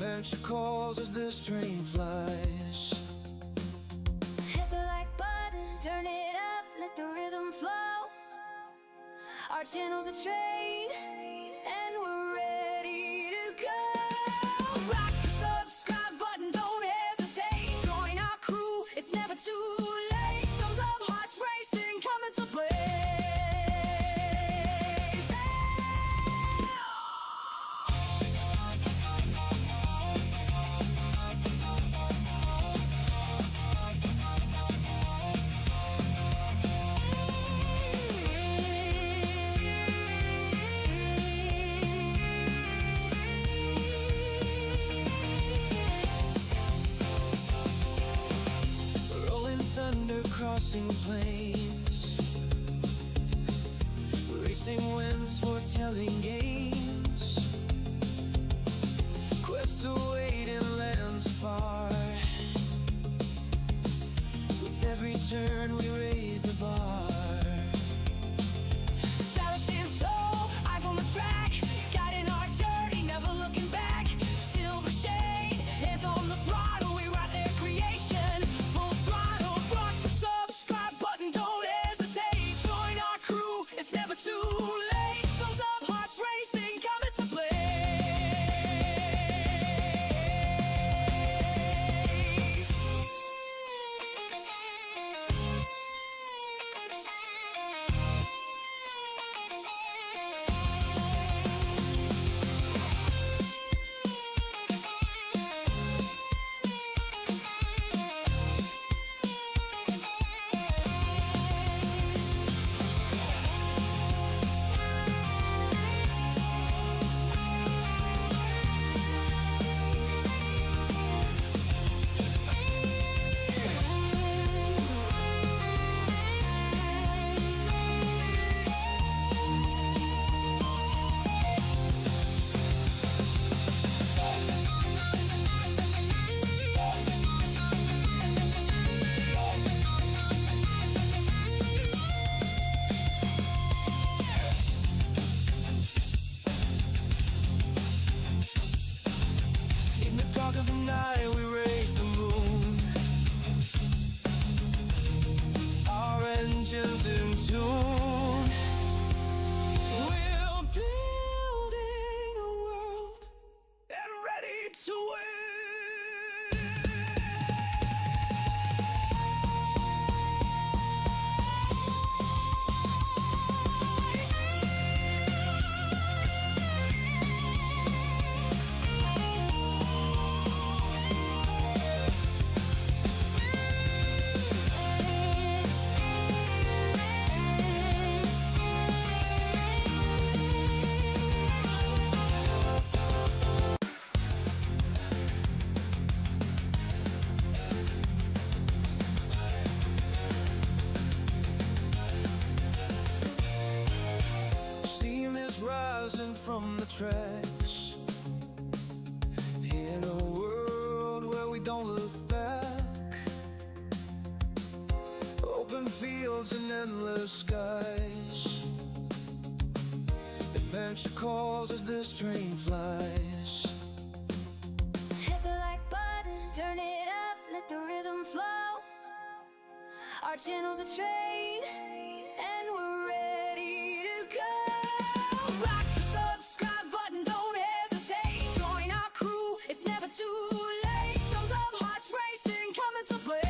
Adventure calls as this train flies. Hit the like button, turn it up, let the rhythm flow. Our channel's a train, and we're ready to go. Rock the subscribe button, don't hesitate. Join our crew, it's never too late. Thumbs up, hearts racing, coming to play. Crossing plains, racing winds, foretelling games, quests await in lands far. With every turn we raise the bar. Saddle stands tall, eyes on the track, guiding our journey, never looking back. Silver shade, hands on the throttle, we ride their creation. Full throttle, rock the subscribe button, don't hesitate. Join our crew, it's never too late. Thumbs up, hearts racing, coming to play. From the tracks, in a world where we don't look back, open fields and endless skies. Adventure calls as this train flies. Hit the like button, turn it up, let the rhythm flow. Our channel's a train, and we're ready to go. Rock the subscribe button, don't hesitate. Join our crew, it's never too late. Thumbs up, hearts racing, coming to play.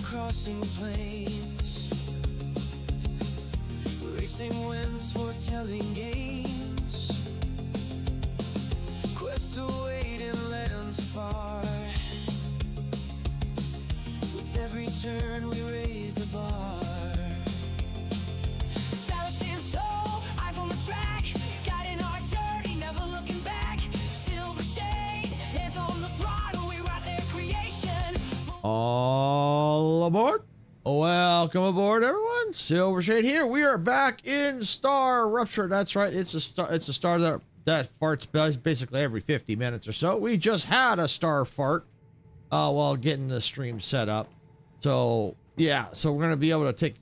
Crossing plains, racing winds, foretelling games, quests await in lands far. With every turn we raise the bar. Saddle stands tall, eyes on the track, guiding our journey, never looking back. Silver shade, hands on the throttle, we ride their creation. All aboard. Welcome aboard, everyone. Silver Shade here. We are back in StarRupture. That's right. It's a star that farts basically every 50 minutes or so. We just had a star fart while getting the stream set up. So yeah, so we're gonna be able to take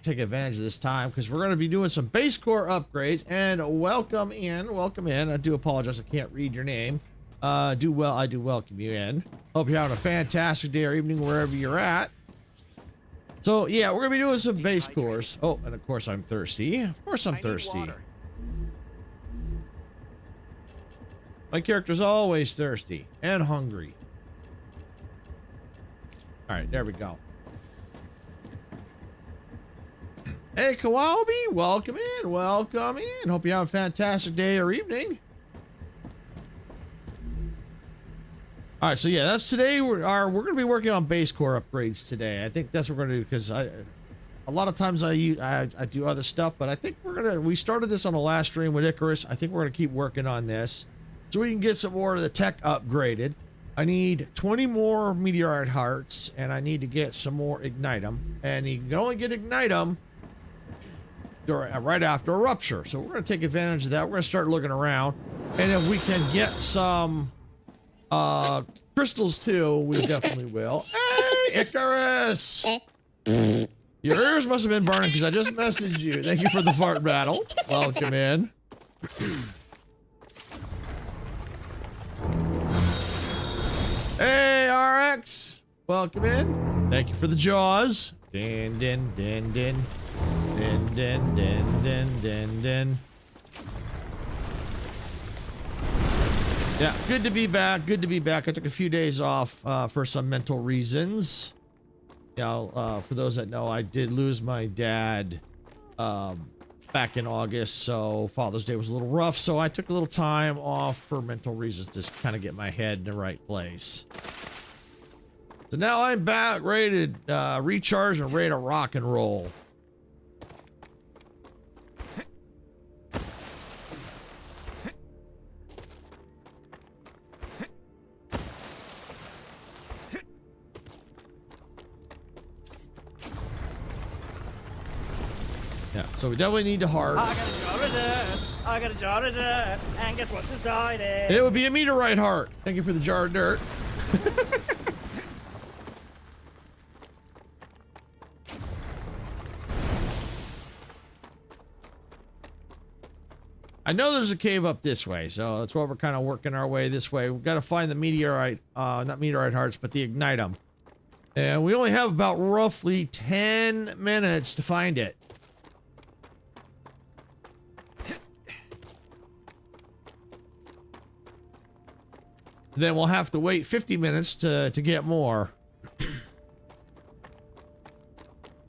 take advantage of this time because we're gonna be doing some base core upgrades. And welcome in. I do apologize, I can't read your name. I do welcome you in. Hope you're having a fantastic day or evening wherever you're at. So yeah, we're gonna be doing some base cores. Oh, and of course I'm thirsty. Of course I'm thirsty. My character's always thirsty and hungry. All right, there we go. Hey, Kawabi, welcome in, welcome in. Hope you have a fantastic day or evening. All right, so yeah, that's today. We're going to be working on base core upgrades today. I think that's what we're going to do because a lot of times I do other stuff, but I think we started this on the last stream with Icarus. I think we're going to keep working on this so we can get some more of the tech upgraded. I need 20 more meteorite hearts, and I need to get some more ignitum, and you can only get ignitum right after a rupture. So we're going to take advantage of that. We're going to start looking around, and if we can get some crystals too, we definitely will. Hey, Icarus! Your ears must have been burning because I just messaged you. Thank you for the fart battle. Welcome in. Hey, RX! Welcome in. Thank you for the jaws. Din din din din. Din din din din din din. Yeah, good to be back. Good to be back. I took a few days off for some mental reasons. Yeah, for those that know, I did lose my dad back in August, so Father's Day was a little rough. So I took a little time off for mental reasons to kind of get my head in the right place. So now I'm back, ready to recharge and ready to rock and roll. Yeah, so we definitely need the hearts. I got a jar of dirt, and guess what's inside it? It would be a meteorite heart. Thank you for the jar of dirt. I know there's a cave up this way, so that's why we're kind of working our way this way. We've got to find the meteorite, not meteorite hearts, but the ignitum. And we only have about roughly 10 minutes to find it. Then we'll have to wait 50 minutes to get more.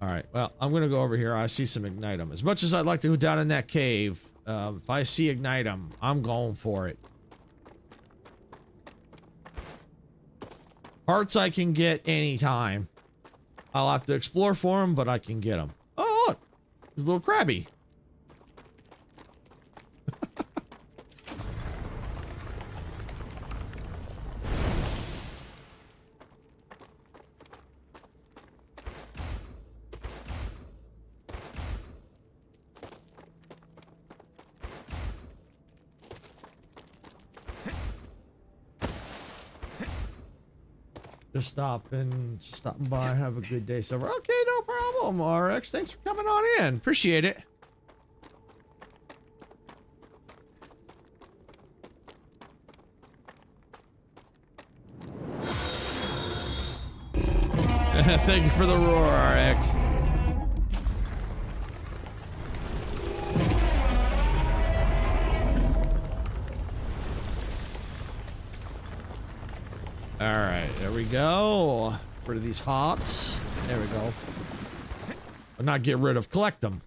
All right, well, I'm going to go over here. I see some ignitum. As much as I'd like to go down in that cave, if I see ignitum, I'm going for it. Hearts I can get anytime. I'll have to explore for them, but I can get them. Oh, look. There's a little crabby. Just stopping by. Have a good day, Silver. Okay, no problem, RX. Thanks for coming on in. Appreciate it. Thank you for the roar, RX. All right, there we go. Get rid of these hots. There we go. But not get rid of, collect them.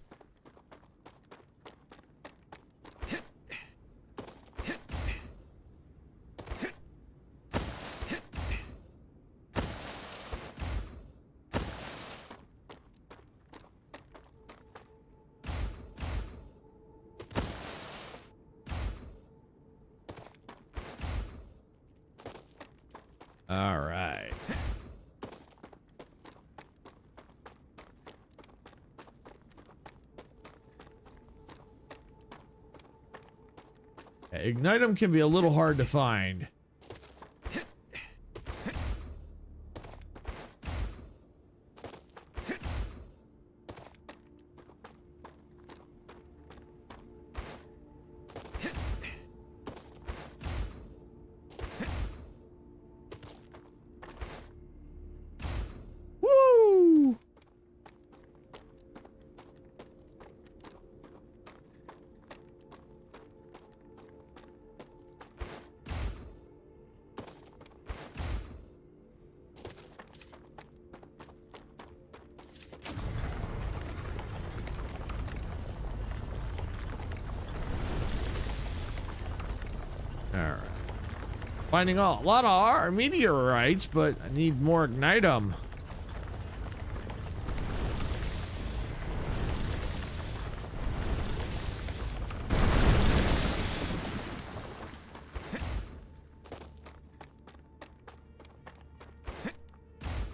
All right. Ignitum can be a little hard to find. Woo! Alright. Finding a lot of our meteorites, but I need more ignitum.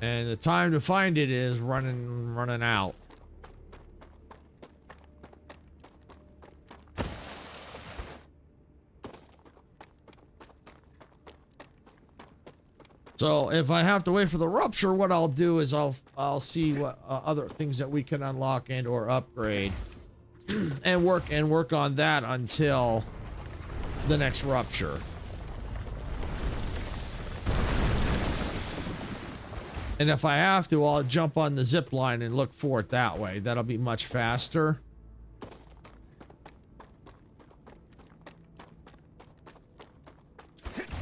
And the time to find it is running out. So if I have to wait for the rupture, what I'll do is I'll see what other things that we can unlock and or upgrade, and work on that until the next rupture. And if I have to, I'll jump on the zipline and look for it that way. That'll be much faster.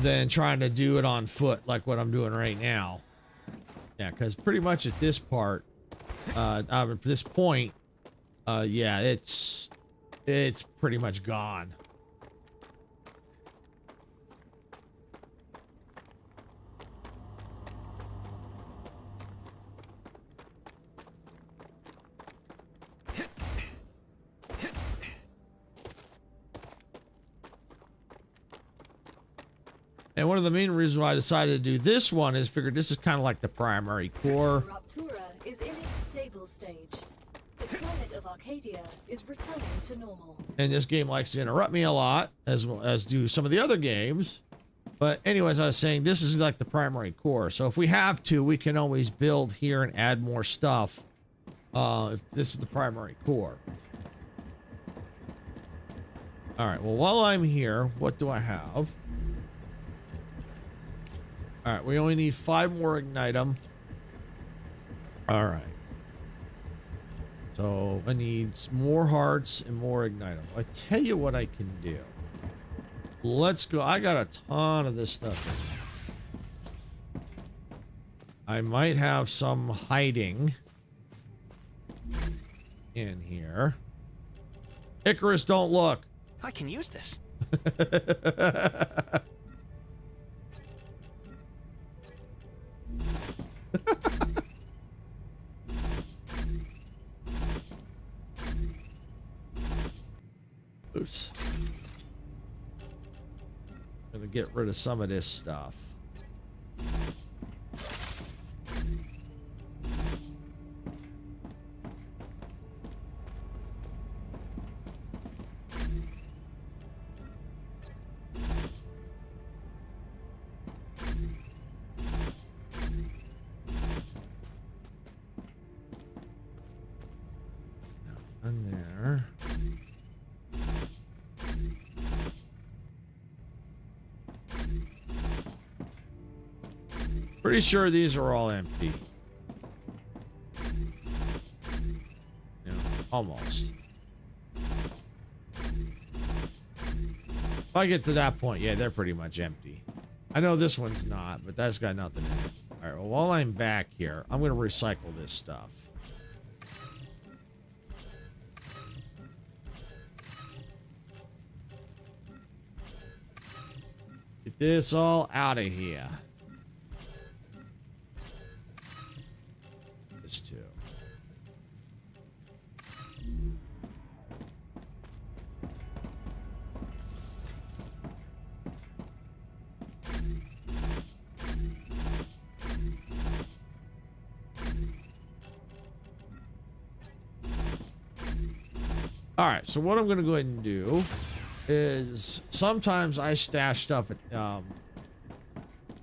Than trying to do it on foot like what I'm doing right now. Yeah, because pretty much at this part, at this point, yeah, it's pretty much gone. And one of the main reasons why I decided to do this one is figured this is kind of like the primary core. Raptura is in its stable stage. The planet of Arcadia is returning to normal. And this game likes to interrupt me a lot, as well as do some of the other games. But anyways, I was saying this is like the primary core. So if we have to, we can always build here and add more stuff. If this is the primary core. All right, well, while I'm here, what do I have? All right, we only need 5 more ignitum. All right. So I need more hearts and more ignitum. I tell you what I can do. Let's go. I got a ton of this stuff. I might have some hiding in here. Icarus, don't look. I can use this. Oops. Gonna get rid of some of this stuff. In there. Pretty sure these are all empty. Yeah, almost. If I get to that point, yeah, they're pretty much empty. I know this one's not, but that's got nothing in it. All right, well, while I'm back here, I'm going to recycle this stuff. Get this all out of here. This too. All right, so what I'm going to go ahead and do is sometimes I stash stuff at,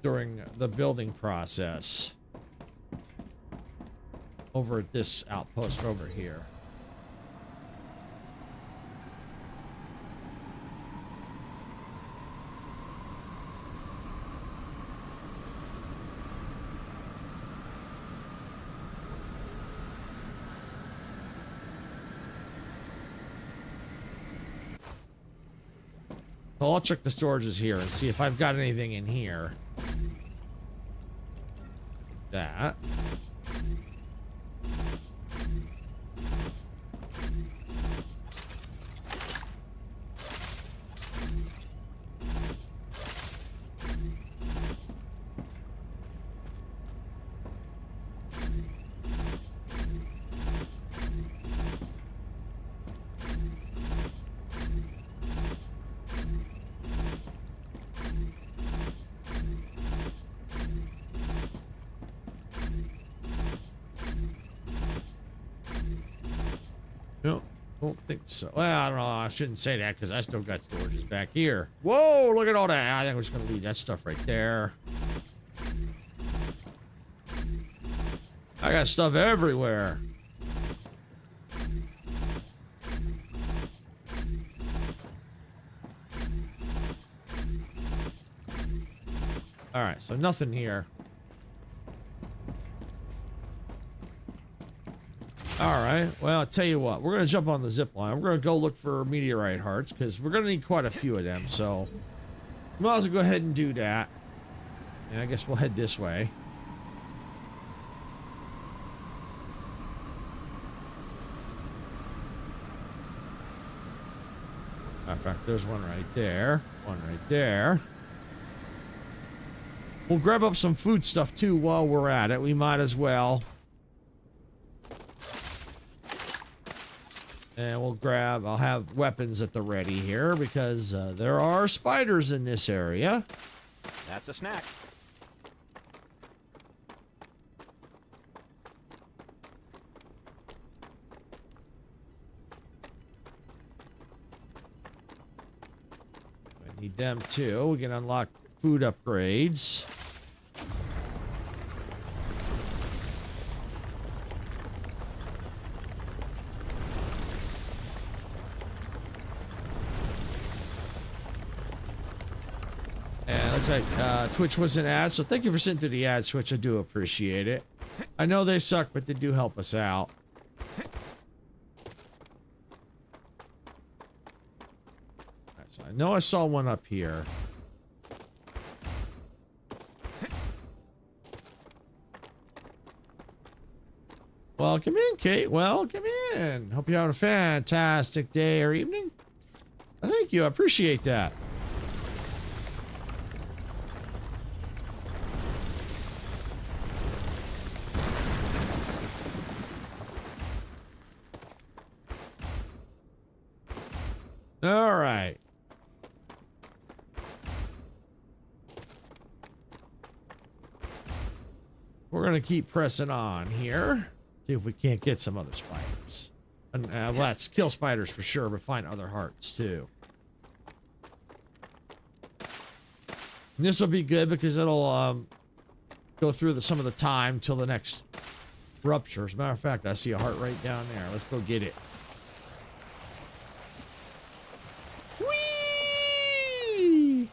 during the building process over at this outpost over here. So I'll check the storages here and see if I've got anything in here. That. No, don't think so. Well, I don't know. I shouldn't say that because I still got storages back here. Whoa, look at all that. I think we're just going to leave that stuff right there. I got stuff everywhere. All right, so nothing here. All right, well, I'll tell you what. We're going to jump on the zipline. We're going to go look for meteorite hearts because we're going to need quite a few of them. So we might as well go ahead and do that. And I guess we'll head this way. In fact, there's one right there. One right there. We'll grab up some food stuff too while we're at it. We might as well. And we'll grab, I'll have weapons at the ready here because there are spiders in this area. That's a snack. I need them too. We can unlock food upgrades. And looks like Twitch was an ad, so thank you for sending through the ads, Twitch. I do appreciate it. I know they suck, but they do help us out. Right, so I know I saw one up here. Welcome in, Kate. Welcome in. Hope you're having a fantastic day or evening. Thank you. I appreciate that. All right. We're going to keep pressing on here. See if we can't get some other spiders. And let's kill spiders for sure, but find other hearts too. And this will be good because it'll go through some of the time till the next rupture. As a matter of fact, I see a heart right down there. Let's go get it. Whee!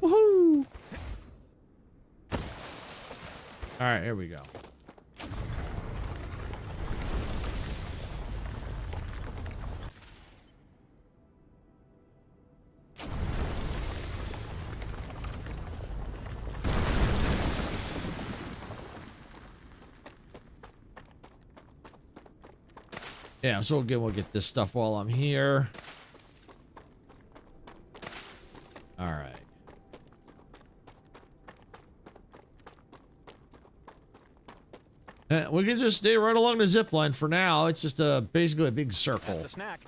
Woohoo! All right, here we go. Yeah, so again, we'll get this stuff while I'm here. All right. We can just stay right along the zip line for now. It's just basically a big circle. That's a snack.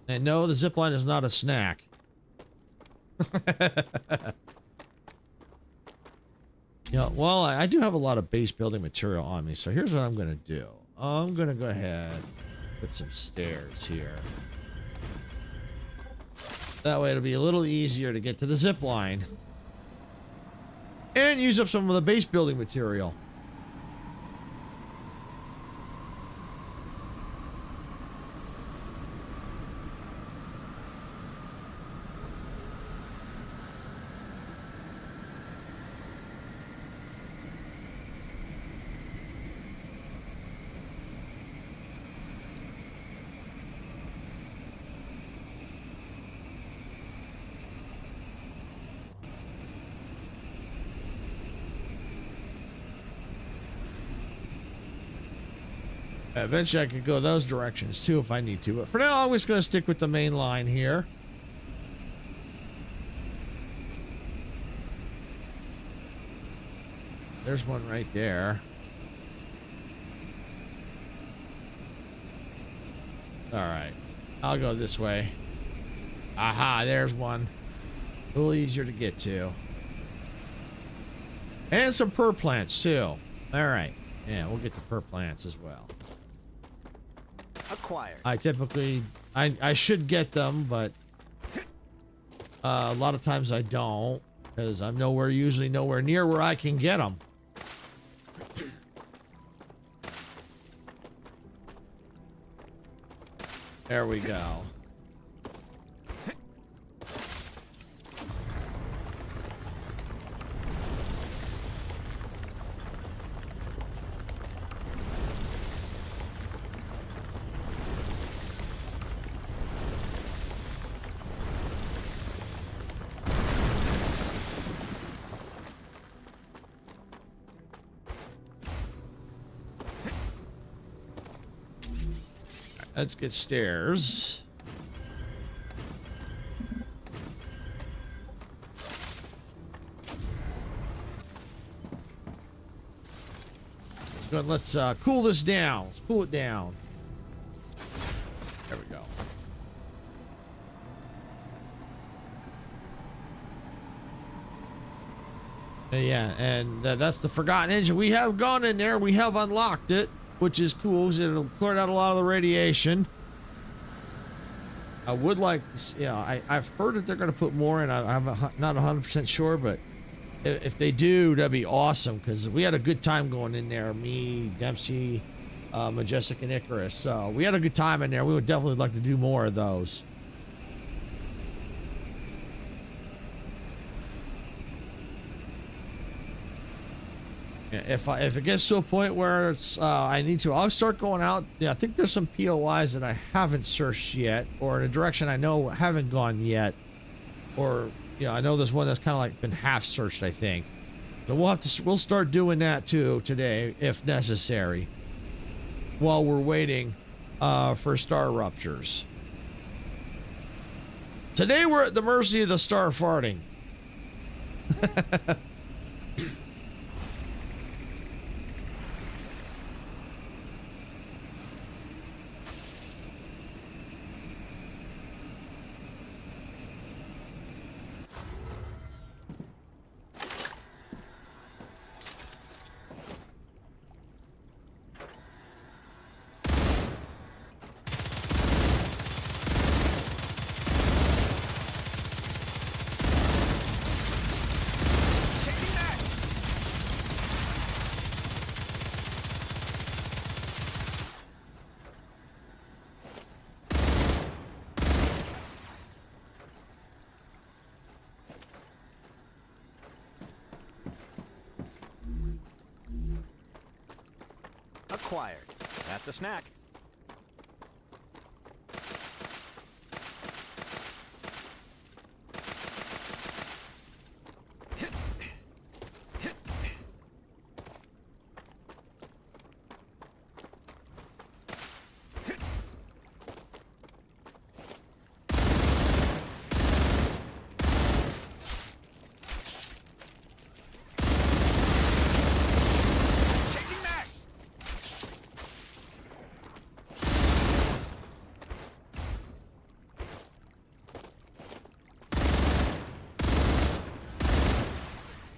And no, the zipline is not a snack. Yeah, well, I do have a lot of base building material on me, so here's what I'm going to do. I'm going to go ahead and put some stairs here. That way it'll be a little easier to get to the zip line. And use up some of the base building material. Eventually I could go those directions too if I need to, but for now I'm just going to stick with the main line here. There's one right there. Alright, I'll go this way. Aha, there's one. A little easier to get to. And some purr plants too. Alright, yeah, we'll get the purr plants as well. Acquired. I typically, I should get them, but a lot of times I don't, because I'm usually nowhere near where I can get them. There we go. Let's get stairs. Let's cool this down. Let's cool it down. There we go. Yeah, and that's the Forgotten Engine. We have gone in there. We have unlocked it, which is cool because it'll clear out a lot of the radiation. I would like to, you know, I've heard that they're going to put more in. I'm not 100% sure, but if they do, that'd be awesome because we had a good time going in there. Me, Dempsey, Majestic, and Icarus. So we had a good time in there. We would definitely like to do more of those. If it gets to a point where it's I'll start going out. Yeah, I think there's some POIs that I haven't searched yet, or in a direction I know haven't gone yet, or I know there's one that's kind of like been half searched, I think. So we'll start doing that too today if necessary, while we're waiting for star ruptures. Today we're at the mercy of the star farting. Acquired. That's a snack.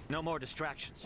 No more distractions.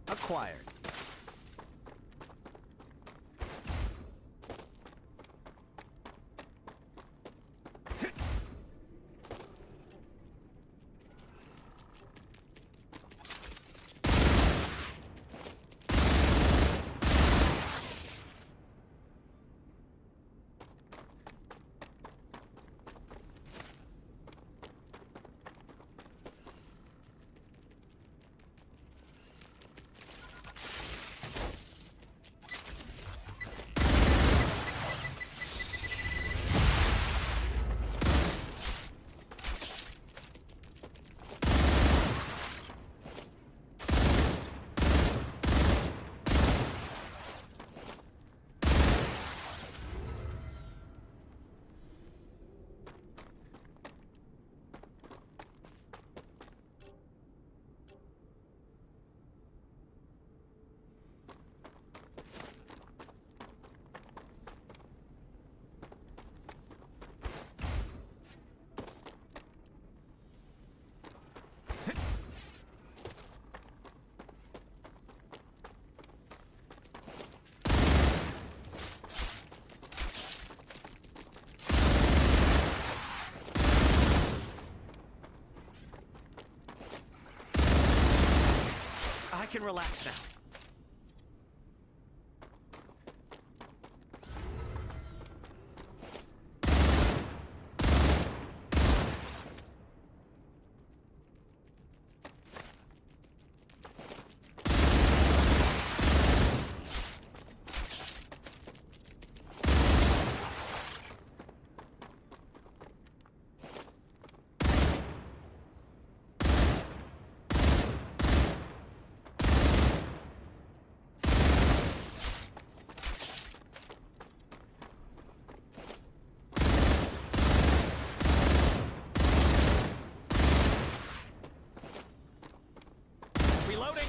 Acquired. I can relax now. Reloading.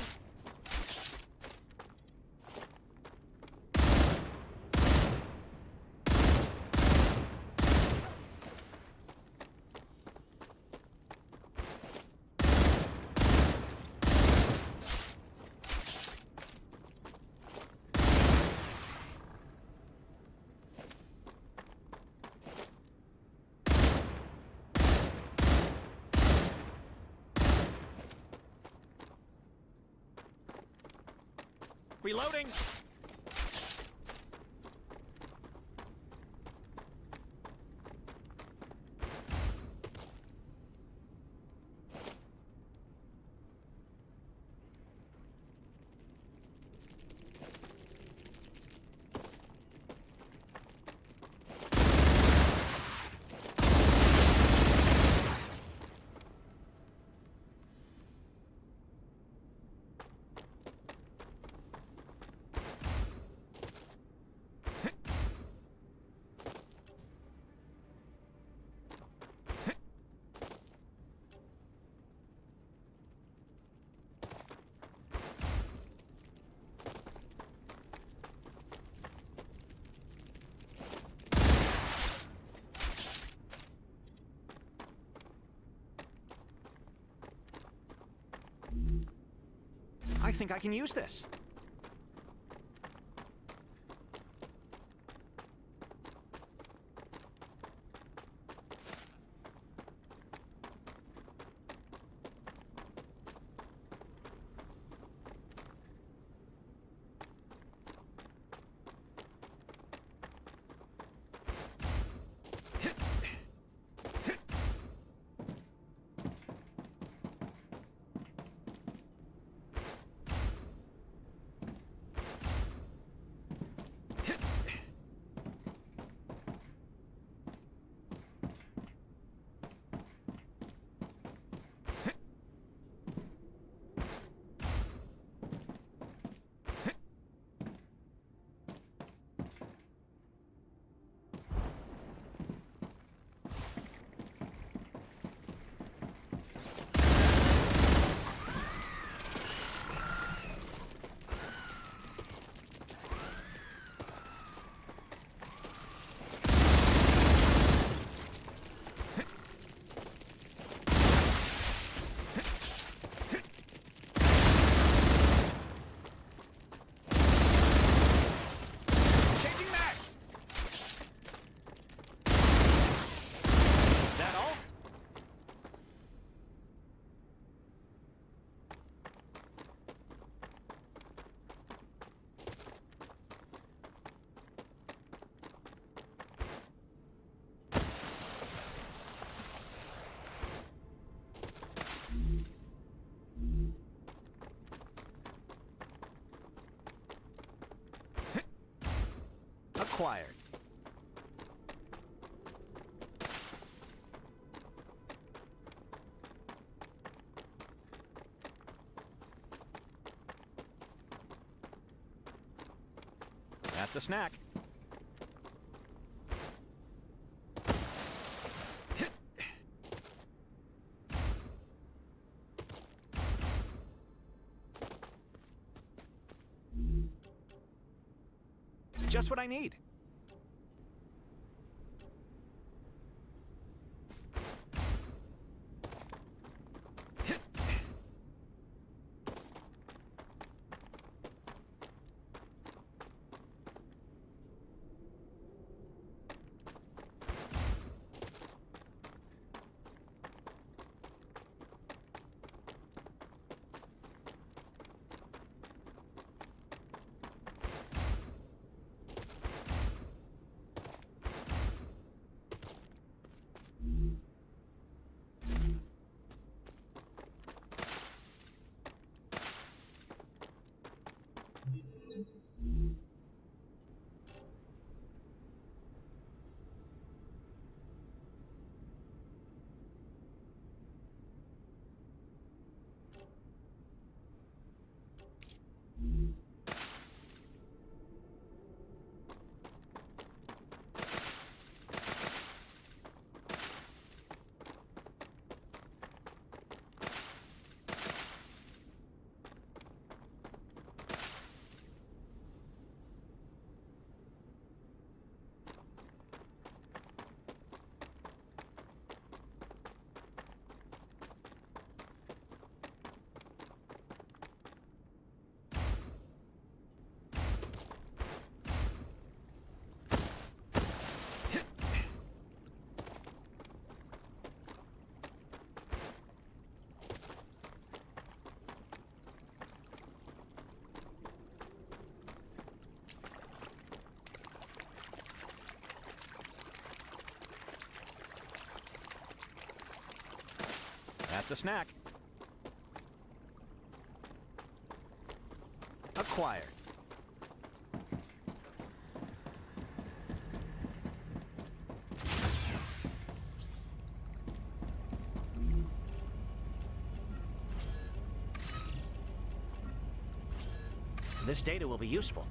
Reloading. I think I can use this. Acquired. That's a snack. Just what I need. That's a snack. Acquired. This data will be useful.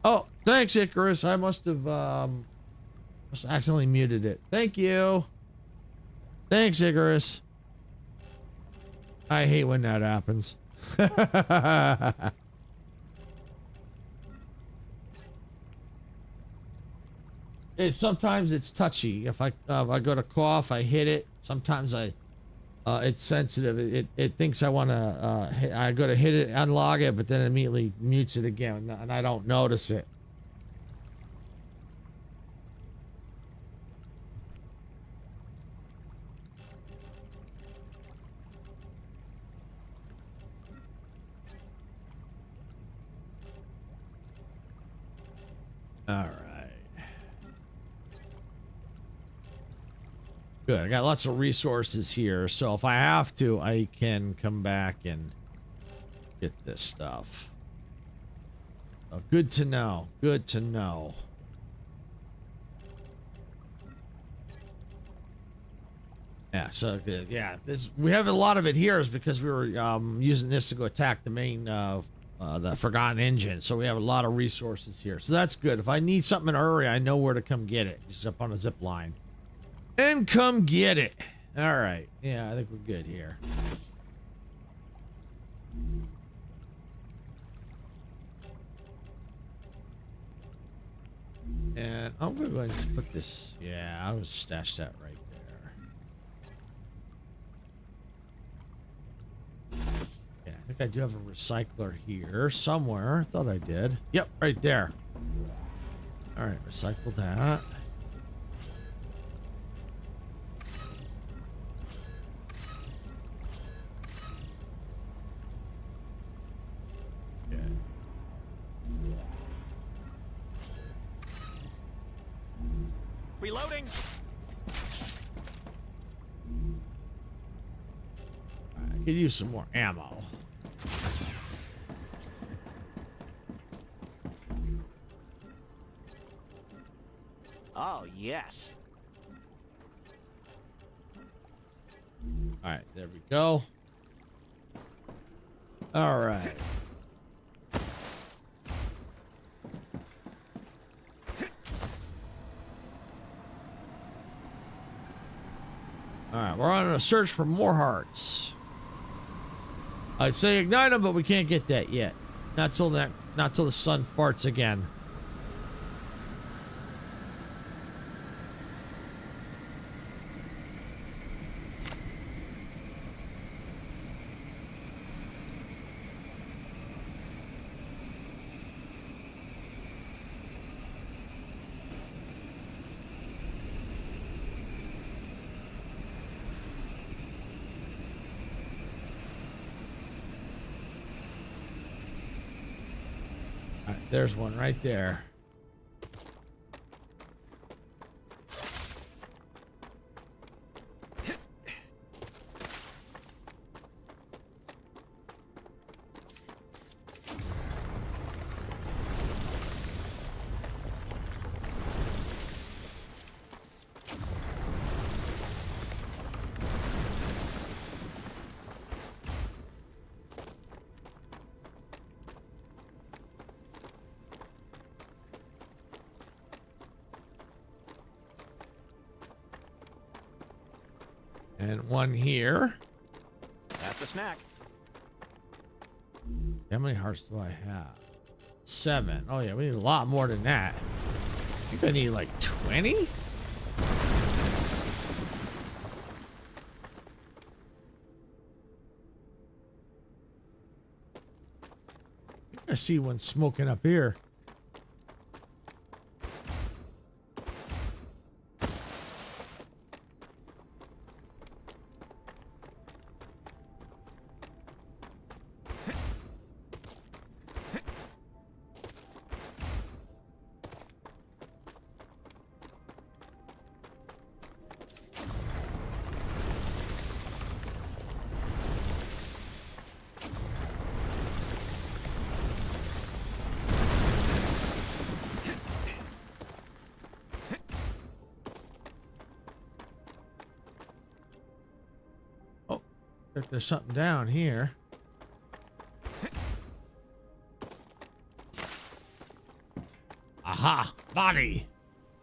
Oh, thanks, Icarus. I must have accidentally muted it. Thank you. Thanks, Icarus. I hate when that happens. Sometimes it's touchy. If I go to cough, I hit it. Sometimes it's sensitive. It thinks I want to. I go to hit it, unlock it, but then it immediately mutes it again, and I don't notice it. All right. Good. I got lots of resources here, so if I have to, I can come back and get this stuff. Oh, good to know. Good to know. Yeah, so good. Yeah, we have a lot of it here is because we were using this to go attack the main the Forgotten Engine, so we have a lot of resources here. So that's good. If I need something in a hurry, I know where to come get it. Just up on a zip line. And come get it. All right. Yeah, I think we're good here. And I'm going to go ahead and just put this. Yeah, I was stash that right there. Yeah, I think I do have a recycler here somewhere. I thought I did. Yep, right there. All right, recycle that. Reloading. I could use some more ammo. Oh, yes. All right, there we go. All right. All right, we're on a search for more hearts. I'd say ignite them, but we can't get that yet. Not till the sun farts again. There's one right there. And one here. That's a snack. How many hearts do I have? 7. Oh yeah, we need a lot more than that. I think I need like 20? I see one smoking up here. If there's something down here. Aha! Body!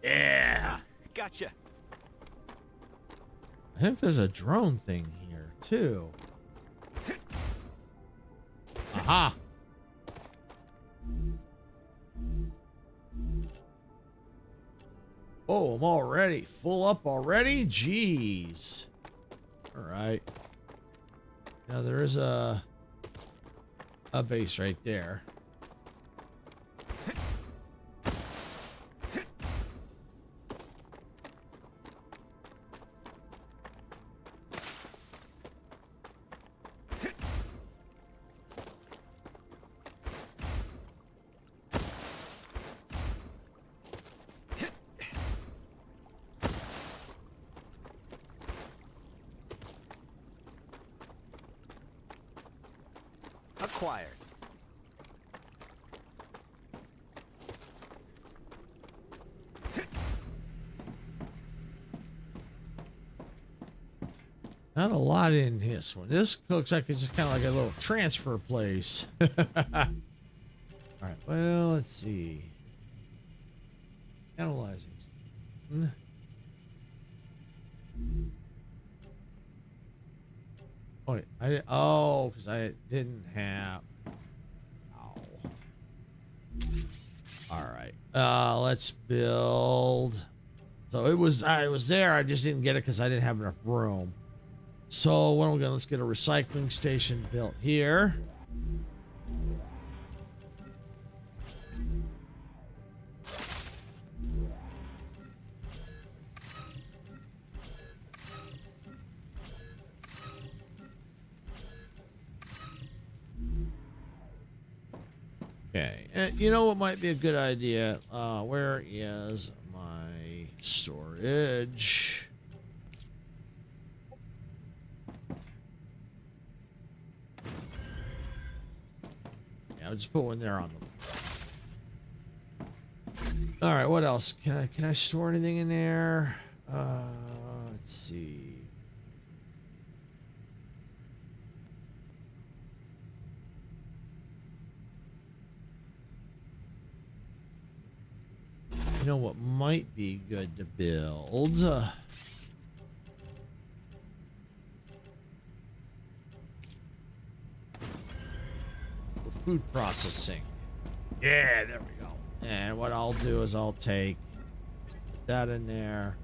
Yeah! Gotcha. I think there's a drone thing here, too. Aha! Oh, I'm already full up already? Jeez. Alright. Now there is a base right there. Acquired. Not a lot in this one. This looks like it's just kind of like a little transfer place. All right. Well, let's see. Analyzing. Oh, wait, because I didn't have. Oh. All right. Let's build. So I was there. I just didn't get it because I didn't have enough room. So what are we going? Let's get a recycling station built here. Okay, you know what might be a good idea? Where is my storage? Yeah, I'll just put one there on them. All right, what else? Can I store anything in there? Let's see. You know what might be good to build? Food processing. Yeah, there we go. And what I'll do is I'll take that in there,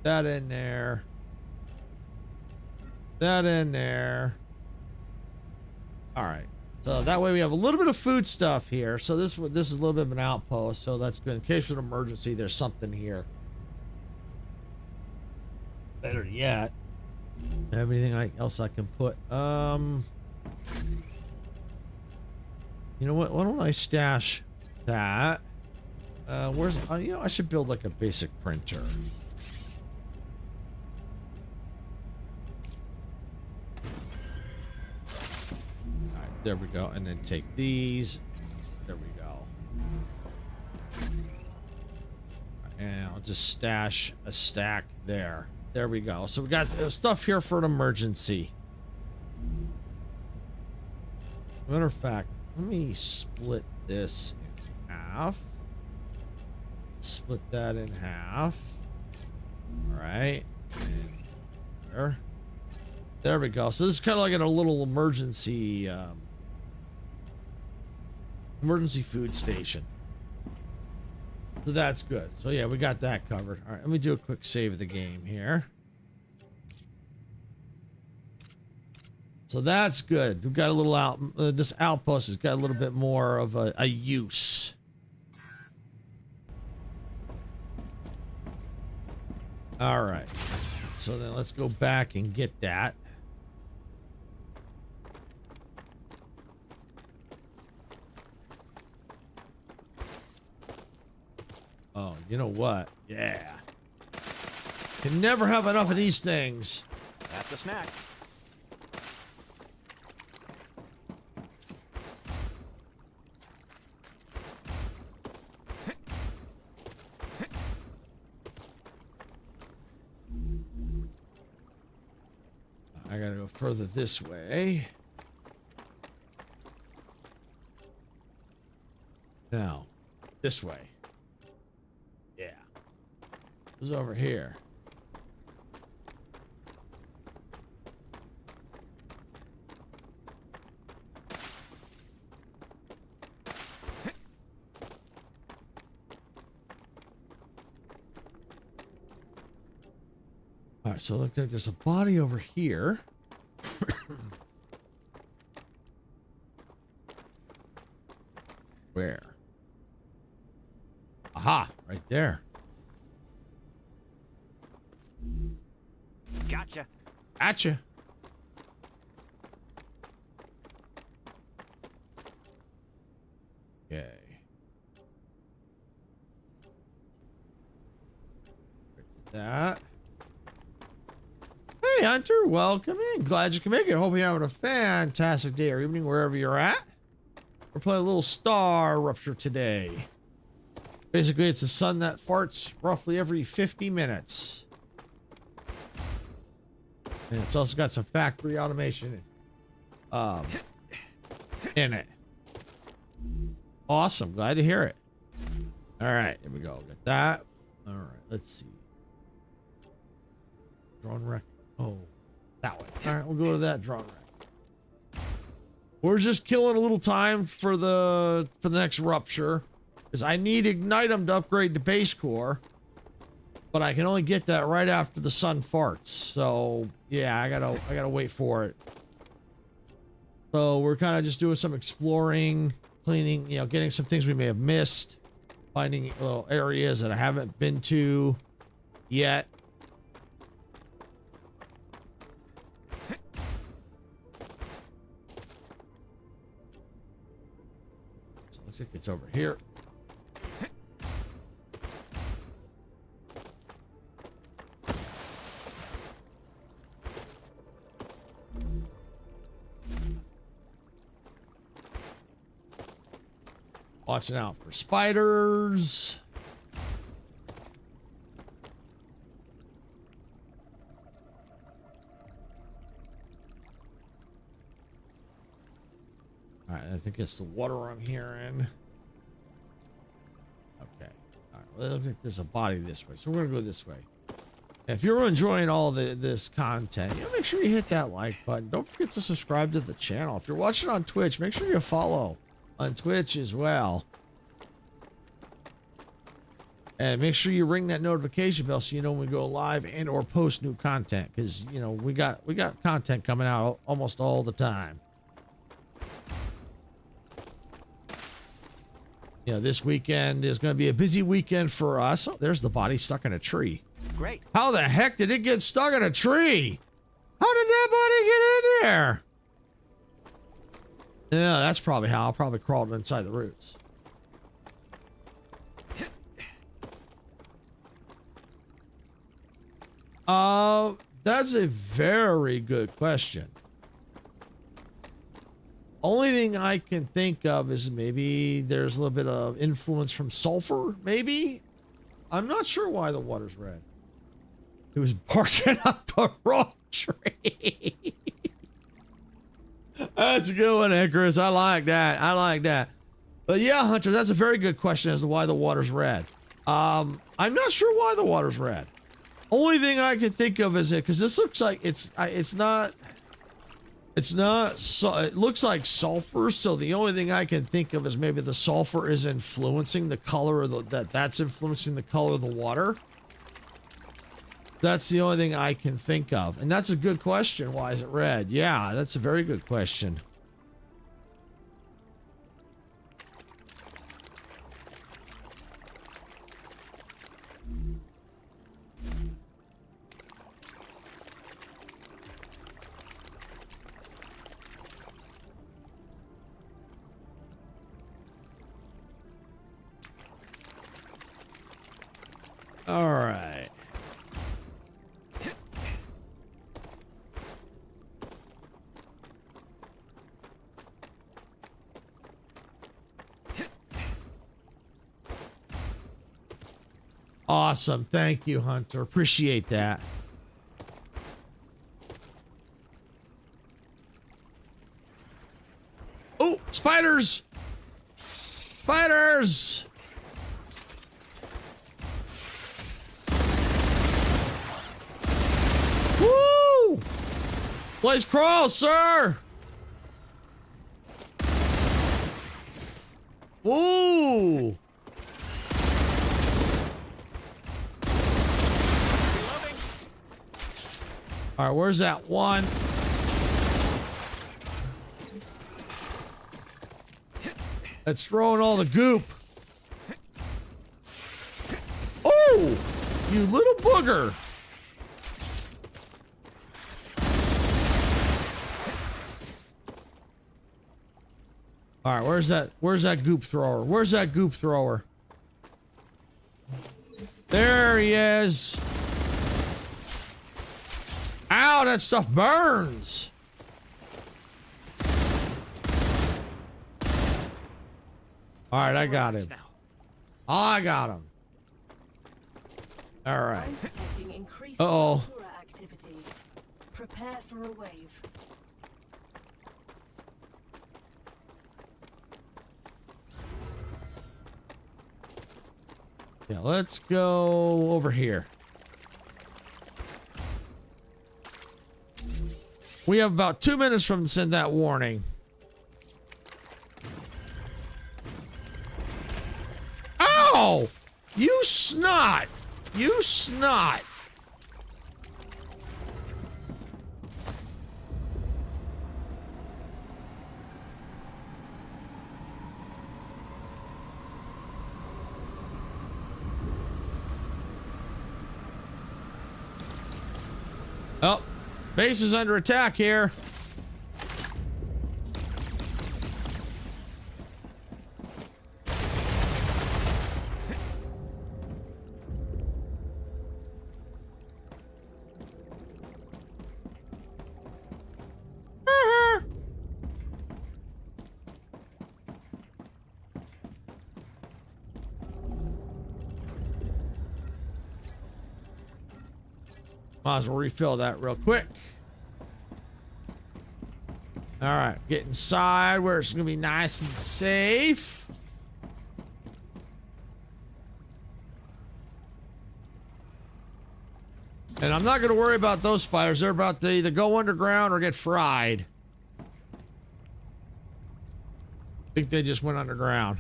that in there, that in there. All right. So that way we have a little bit of food stuff here. So this is a little bit of an outpost. So that's good. In case of an emergency, there's something here. Better yet, everything else I can put. You know what? Why don't I stash that? Where's you know, I should build like a basic printer. There we go, and then take these. There we go. And I'll just stash a stack there. There we go. So we got stuff here for an emergency. Matter of fact, let me split this in half. Split that in half. All right. And there. There we go. So this is kind of like a little emergency food station. So that's good. So yeah, we got that covered. All right, let me do a quick save of the game here. So that's good. We've got a little this outpost has got a little bit more of a use. All right. So then let's go back and get that. Oh, you know what? Yeah. Can never have enough of these things. That's a snack. I gotta go further this way. Now, this way. Who's over here? All right, so it looks like there's a body over here. Where? Aha, right there. Gotcha. Gotcha. Okay. That. Hey, Hunter, welcome in. Glad you can make it. Hope you're having a fantastic day or evening wherever you're at. We're playing a little StarRupture today. Basically, it's a sun that farts roughly every 50 minutes. And it's also got some factory automation in it. Awesome. Glad to hear it. All right, here we go. Got that. All right, let's see. Drone wreck. Oh, that way. All right, we'll go to that drone wreck. We're just killing a little time for the next rupture, because I need Ignitum to upgrade the base core, but I can only get that right after the sun farts. So yeah, I gotta wait for it. So we're kind of just doing some exploring, cleaning, you know, getting some things we may have missed, finding little areas that I haven't been to yet. So it looks like it's over here. Watching out for spiders. All right, I think it's the water I'm hearing. Okay. All right, well, it looks like there's a body this way, so we're gonna go this way. If you're enjoying all this content, you know, make sure you hit that like button. Don't forget to subscribe to the channel. If you're watching on Twitch, make sure you follow on Twitch as well. And make sure you ring that notification bell so you know when we go live and or post new content, because you know we got content coming out almost all the time. You know, this weekend is going to be a busy weekend for us. Oh, there's the body stuck in a tree. Great. How the heck did it get stuck in a tree? How did that body get in there? Yeah, that's probably how. I probably crawled inside the roots. That's a very good question. Only thing I can think of is maybe there's a little bit of influence from sulfur, maybe? I'm not sure why the water's red. It was barking up the wrong tree. That's a good one, Icarus. I like that. I like that. But yeah, Hunter, that's a very good question as to why the water's red. I'm not sure why the water's red. Only thing I can think of is it, because this looks like it looks like sulfur, so the only thing I can think of is maybe the sulfur is influencing the color of that's influencing the color of the water. That's the only thing I can think of. And that's a good question. Why is it red? Yeah, that's a very good question. All right. Awesome. Thank you, Hunter. Appreciate that. Oh, spiders! Spiders! Blaze crawl, sir! Ooh! All right, where's that one? That's throwing all the goop. Oh! You little booger! All right, where's that goop thrower? Where's that goop thrower? There he is. Ow, that stuff burns. All right, I got him. I got him. All right. I'm detecting increased Uh-oh. flora activity. Prepare for a wave. Yeah, let's go over here. We have about 2 minutes from send that warning. Ow! You snot! You snot! Oh, base is under attack here. Might as well refill that real quick. All right, get inside where it's gonna be nice and safe. And I'm not gonna worry about those spiders. They're about to either go underground or get fried. I think they just went underground.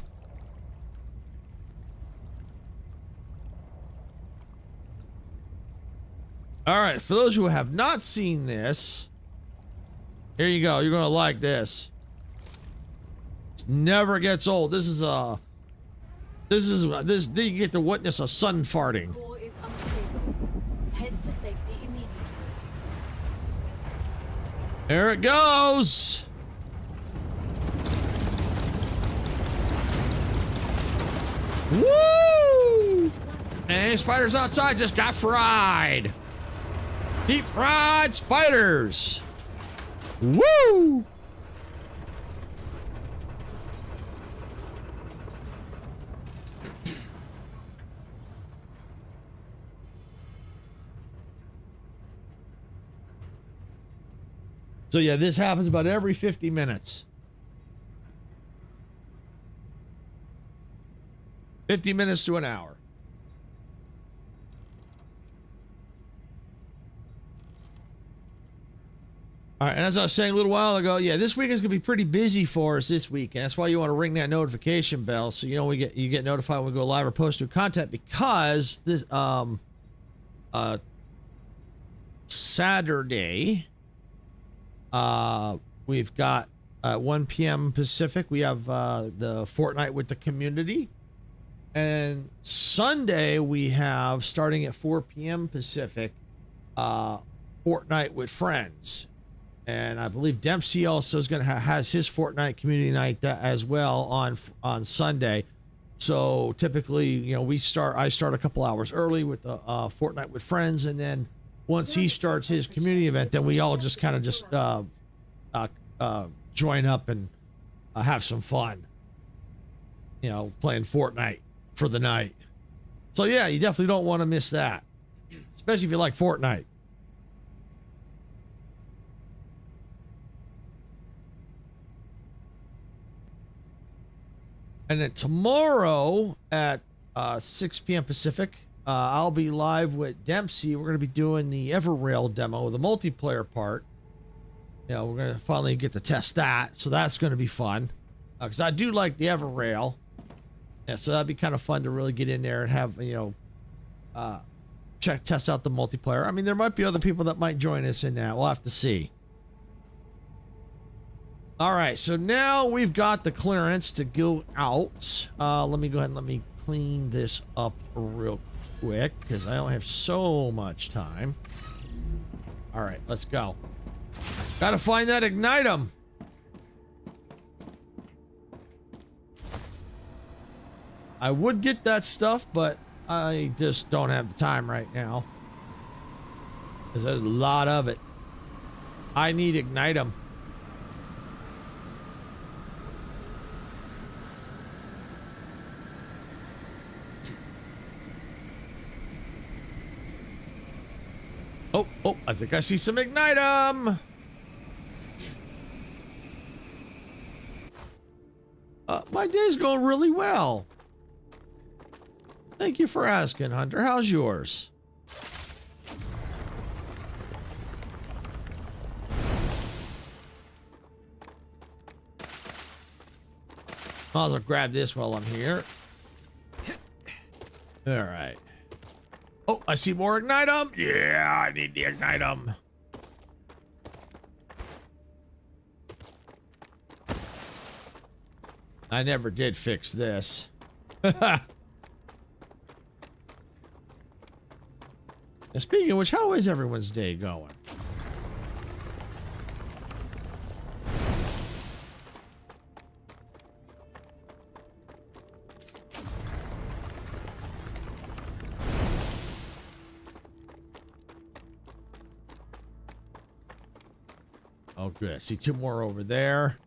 All right, for those who have not seen this, here you go. You're gonna like this. It never gets old. This you get to witness a sun farting. Core is unstable. Head to safety immediately. There it goes. Woo! And any spiders outside just got fried. Deep fried spiders. Woo! So yeah, this happens about every 50 minutes. 50 minutes to an hour. All right, and as I was saying a little while ago, yeah, this week is going to be pretty busy for us this week, and that's why you want to ring that notification bell so you know you get notified when we go live or post new content, because this Saturday we've got 1 p.m. Pacific, we have the Fortnite with the community, and Sunday we have, starting at 4 p.m. Pacific, Fortnite with friends. And I believe Dempsey also is going to has his Fortnite community night as well on Sunday. So typically, you know, I start a couple hours early with the Fortnite with friends, and then once he starts his community event, then we all just kind of just join up and have some fun. You know, playing Fortnite for the night. So yeah, you definitely don't want to miss that, especially if you like Fortnite. And then tomorrow at 6 p.m. Pacific, I'll be live with Dempsey. We're going to be doing the Everrail demo, the multiplayer part. Yeah, we're gonna finally get to test that, so that's gonna be fun. Because I do like the Everrail. Yeah, so that'd be kind of fun to really get in there and have, you know, test out the multiplayer. I mean, there might be other people that might join us in that. We'll have to see. All right, so now we've got the clearance to go out. Let me go ahead and let me clean this up real quick because I only have so much time. All right, let's go. Gotta find that Ignitum. I would get that stuff, but I just don't have the time right now. Because there's a lot of it. I need Ignitum. Oh, I think I see some Ignitum. My day's going really well. Thank you for asking, Hunter. How's yours? Might as well grab this while I'm here. All right. Oh, I see more Ignitum. Yeah, I need the Ignitum. I never did fix this. Now, speaking of which, how is everyone's day going? Oh, good. I see two more over there.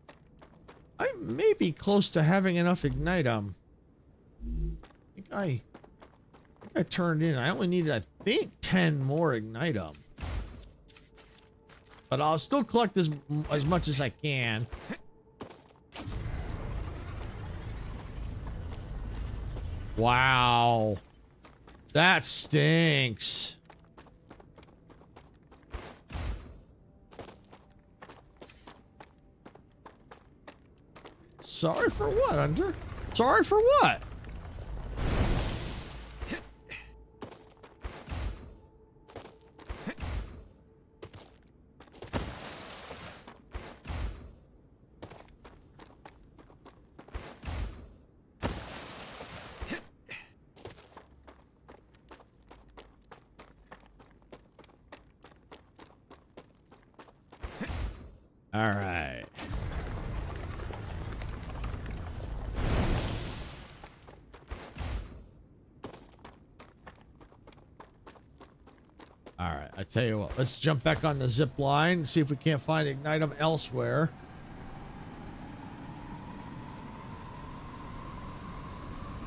I may be close to having enough Ignitum. I think I turned in. I only needed, I think, 10 more Ignitum. But I'll still collect as much as I can. Wow. That stinks. Sorry for what, Hunter? Sorry for what? All right. All right, I tell you what, let's jump back on the zip line, see if we can't find Ignitum elsewhere.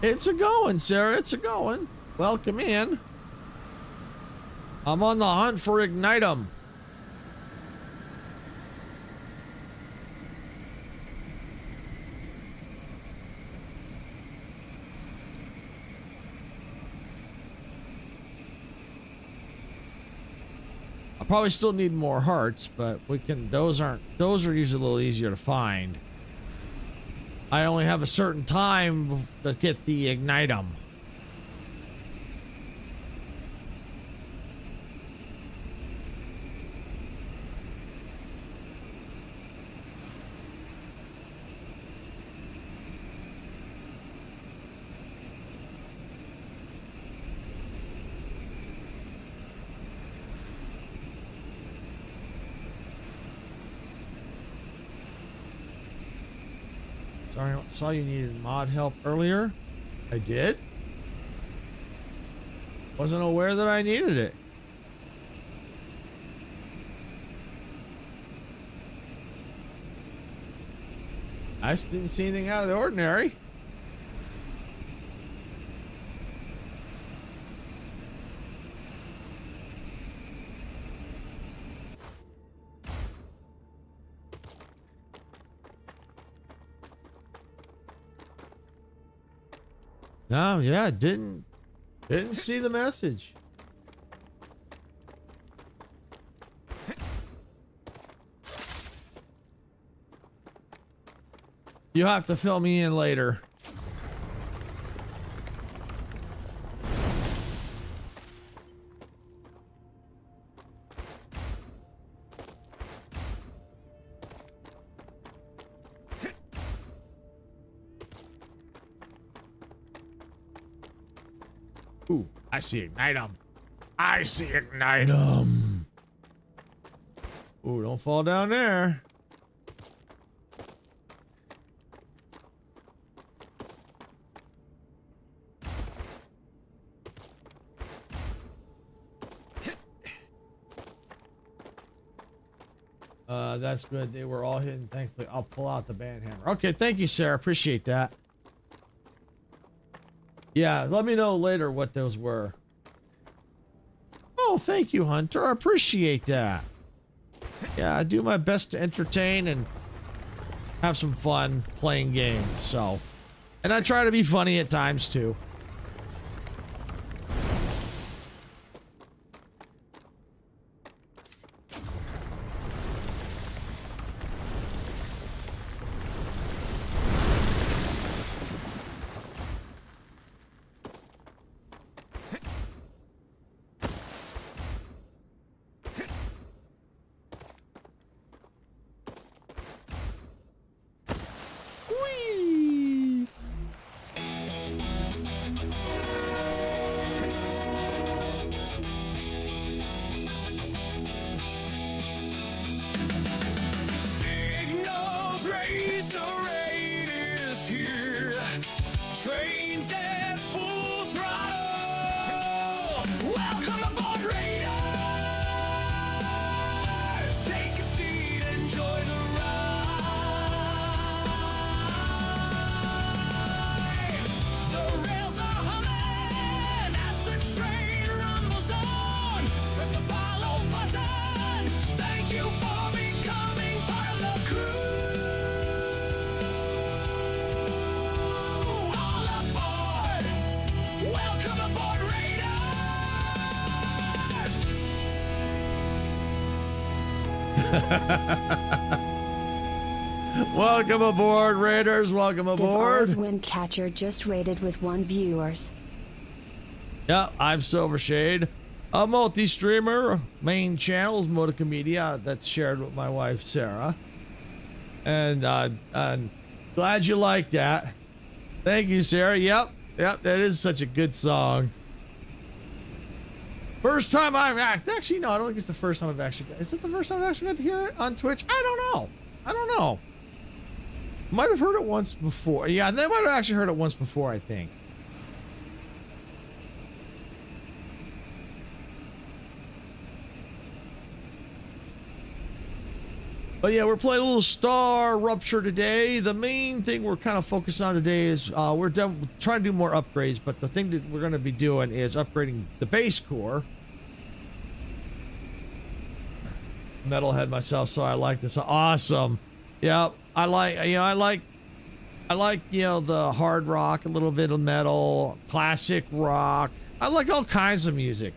It's a going, Sarah, it's a going. Welcome in. I'm on the hunt for Ignitum. Probably still need more hearts, but we can, those are usually a little easier to find. I only have a certain time to get the Ignitum. Sorry, I saw you needed mod help earlier. I did? Wasn't aware that I needed it. I just didn't see anything out of the ordinary. No, yeah, didn't see the message. You have to fill me in later. Ooh, I see Ignite-em. I see Ignite-em. Ooh, don't fall down there. That's good. They were all hidden. Thankfully, I'll pull out the band hammer. Okay, thank you, Sarah. Appreciate that. Yeah, let me know later what those were. Oh, thank you, Hunter. I appreciate that. Yeah, I do my best to entertain and have some fun playing games, so. And I try to be funny at times, too. Whee! Signals raised, the rain is here. Trains at full throttle. Welcome aboard, Raiders. Take a seat, enjoy the ride. The rails are humming as the train rumbles on. Press the follow button. Thank you for becoming part of the crew. All aboard. Welcome aboard, Raiders. Welcome aboard, Raiders. Welcome aboard. Divar's Windcatcher just rated with 1 viewers. Yeah, I'm Silvershade, a multi-streamer. Main channel is Modica Media. That's shared with my wife, Sarah. And glad you like that. Thank you, Sarah. Yep, that is such a good song. First time I've actually, no, I don't think it's the first time I've actually, is it the first time I've actually got to hear it on Twitch? I don't know. Might have heard it once before. Yeah, they might have actually heard it once before, I think. But yeah, we're playing a little StarRupture today. The main thing we're kind of focused on today is we're trying to do more upgrades, but the thing that we're going to be doing is upgrading the base core. Metalhead myself, so I like this. Awesome. Yeah, I like the hard rock, a little bit of metal, classic rock. I like all kinds of music.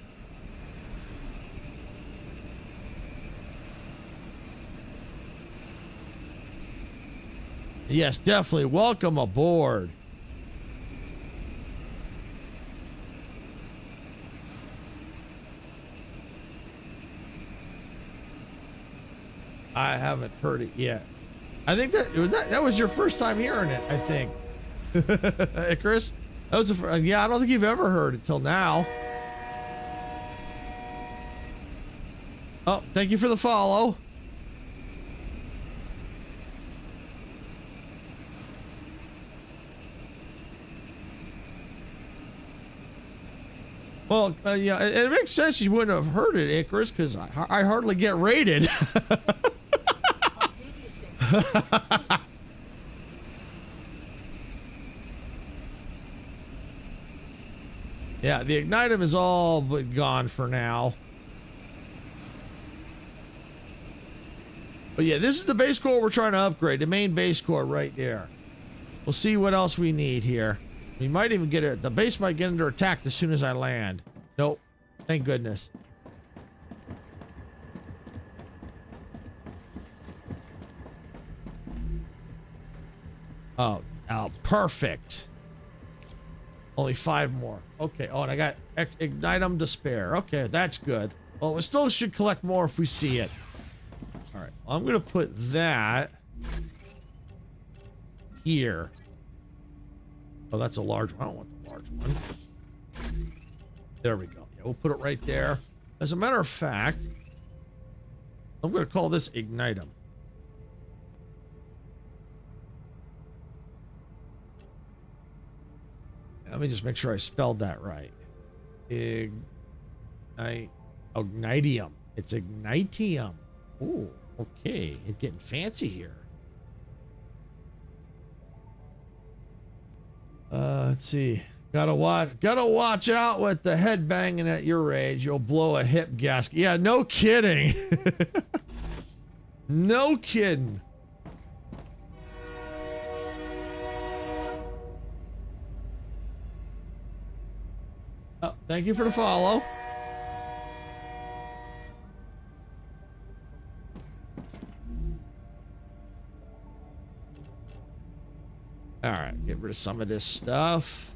Yes, definitely. Welcome aboard. I haven't heard it yet. I think that was your first time hearing it, I think. Hey, Chris? That was yeah, I don't think you've ever heard it till now. Oh, thank you for the follow. Well, yeah, it makes sense you wouldn't have heard it, Icarus, because I hardly get rated. Yeah, the Ignite-em is all but gone for now. But yeah, this is the base core we're trying to upgrade, the main base core right there. We'll see what else we need here. We might even get it. The base might get under attack as soon as I land. Nope. Thank goodness. Oh, perfect. Only 5 more. Okay. Oh, and I got Ignitum to spare. Okay, that's good. Well, we still should collect more if we see it. All right. Well, I'm going to put that here. Oh, that's a large one. I don't want the large one. There we go. Yeah, we'll put it right there. As a matter of fact, I'm going to call this Ignitum. Let me just make sure I spelled that right. Ignitium. It's Ignitium. Ooh, okay. It's getting fancy here. Let's see. Gotta watch out with the head banging at your age. You'll blow a hip gasket. Yeah, no kidding. No kidding. Oh, thank you for the follow. All right, get rid of some of this stuff.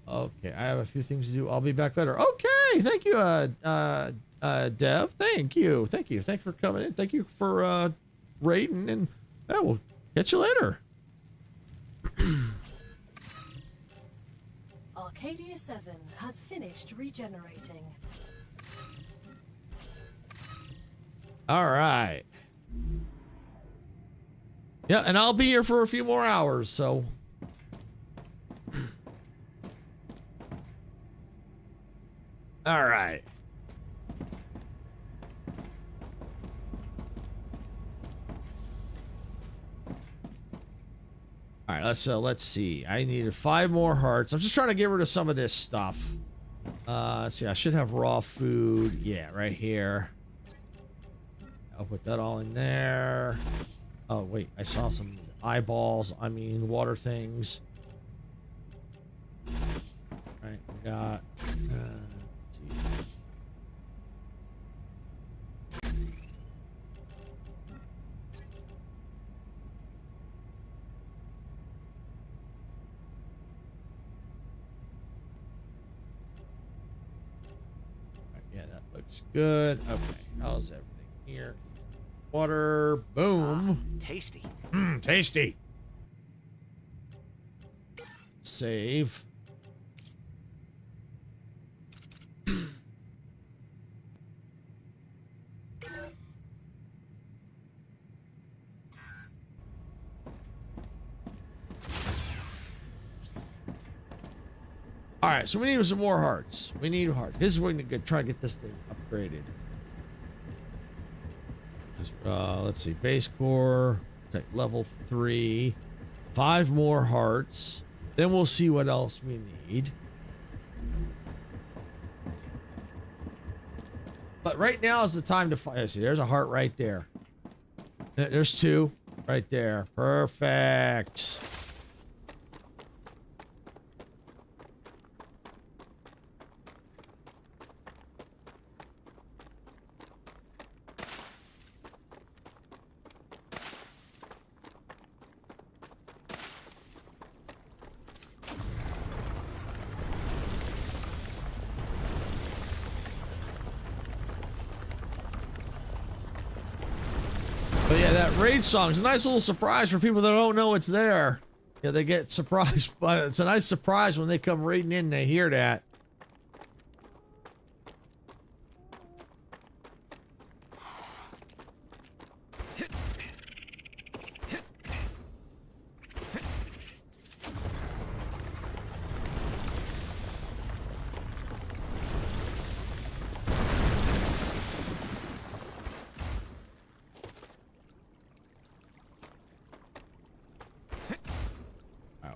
Okay, I have a few things to do. I'll be back later. Okay, thank you, Dev. Thank you for coming in. Thank you for raiding, and we'll catch you later. Arcadia 7 has finished regenerating. All right. Yeah, and I'll be here for a few more hours, so. All right. All right, let's see. I needed 5 more hearts. I'm just trying to get rid of some of this stuff. Let's see. I should have raw food. Yeah, right here. I'll put that all in there. Oh, wait. I saw some eyeballs. I mean, water things. All right, we got... let's see. Yeah, that looks good. Okay, how's everything here? Water, boom. Tasty. Tasty. Save. All right, so we need some more hearts. We need hearts. This is when we try to get this thing upgraded. Let's see, base core, okay, level 3, 5 more hearts. Then we'll see what else we need. But right now is the time to find. See, there's a heart right there. There's 2 right there. Perfect. But yeah, that raid song is a nice little surprise for people that don't know it's there. Yeah, they get surprised, but it's a nice surprise when they come raiding in and they hear that.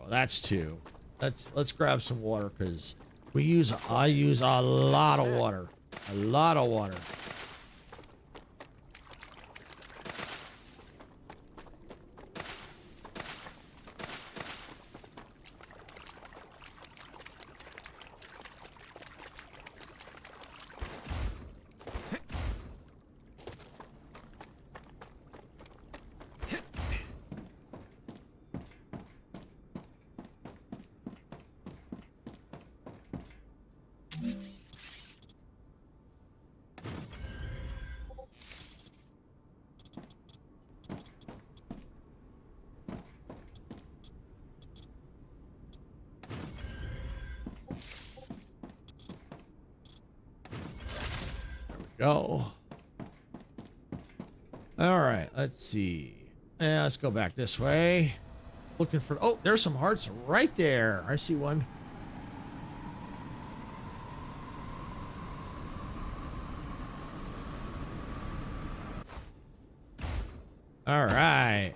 That's 2. Let's grab some water because I use a lot of water. A lot of water. go. All right, let's see. Yeah, let's go back this way. Looking for, oh, there's some hearts right there. I see one. All right.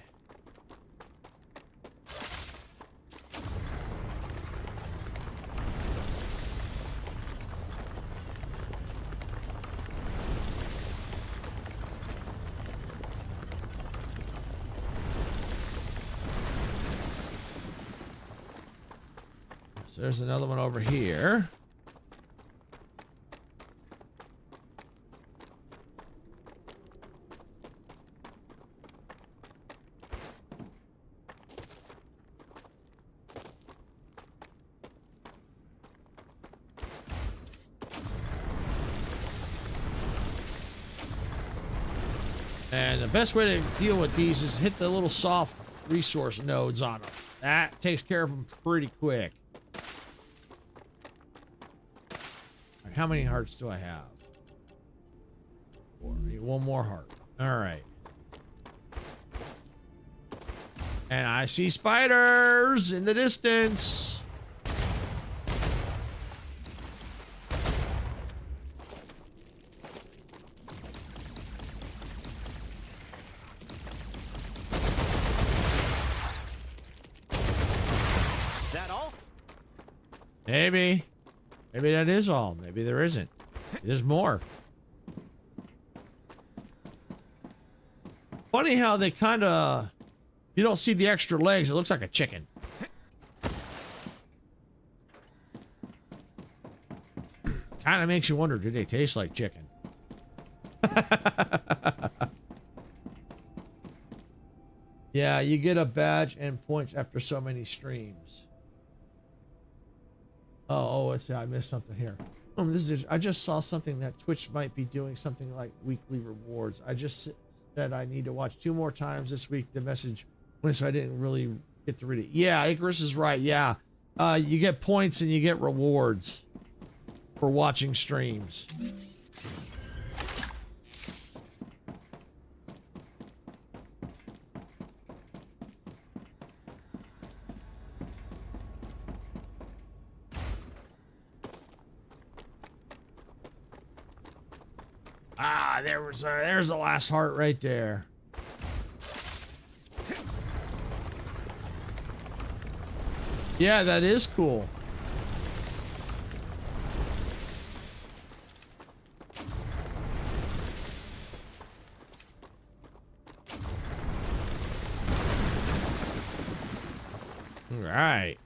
So there's another one over here. And the best way to deal with these is hit the little soft resource nodes on them. That takes care of them pretty quick. All right, how many hearts do I have? 4. I need one more heart. All right. And I see spiders in the distance. Maybe. Maybe that is all. Maybe there isn't. There's more. Funny how they kind of... You don't see the extra legs. It looks like a chicken. Kind of makes you wonder, do they taste like chicken? Yeah, you get a badge and points after so many streams. Oh, let's see. I missed something here. I just saw something that Twitch might be doing something like weekly rewards. I just said I need to watch 2 more times this week. The message went, so I didn't really get to read it. Yeah, Icarus is right. Yeah, you get points and you get rewards for watching streams. Ah, there's the last heart right there. Yeah, that is cool. All right.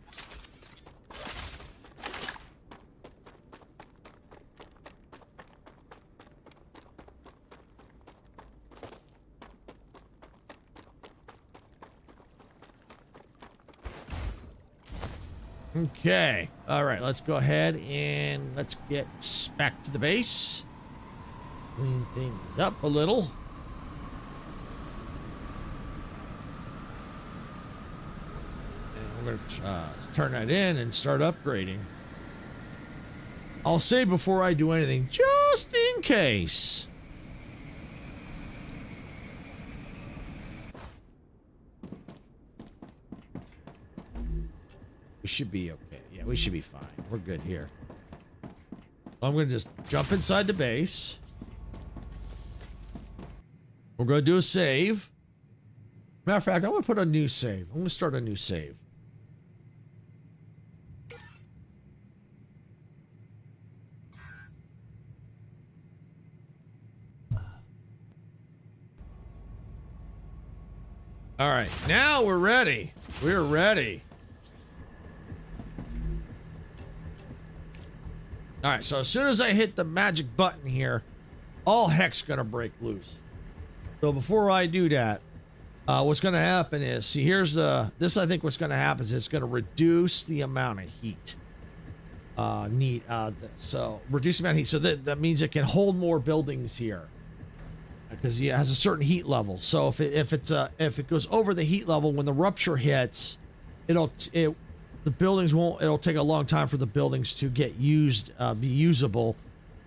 Okay. All right. Let's go ahead and let's get back to the base. Clean things up a little. And we're going to turn that in and start upgrading. I'll say before I do anything, just in case. We should be okay. Yeah, we should be fine. We're good here. I'm going to just jump inside the base. We're going to do a save. Matter of fact, I'm going to put a new save. I'm going to start a new save. All right, now we're ready. We're ready. All right, so as soon as I hit the magic button here, all heck's gonna break loose. So before I do that, what's gonna happen is, see, here's this. I think what's gonna happen is it's gonna reduce the amount of heat. So reduce the amount of heat. So that means it can hold more buildings here, because it has a certain heat level. So if it goes over the heat level, when the rupture hits, the buildings won't. It'll take a long time for the buildings to get used, be usable,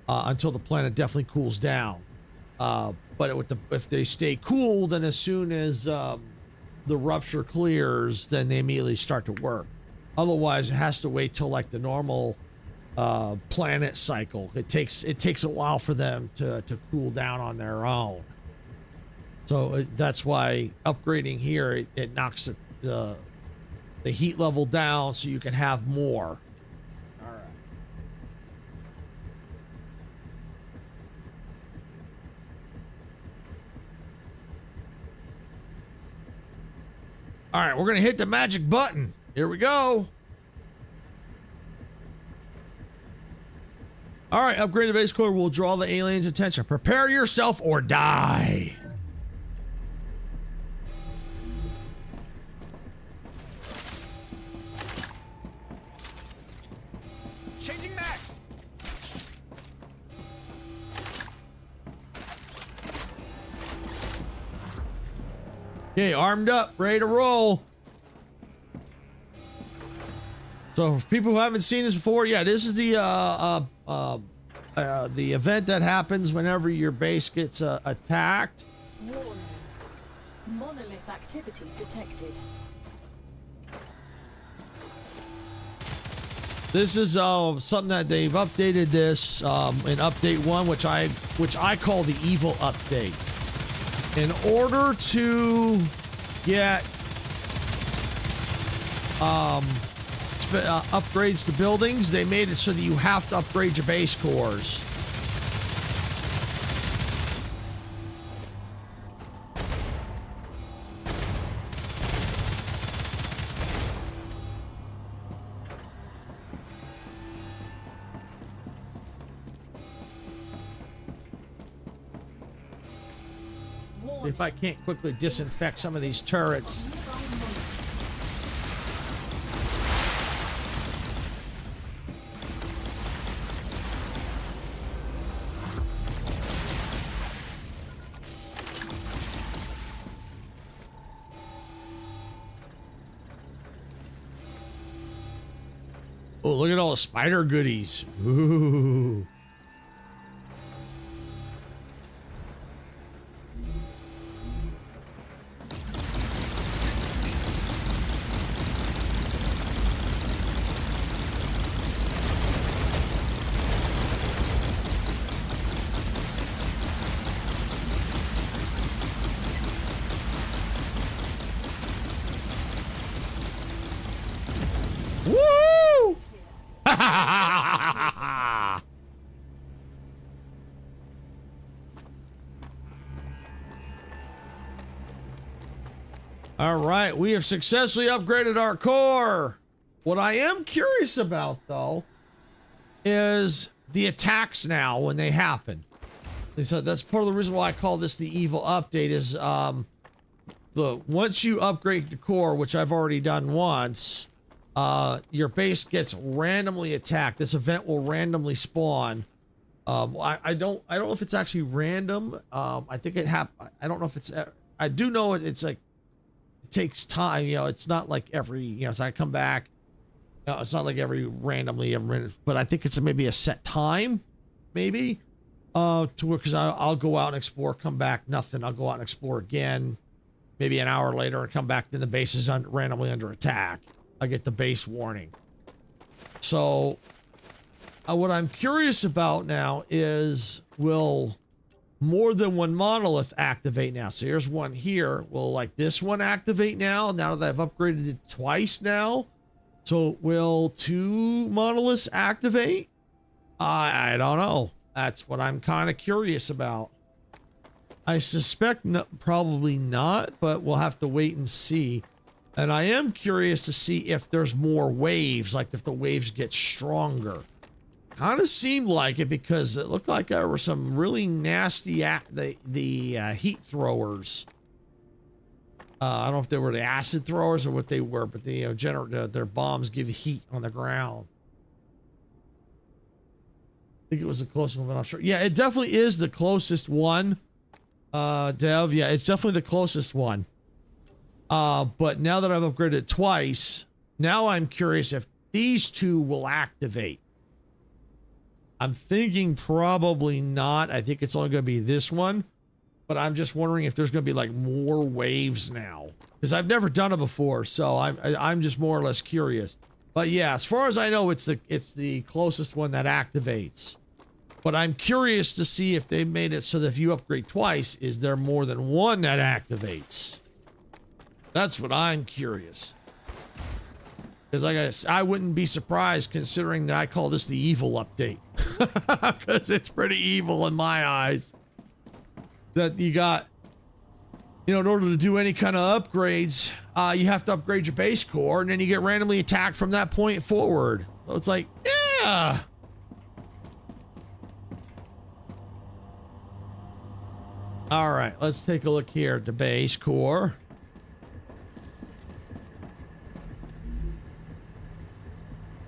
until the planet definitely cools down. But if they stay cool, then as soon as the rupture clears, then they immediately start to work. Otherwise, it has to wait till like the normal planet cycle. It takes a while for them to cool down on their own. So that's why upgrading here, it knocks the heat level down so you can have more. All right, we're going to hit the magic button. Here we go. All right, upgrade the base core will draw the aliens' attention. Prepare yourself or die. Changing max. Okay, armed up, ready to roll. So for people who haven't seen this before, yeah, this is the event that happens whenever your base gets attacked. Warning. Monolith activity detected. This is something that they've updated this in update 1, which I call the evil update. In order to get upgrades to buildings, they made it so that you have to upgrade your base cores. If I can't quickly disinfect some of these turrets. Oh, look at all the spider goodies. Ooh. Woo! All right, we have successfully upgraded our core. What I am curious about, though, is the attacks now when they happen. So that's part of the reason why I call this the evil update. Is once you upgrade the core, which I've already done once, your base gets randomly attacked. This event will randomly spawn. I don't know if it's actually random. I think it I don't know if it's. I do know it's like. It takes time, you know. It's not like every, so I come back. It's not like every minute, but I think it's maybe a set time, maybe, to where, because I'll go out and explore, come back, nothing. I'll go out and explore again, maybe an hour later, and come back. Then the base is randomly under attack. I get the base warning. So, what I'm curious about now is, will more than one monolith activate now? So here's one here. Will like this one activate now that I've upgraded it twice now? So will 2 monoliths activate? I don't know. That's what I'm kind of curious about. I suspect probably not, but we'll have to wait and see. And I am curious to see if there's more waves, like if the waves get stronger. Kind of seemed like it, because it looked like there were some really nasty heat throwers. I don't know if they were the acid throwers or what they were, but they their bombs give heat on the ground. I think it was the closest one, but I'm not sure. Yeah, it definitely is the closest one. Dev, yeah, it's definitely the closest one. But now that I've upgraded it twice, now I'm curious if these 2 will activate. I'm thinking probably not. I think it's only going to be this one. But I'm just wondering if there's going to be like more waves now. Because I've never done it before, so I'm just more or less curious. But yeah, as far as I know, it's the closest one that activates. But I'm curious to see if they made it so that if you upgrade twice, is there more than one that activates? That's what I'm curious. Because like I wouldn't be surprised considering that I call this the evil update. Because it's pretty evil in my eyes. That you got, you know, in order to do any kind of upgrades, you have to upgrade your base core, and then you get randomly attacked from that point forward. So it's like, yeah. All right, let's take a look here at the base core.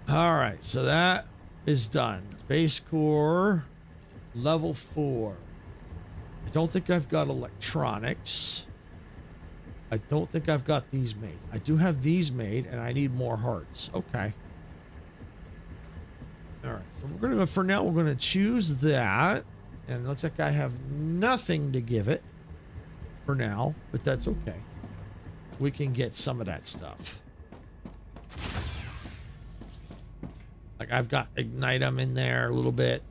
All right, so that is done. Base core, level 4. I don't think I've got electronics. I don't think I've got these made. I do have these made, and I need more hearts. Okay. All right, so we're gonna, for now, we're gonna choose that. And it looks like I have nothing to give it for now, but that's okay. We can get some of that stuff. Like I've got Ignitum in there a little bit.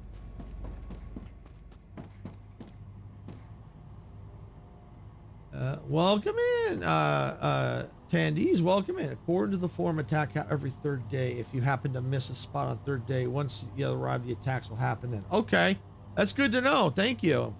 Welcome in, Tandies, welcome in. According to the forum, attack every 3rd day. If you happen to miss a spot on 3rd day, once you arrive, the attacks will happen then. Okay, that's good to know. Thank you.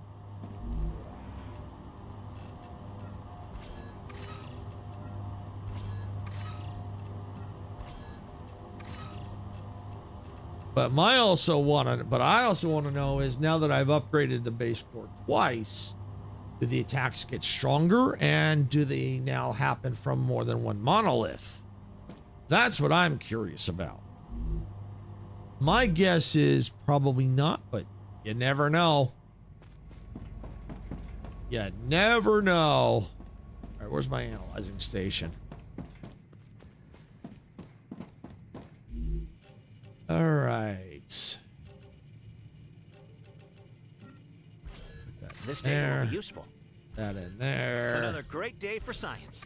But I also want to know is now that I've upgraded the base core twice, do the attacks get stronger, and do they now happen from more than one monolith? That's what I'm curious about. My guess is probably not, but you never know. You never know. All right, where's my analyzing station? All right. This day will be useful. That in there. Another great day for science.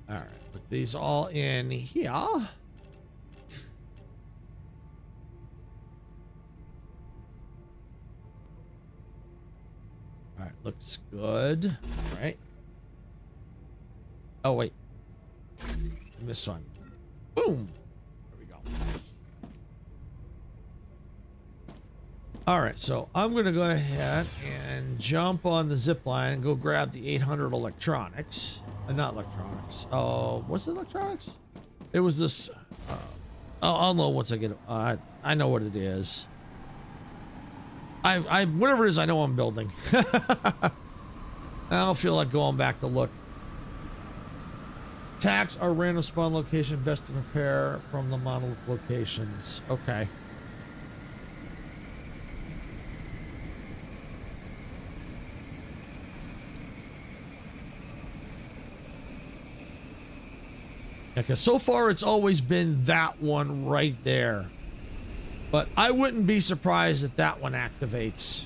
All right, put these all in here. All right, looks good. All right. Oh, wait. This one. Boom. There we go. All right, so I'm going to go ahead and jump on the zipline and go grab the 800 electronics. Not electronics. Oh, what's the electronics? It was this. I'll know once I get it. I know what it is. Whatever it is, I know I'm building. I don't feel like going back to look. Attacks are random spawn location, best to prepare from the monolith locations. Okay. Because so far it's always been that one right there. But I wouldn't be surprised if that one activates.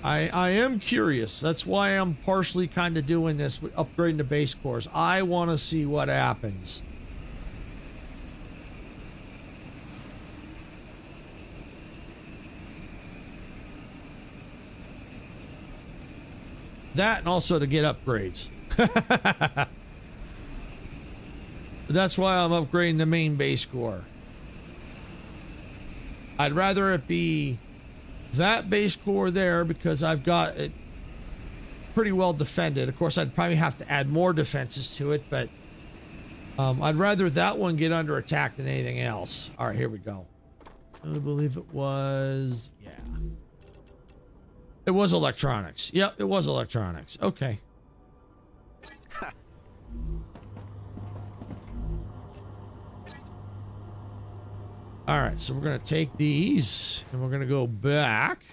I am curious. That's why I'm partially kind of doing this with upgrading the base cores. I want to see what happens. That and also to get upgrades. That's why I'm upgrading the main base core. I'd rather it be that base core there because I've got it pretty well defended. Of course, I'd probably have to add more defenses to it, but I'd rather that one get under attack than anything else. All right, here we go. I believe it was, yeah. It was electronics. Yep, it was electronics. Okay. All right, so we're gonna take these and we're gonna go back.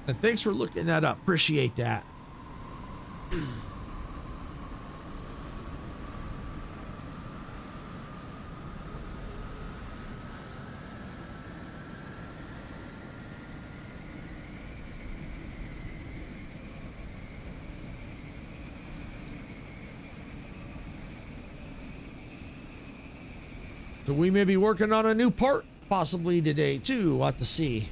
And thanks for looking that up. Appreciate that. So we may be working on a new part possibly today too. We'll have to see.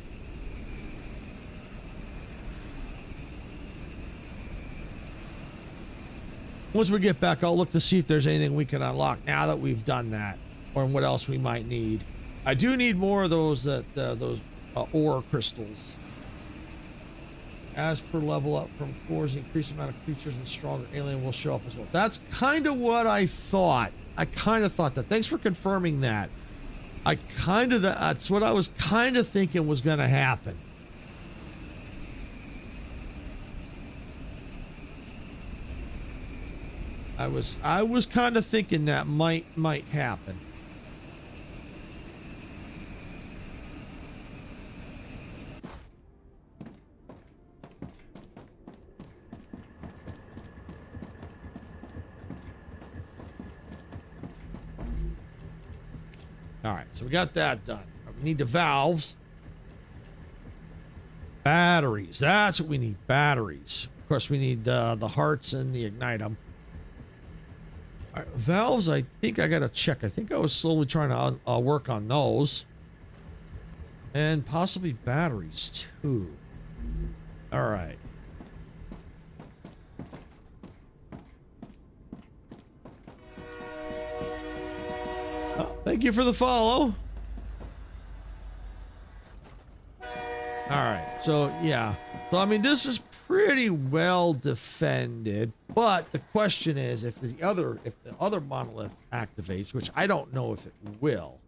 Once we get back, I'll look to see if there's anything we can unlock now that we've done that, or what else we might need. I do need more of those ore crystals. As per level up from cores, increased amount of creatures and stronger alien will show up as well. That's kind of what I thought. I kind of thought that. Thanks for confirming that. That's what I was kind of thinking was going to happen. I was kind of thinking that might happen. All right, so we got that done. We need the valves. Batteries. That's what we need. Batteries. Of course, we need the hearts and the ignite them. All right, valves, I think I got to check. I think I was slowly trying to work on those. And possibly batteries, too. All right. Thank you for the follow. All right, so yeah. So I mean, this is pretty well defended, but the question is if the other monolith activates, which I don't know if it will,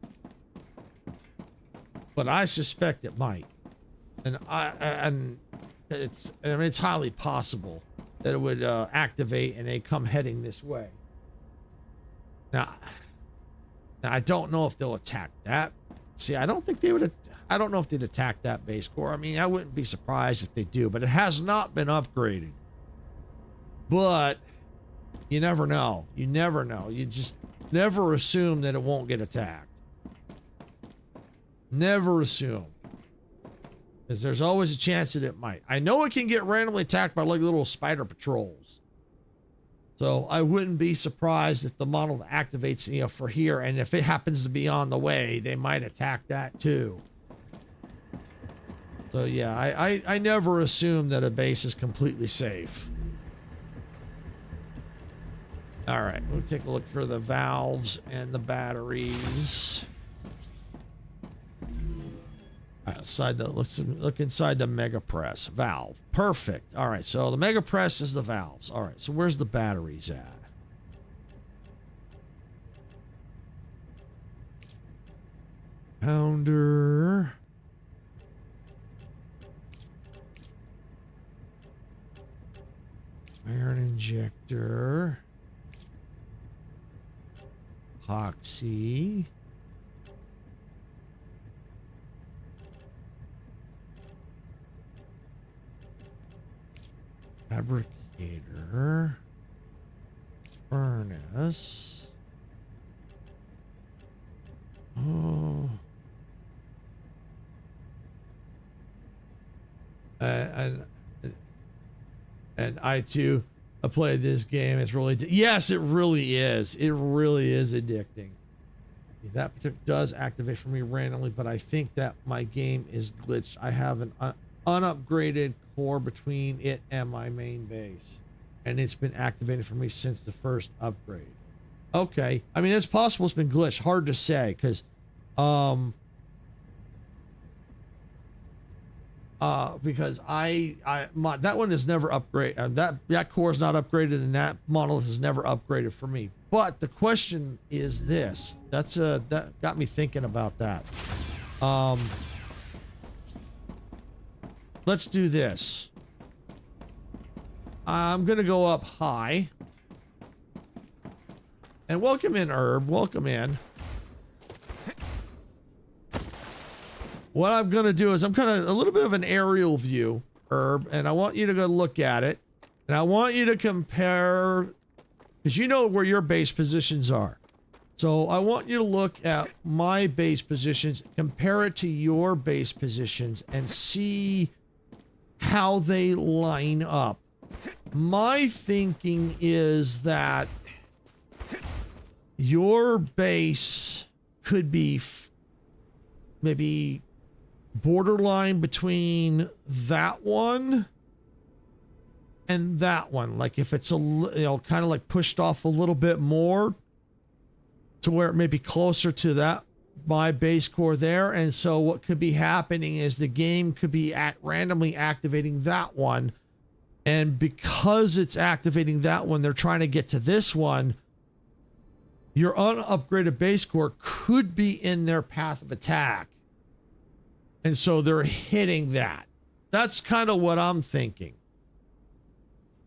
but I suspect it might, and it's highly possible that it would activate and they come heading this way. Now, I don't know if they'll attack that. See, I don't think they would. I don't know if they'd attack that base core. I mean, I wouldn't be surprised if they do, but it has not been upgraded. But you never know. You never know. You just never assume that it won't get attacked. Never assume. Because there's always a chance that it might. I know it can get randomly attacked by like little spider patrols. So I wouldn't be surprised if the model activates, you know, for here, and if it happens to be on the way, they might attack that too. So yeah, I never assume that a base is completely safe. All right, we'll take a look for the valves and the batteries. Outside the look inside the mega press valve. Perfect. All right, so the mega press is the valves. All right, so where's the batteries at? Pounder. Iron injector. Epoxy. Fabricator, furnace. Oh, and I too played this game. It's really yes, it really is. It really is addicting. That does activate for me randomly, but I think that my game is glitched. I have an unupgraded core between it and my main base, and it's been activated for me since the first upgrade. Okay, I mean, it's possible it's been glitched. Hard to say, because that one is never upgraded. That core is not upgraded, and that monolith is never upgraded for me. But the question is this: that got me thinking about that. Let's do this. I'm gonna go up high. And welcome in, Herb. Welcome in. What I'm going to do is I'm kind of a little bit of an aerial view, Herb, and I want you to go look at it. And I want you to compare, because you know where your base positions are. So I want you to look at my base positions, compare it to your base positions, and see how they line up. My thinking is that your base could be maybe borderline between that one and that one. Like if it's kind of like pushed off a little bit more to where it may be closer to that, my base core there. And so what could be happening is the game could be randomly activating that one. And because it's activating that one, they're trying to get to this one. Your unupgraded base core could be in their path of attack. And so they're hitting that. That's kind of what I'm thinking.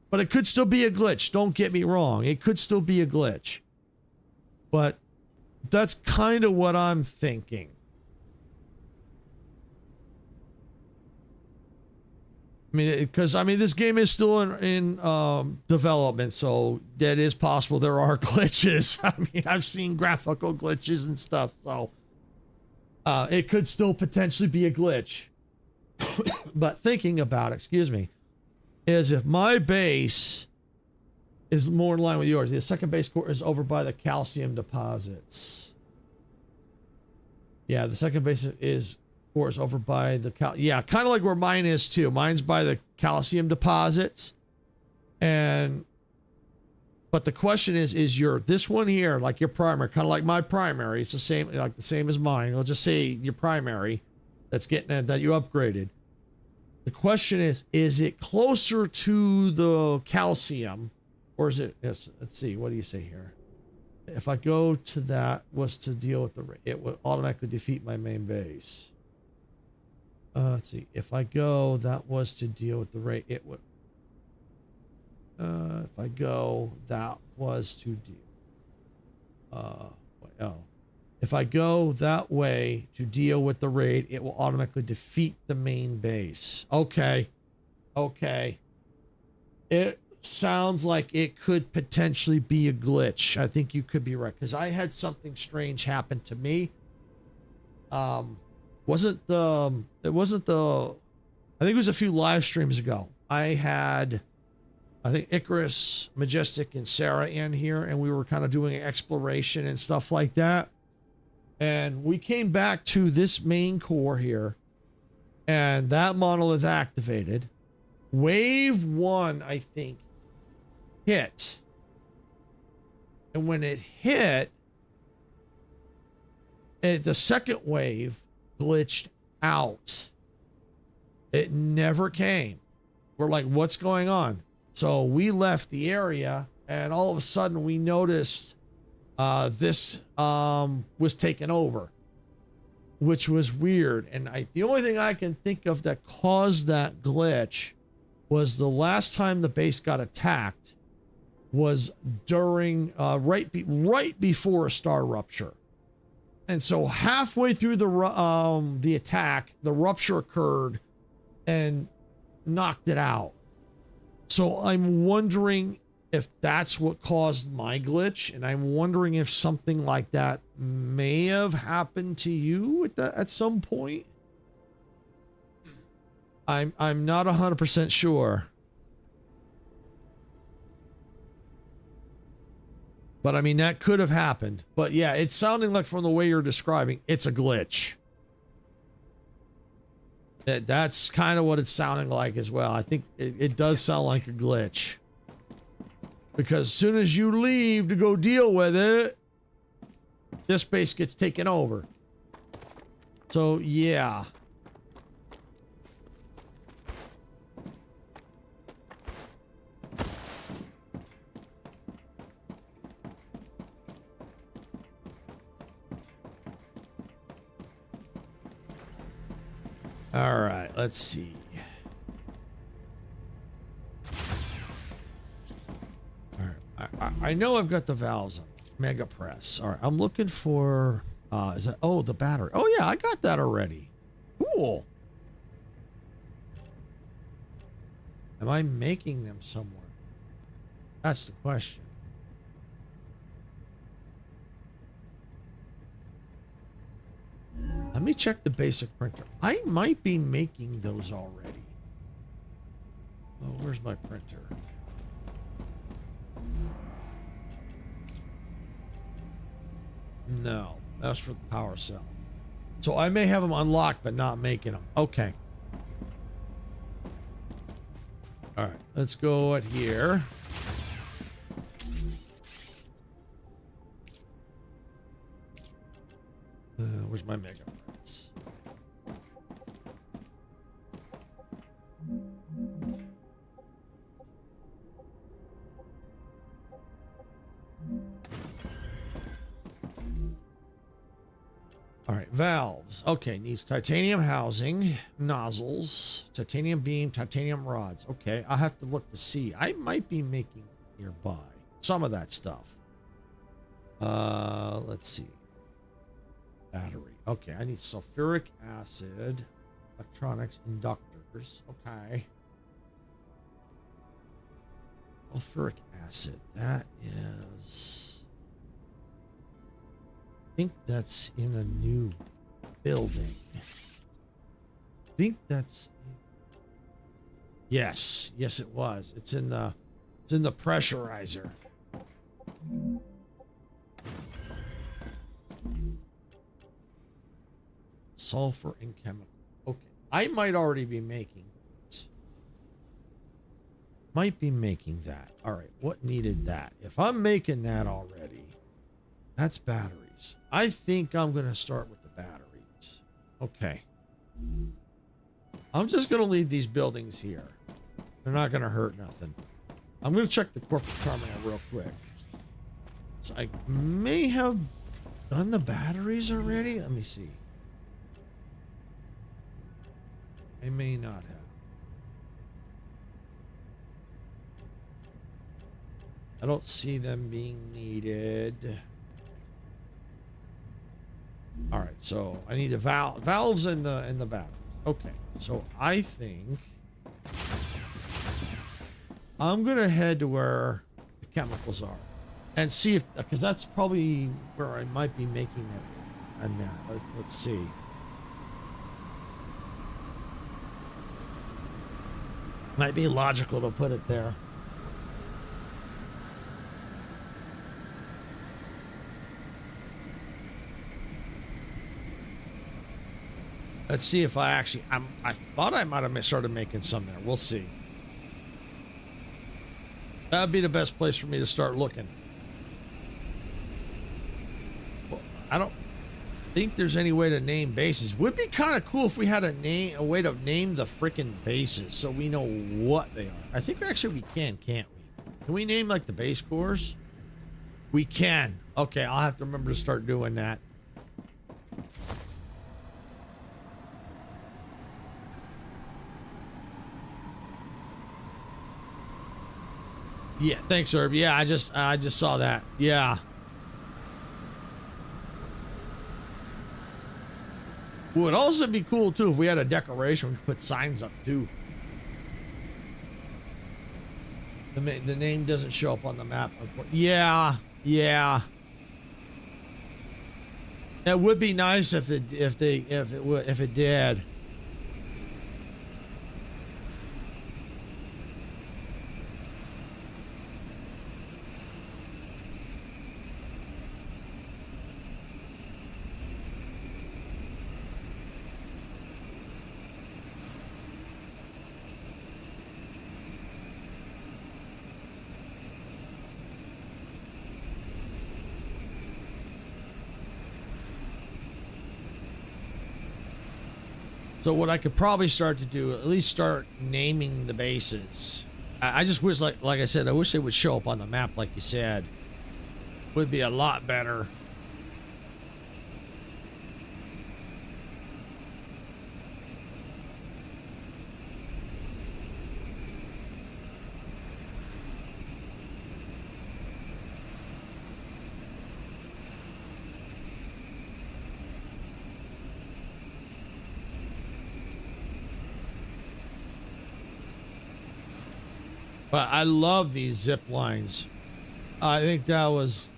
But it could still be a glitch. Don't get me wrong. It could still be a glitch. But that's kind of what I'm thinking. I mean, because this game is still in development, so that is possible. There are glitches. I mean, I've seen graphical glitches and stuff, so it could still potentially be a glitch. But thinking about it, excuse me, is if my base is more in line with yours, the second base core is over by the calcium deposits. Yeah, the second base is over by the kind of like where mine is too. Mine's by the calcium deposits. But the question is your this one here, like your primary, kind of like my primary, it's the same as mine. I'll just say your primary that's getting that you upgraded. The question is it closer to the calcium, or is it? Yes, let's see. What do you say here? If I go to that was to deal with it would automatically defeat my main base. Let's see. If I go, that was to deal with the rate. It would. If I go, that was to deal. If I go that way to deal with the raid, it will automatically defeat the main base. Okay. Okay. It sounds like it could potentially be a glitch. I think you could be right, because I had something strange happen to me. I think it was a few live streams ago. I think Icarus, Majestic, and Sarah in here, and we were kind of doing exploration and stuff like that. And we came back to this main core here, and that monolith activated. Wave 1, I think, hit. And when it hit, the second wave glitched out. It never came. We're like, what's going on? So we left the area, and all of a sudden we noticed this was taken over, which was weird. And the only thing I can think of that caused that glitch was the last time the base got attacked was during right before a StarRupture. And so halfway through the attack, the rupture occurred and knocked it out. So I'm wondering if that's what caused my glitch, and I'm wondering if something like that may have happened to you at some point. I'm not 100% sure. But I mean, that could have happened. But yeah, it's sounding like from the way you're describing, it's a glitch. That's kind of what it's sounding like as well. I think it does sound like a glitch. Because as soon as you leave to go deal with it, this base gets taken over. So, yeah. All right, let's see. All right, I know I've got the valves on. Mega press. All right, I'm looking for, is that, oh, the battery. Oh yeah, I got that already. Cool. Am I making them somewhere? That's the question. Let me check the basic printer. I might be making those already. Oh, where's my printer? No, that's for the power cell. So I may have them unlocked, but not making them. Okay. All right, let's go at here. Where's my mega parts? All right, valves. Okay, needs titanium housing, nozzles, titanium beam, titanium rods. Okay, I'll have to look to see. I might be making nearby some of that stuff. Let's see. Battery. Okay, I need sulfuric acid, electronics, inductors. Okay. Sulfuric acid. That is... I think that's in a new building. I think that's... Yes. Yes, it was. It's in the pressurizer. Sulfur and chemical. Okay. I might already be making it. Might be making that. All right. What needed that? If I'm making that already, that's batteries. I think I'm going to start with the batteries. Okay. I'm just going to leave these buildings here. They're not going to hurt nothing. I'm going to check the corporate terminal real quick. So I may have done the batteries already. Let me see. I may not have. I don't see them being needed. All right, so I need a valves in the batteries. Okay, so I think I'm gonna head to where the chemicals are and see if, because that's probably where I might be making it. And there, let's see. Might be logical to put it there. Let's see if I actually... I thought I might have started making some there. We'll see. That'd be the best place for me to start looking. Well, I don't think there's any way to name bases. Would be kind of cool if we had a way to name the freaking bases so we know what they are. I think actually we can, can't we? Can we name like the base cores? We can. Okay, I'll have to remember to start doing that. Yeah, thanks, Herb. Yeah, I just saw that. Yeah. Would also be cool too if we had a decoration we could put signs up too. The name doesn't show up on the map. Yeah, yeah. It would be nice if it did. So what I could probably start to do, at least start naming the bases. I just wish, like I said, I wish they would show up on the map, like you said. Would be a lot better. But I love these zip lines. I think that was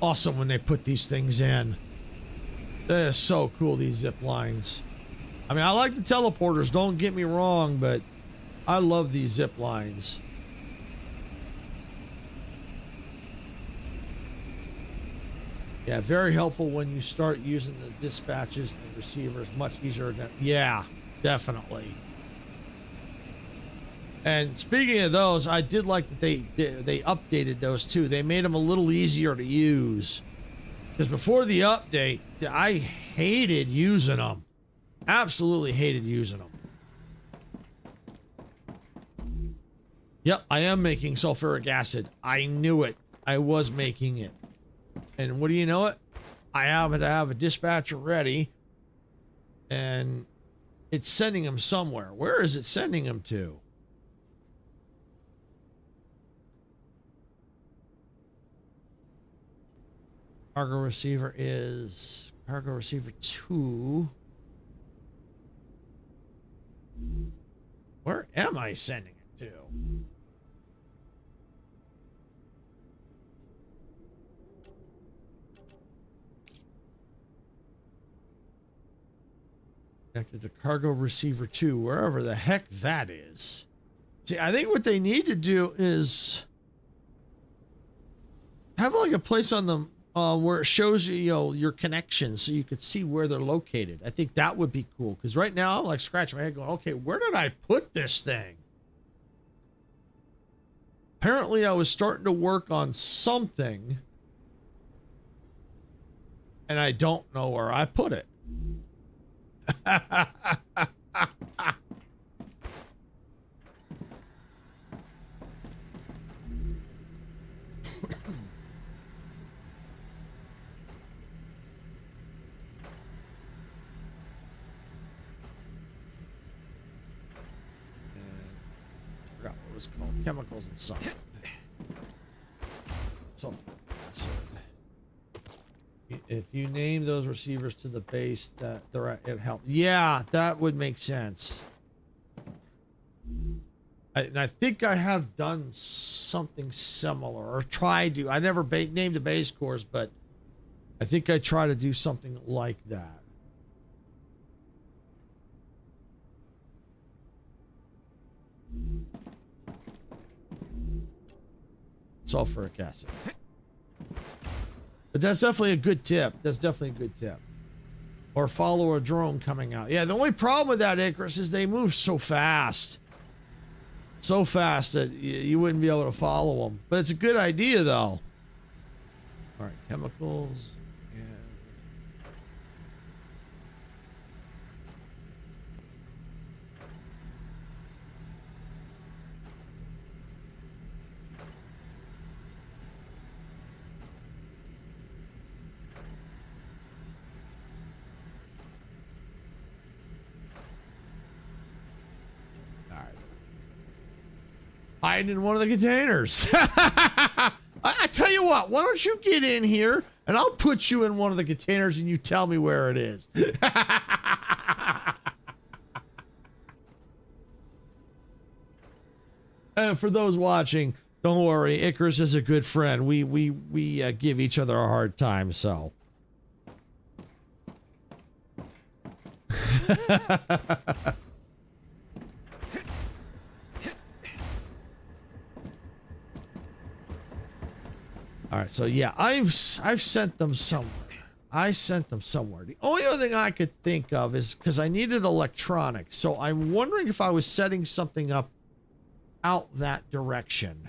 awesome when they put these things in. That is so cool, these zip lines. I mean, I like the teleporters, don't get me wrong, but I love these zip lines. Yeah, very helpful when you start using the dispatches and receivers. Much easier than, yeah, definitely. And speaking of those, I did like that they updated those too. They made them a little easier to use. Because before the update, I hated using them. Absolutely hated using them. Yep, I am making sulfuric acid. I knew it. I was making it. And what do you know it? I happen to have a dispatcher ready. And it's sending them somewhere. Where is it sending them to? Cargo receiver is cargo receiver 2. Where am I sending it to? Connected to cargo receiver 2, wherever the heck that is. See, I think what they need to do is have like a place on them where it shows you, you know, your connections so you could see where they're located. I think that would be cool, because right now I'm like scratching my head going, okay, where did I put this thing? Apparently I was starting to work on something and I don't know where I put it. Called chemicals and something. If you name those receivers to the base, that it helps. Yeah, that would make sense. And I think I have done something similar, or tried to. I never named the base course, but I think I try to do something like that. Sulfuric acid. But that's definitely a good tip. That's definitely a good tip. Or follow a drone coming out. Yeah, the only problem with that, Icarus, is they move so fast. So fast that you wouldn't be able to follow them. But it's a good idea, though. All right, chemicals. Yeah. Hiding in one of the containers. I tell you what, why don't you get in here and I'll put you in one of the containers and you tell me where it is. And for those watching, don't worry, Icarus is a good friend. We give each other a hard time, so. All right, so yeah, I've sent them somewhere. I sent them somewhere. The only other thing I could think of is because I needed electronics, so I'm wondering if I was setting something up out that direction.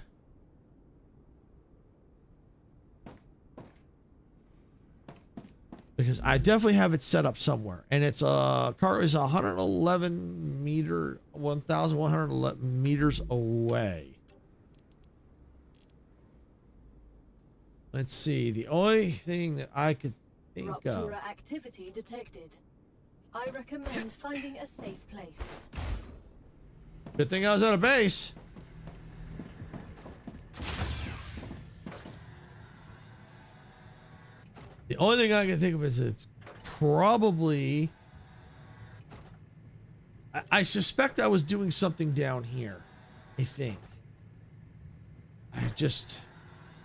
Because I definitely have it set up somewhere, and it's a car is 111 meter, 1,111 meters away. Let's see. The only thing that I could think of. Rupture activity detected. I recommend finding a safe place. Good thing I was at a base. The only thing I can think of is it's probably. I suspect I was doing something down here. I think. just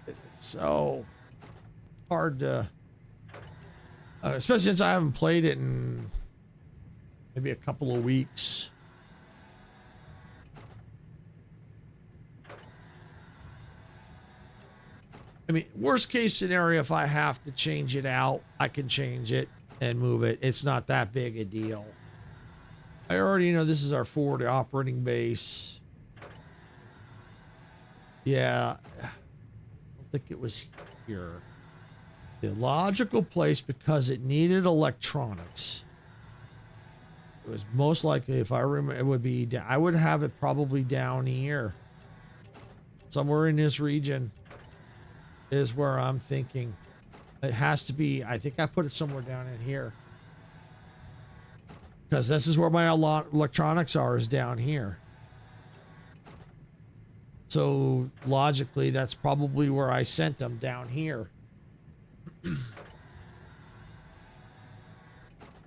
it's so hard to, especially since I haven't played it in maybe a couple of weeks. I mean, worst case scenario, if I have to change it out, I can change it and move it. It's not that big a deal. I already know this is our forward operating base. Yeah, I don't think it was here. The logical place, because it needed electronics. It was most likely, if I remember, it would be, I would have it probably down here. Somewhere in this region is where I'm thinking. It has to be, I think I put it somewhere down in here. Because this is where my electronics are, is down here. So logically, that's probably where I sent them, down here.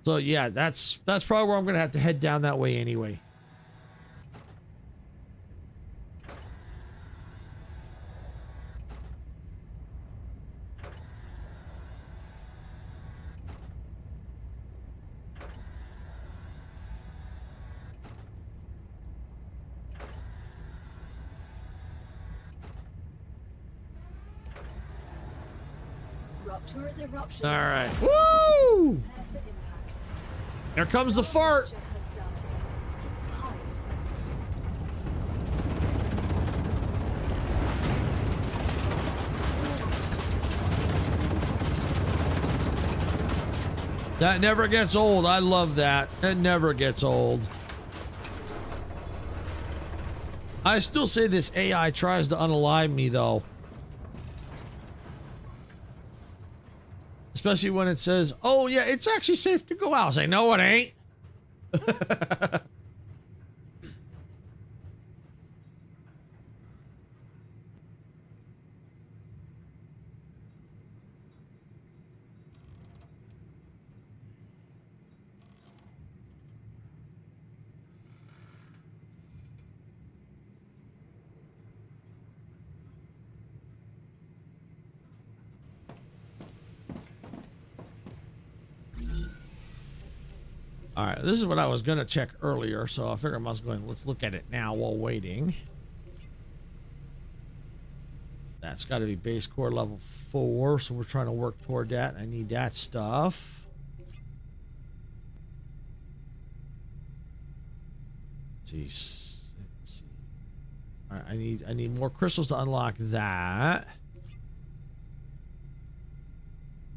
So yeah, that's probably where I'm gonna have to head down that way anyway. Rupture's eruption. All right. Woo! Prepare for impact. Here comes the fart. Rupture has started. Hide. That never gets old. I love that. It never gets old. I still say this AI tries to unalive me, though. Especially when it says, oh, yeah, it's actually safe to go out. I say, no, it ain't. All right, this is what I was going to check earlier, so I figured I was going, let's look at it now while waiting. That's got to be base core level 4, so we're trying to work toward that. I need that stuff. Let's see. All right, I need more crystals to unlock that.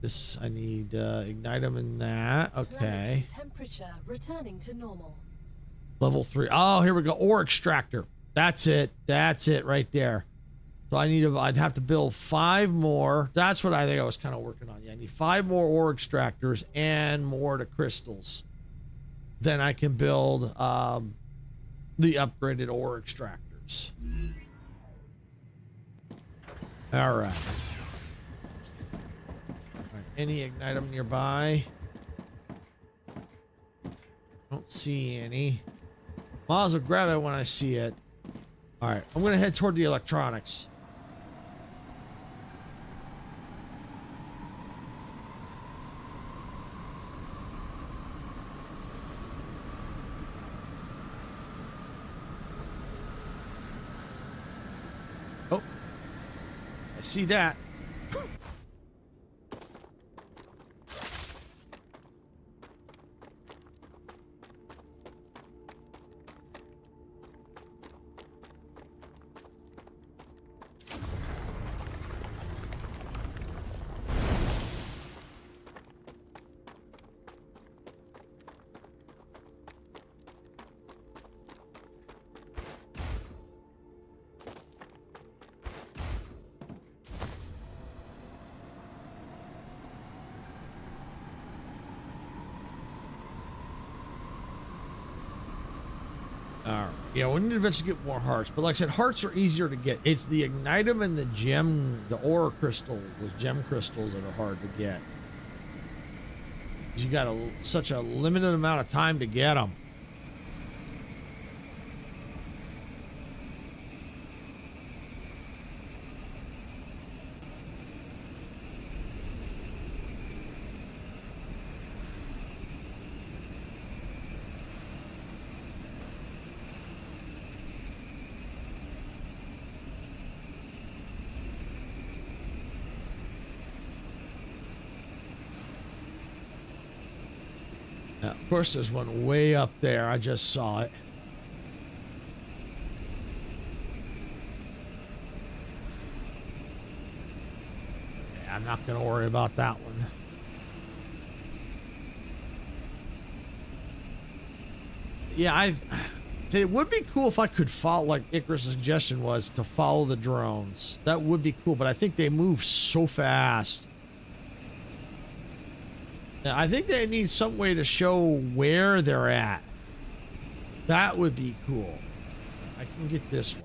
This, I need ignite them in that. Okay. Planetary temperature returning to normal. Level 3. Oh, here we go. Ore extractor. That's it. That's it right there. So I'd have to build 5 more. That's what I think I was kind of working on. Yeah, I need 5 more ore extractors and more to crystals. Then I can build the upgraded ore extractors. All right. Any ignite them nearby? Don't see any. Might as well grab it when I see it. All right, I'm gonna head toward the electronics. Oh, I see that. Yeah, we need to eventually get more hearts, but like I said, hearts are easier to get. It's the ignite them and the ore crystals, those gem crystals that are hard to get. You got such a limited amount of time to get them. Now, of course, there's one way up there. I just saw it. Yeah, I'm not going to worry about that one. Yeah, it would be cool if I could follow, like Icarus' suggestion was, to follow the drones. That would be cool, but I think they move so fast. Now, I think they need some way to show where they're at. That would be cool. I can get this one.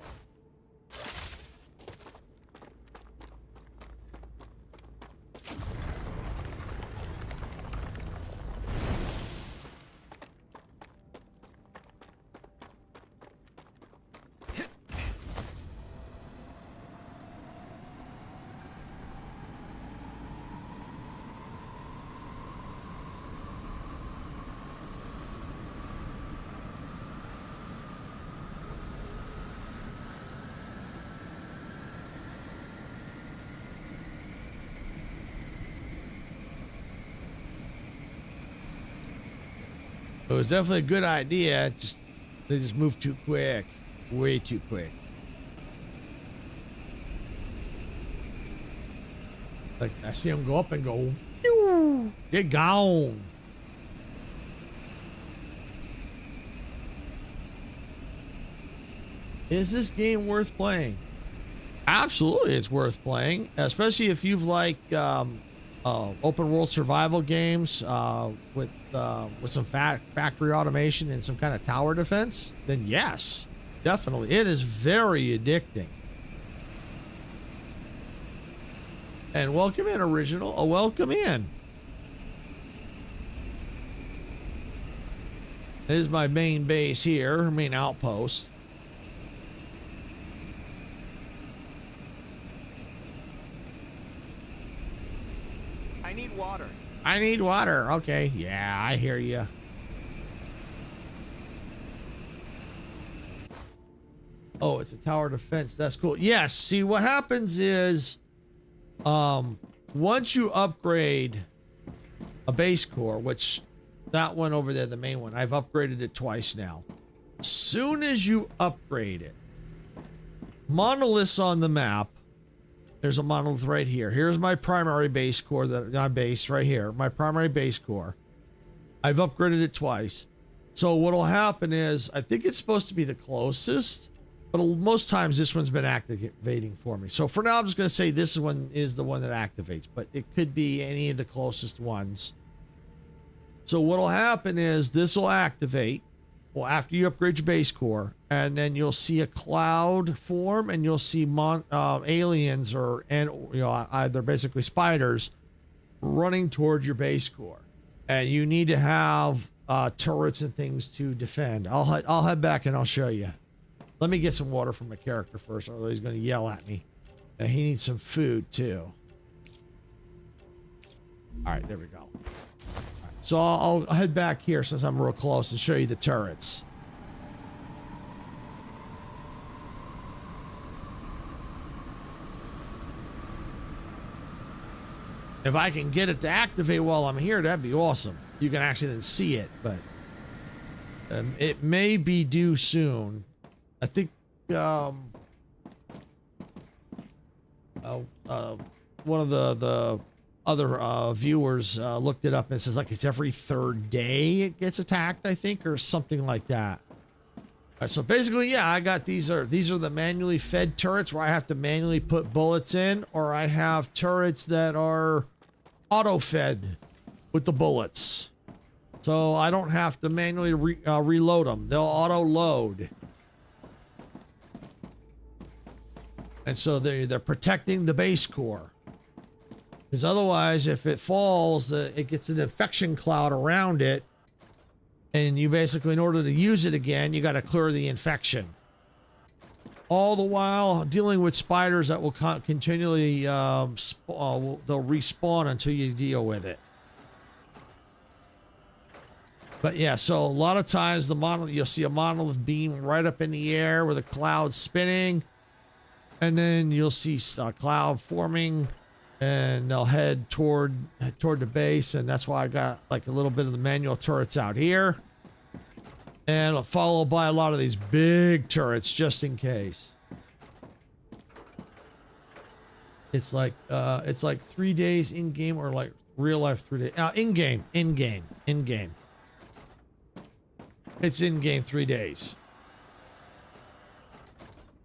It was definitely a good idea. They just moved too quick, way too quick. Like I see them go up and go, pew, get gone. Is this game worth playing? Absolutely, it's worth playing, especially if you've liked open world survival games with some factory automation and some kind of tower defense. Then yes, definitely, it is very addicting. And welcome in, original. Oh, welcome in. This is my main base here, main outpost. I need water. I need water. Okay. Yeah, I hear you. Oh, it's a tower defense. That's cool. Yes. See, what happens is, once you upgrade a base core, which that one over there, the main one, I've upgraded it twice now. Soon as you upgrade it, monoliths on the map. There's a monolith right here. Here's my primary base core, my base right here, my primary base core. I've upgraded it twice. So what'll happen is, I think it's supposed to be the closest, but most times this one's been activating for me. So for now, I'm just going to say this one is the one that activates, but it could be any of the closest ones. So what'll happen is this will activate, well, after you upgrade your base core, and then you'll see a cloud form, and you'll see aliens they're basically spiders running towards your base core, and you need to have turrets and things to defend. I'll head back and I'll show you. Let me get some water from my character first, or he's going to yell at me. And he needs some food too. All right, there we go. So I'll head back here since I'm real close and show you the turrets. If I can get it to activate while I'm here, that'd be awesome. You can actually then see it, but it may be due soon. I think one of the other viewers looked it up and says like it's every third day it gets attacked, I think, or something like that. All right, so basically, yeah, I got these are the manually fed turrets where I have to manually put bullets in, or I have turrets that are auto fed with the bullets, so I don't have to manually reload them. They'll auto load. And so they're protecting the base core. Because otherwise, if it falls, it gets an infection cloud around it. And you basically, in order to use it again, you got to clear the infection. All the while dealing with spiders that will continually, they'll respawn until you deal with it. But yeah, so a lot of times you'll see a monolith beam right up in the air with a cloud spinning. And then you'll see a cloud forming and they'll head toward the base, and that's why I got like a little bit of the manual turrets out here, and followed by a lot of these big turrets just in case. It's like 3 days in game, or like real life 3 days. In game. It's in game 3 days.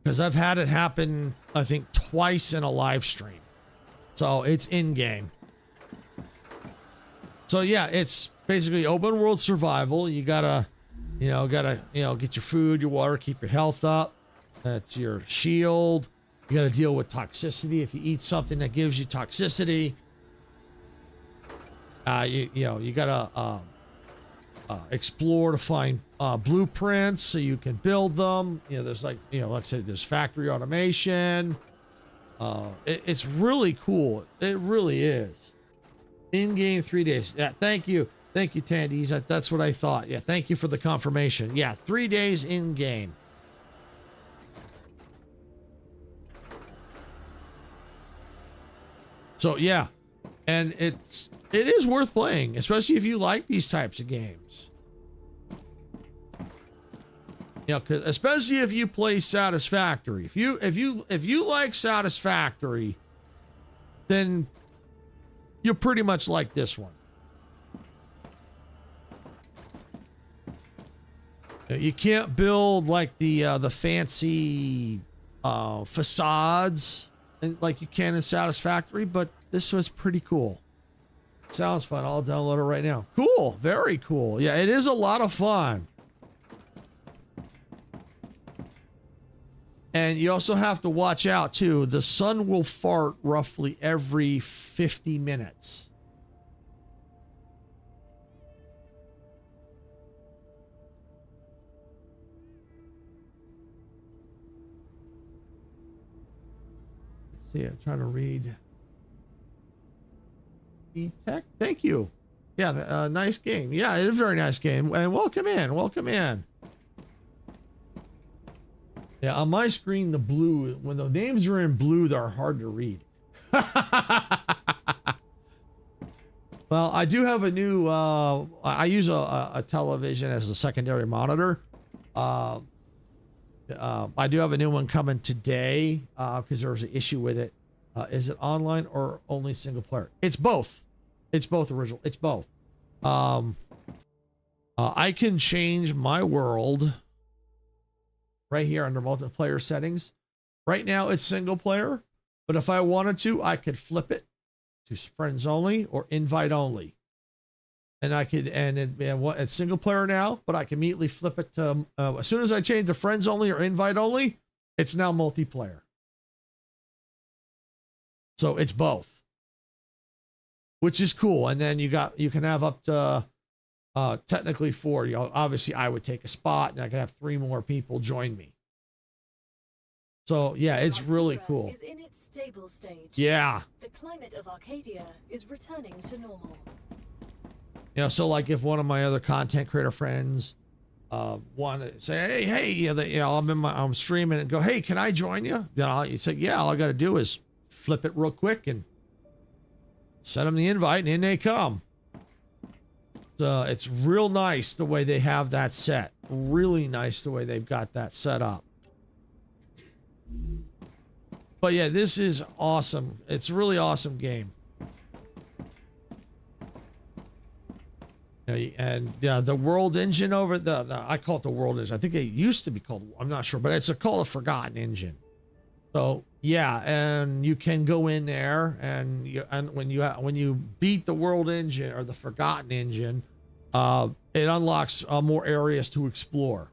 Because I've had it happen, I think, twice in a live stream. So it's in game. So yeah, it's basically open world survival. You gotta get your food, your water, keep your health up. That's your shield. You gotta deal with toxicity if you eat something that gives you toxicity. You gotta explore to find blueprints so you can build them. There's like I said, there's factory automation. It's really cool. It really is. In game 3 days. Yeah, thank you, Tandies. That's what I thought. Yeah, thank you for the confirmation. Yeah, 3 days in game. So yeah, and it is worth playing, especially if you like these types of games. Especially if you play Satisfactory. If you like Satisfactory, then you'll pretty much like this one. You can't build like the fancy facades like you can in Satisfactory, but this was pretty cool. Sounds fun. I'll download it right now. Cool. Very cool. Yeah, it is a lot of fun. And you also have to watch out too. The sun will fart roughly every 50 minutes. Let's see, I'm trying to read. E-Tech, thank you. Yeah, nice game. Yeah, it is a very nice game. And welcome in. Welcome in. Yeah, on my screen, the blue, when the names are in blue, they're hard to read. Well, I do have a new, I use a television as a secondary monitor. I do have a new one coming today because there was an issue with it. Is it online or only single player? It's both. It's both original. It's both. I can change my world right here under multiplayer settings. Right now it's single player, but if I wanted to, I could flip it to friends only or invite only. And I could, it's single player now, but I can immediately flip it to, as soon as I change to friends only or invite only, it's now multiplayer. So it's both, which is cool. And then you can have up to technically 4. Obviously I would take a spot and I could have 3 more people join me. So yeah, it's really cool. Is in its stable stage. Yeah. The climate of Arcadia is returning to normal. So like if one of my other content creator friends want to say, hey, I'm streaming and go, hey, can I join you? You say, yeah, all I got to do is flip it real quick and send them the invite and in they come. So it's real nice the way they have that set. Really nice the way they've got that set up. But yeah, this is awesome. It's a really awesome game. And the world engine over I call it the world engine. I think it used to be called, I'm not sure, but it's called a forgotten engine. So yeah, and you can go in there and when you beat the world engine or the forgotten engine, it unlocks more areas to explore.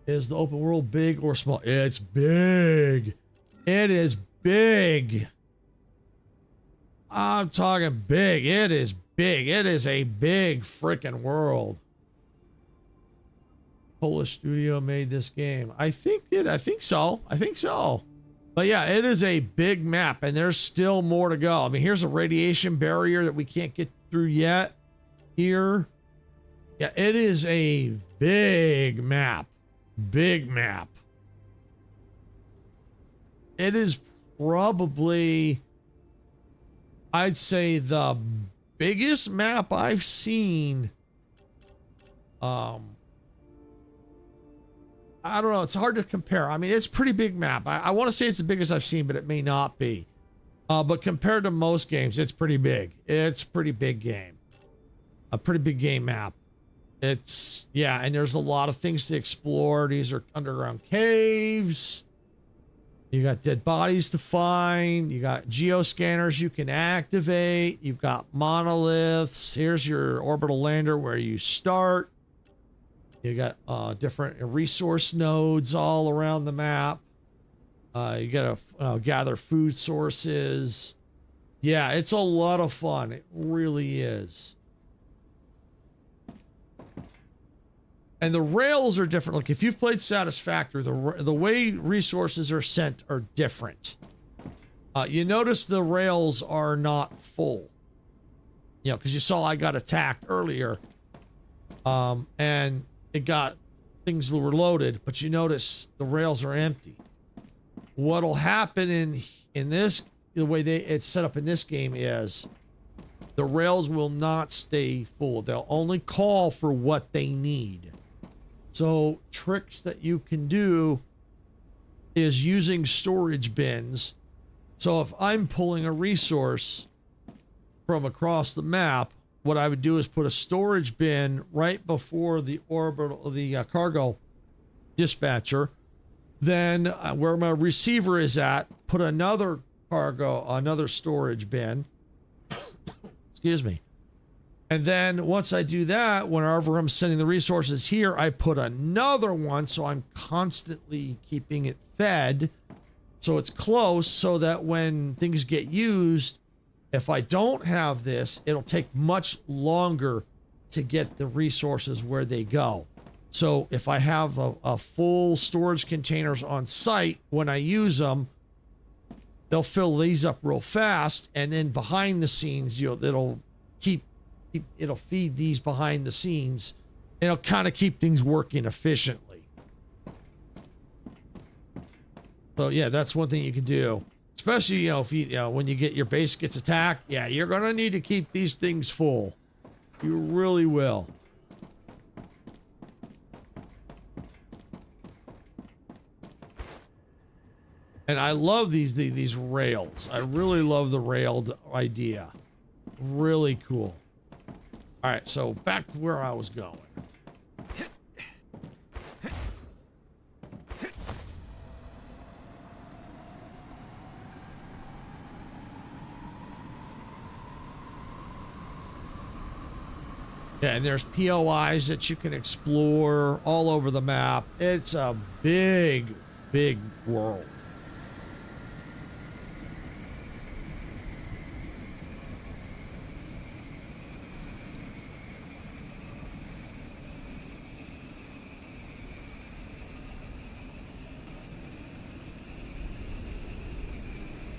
Is the open world big or small? It's big. It is big. I'm talking big. It is big. It is a big freaking world. Polish studio made this game. I think so. But yeah, it is a big map and there's still more to go. I mean, here's a radiation barrier that we can't get through yet. Here. Yeah, it is a big map. Big map. It is probably I'd say the biggest map I've seen, I don't know, it's hard to compare. I mean, it's a pretty big map. I want to say it's the biggest I've seen, but it may not be. But compared to most games, it's pretty big. It's a pretty big game. A pretty big game map. It's, yeah, and there's a lot of things to explore. These are underground caves. You got dead bodies to find. You got geoscanners you can activate. You've got monoliths. Here's your orbital lander where you start. You got different resource nodes all around the map. You got to gather food sources. Yeah, it's a lot of fun. It really is. And the rails are different. Look, if you've played Satisfactory, the way resources are sent are different. You notice the rails are not full. You know, because you saw I got attacked earlier. And it got things that were loaded, but you notice the rails are empty. What'll happen in this, the way it's set up in this game is the rails will not stay full. They'll only call for what they need. So tricks that you can do is using storage bins. So if I'm pulling a resource from across the map, what I would do is put a storage bin right before the orbital, the cargo dispatcher. Then where my receiver is at, put another storage bin. Excuse me. And then once I do that, whenever I'm sending the resources here, I put another one. So I'm constantly keeping it fed. So it's close so that when things get used, if I don't have this, it'll take much longer to get the resources where they go. So if I have a full storage containers on site, when I use them, they'll fill these up real fast. And then behind the scenes, it'll feed these behind the scenes. It'll kind of keep things working efficiently. So yeah, that's one thing you can do. Especially, if when you get your base gets attacked, yeah, you're going to need to keep these things full. You really will. And I love these rails. I really love the railed idea. Really cool. All right, so back to where I was going. Yeah, and there's POIs that you can explore all over the map. It's a big, big world.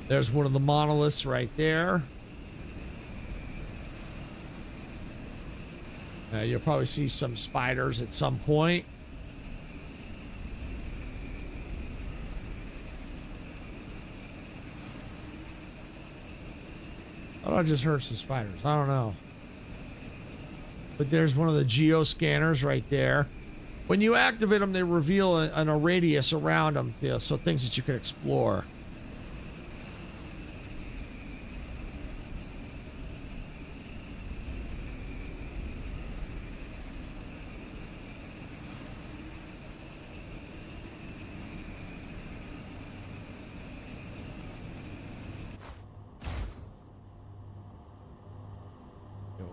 There's one of the monoliths right there. You'll probably see some spiders at some point. Oh, I just heard some spiders. I don't know. But there's one of the geoscanners right there. When you activate them, they reveal a radius around them, so things that you can explore.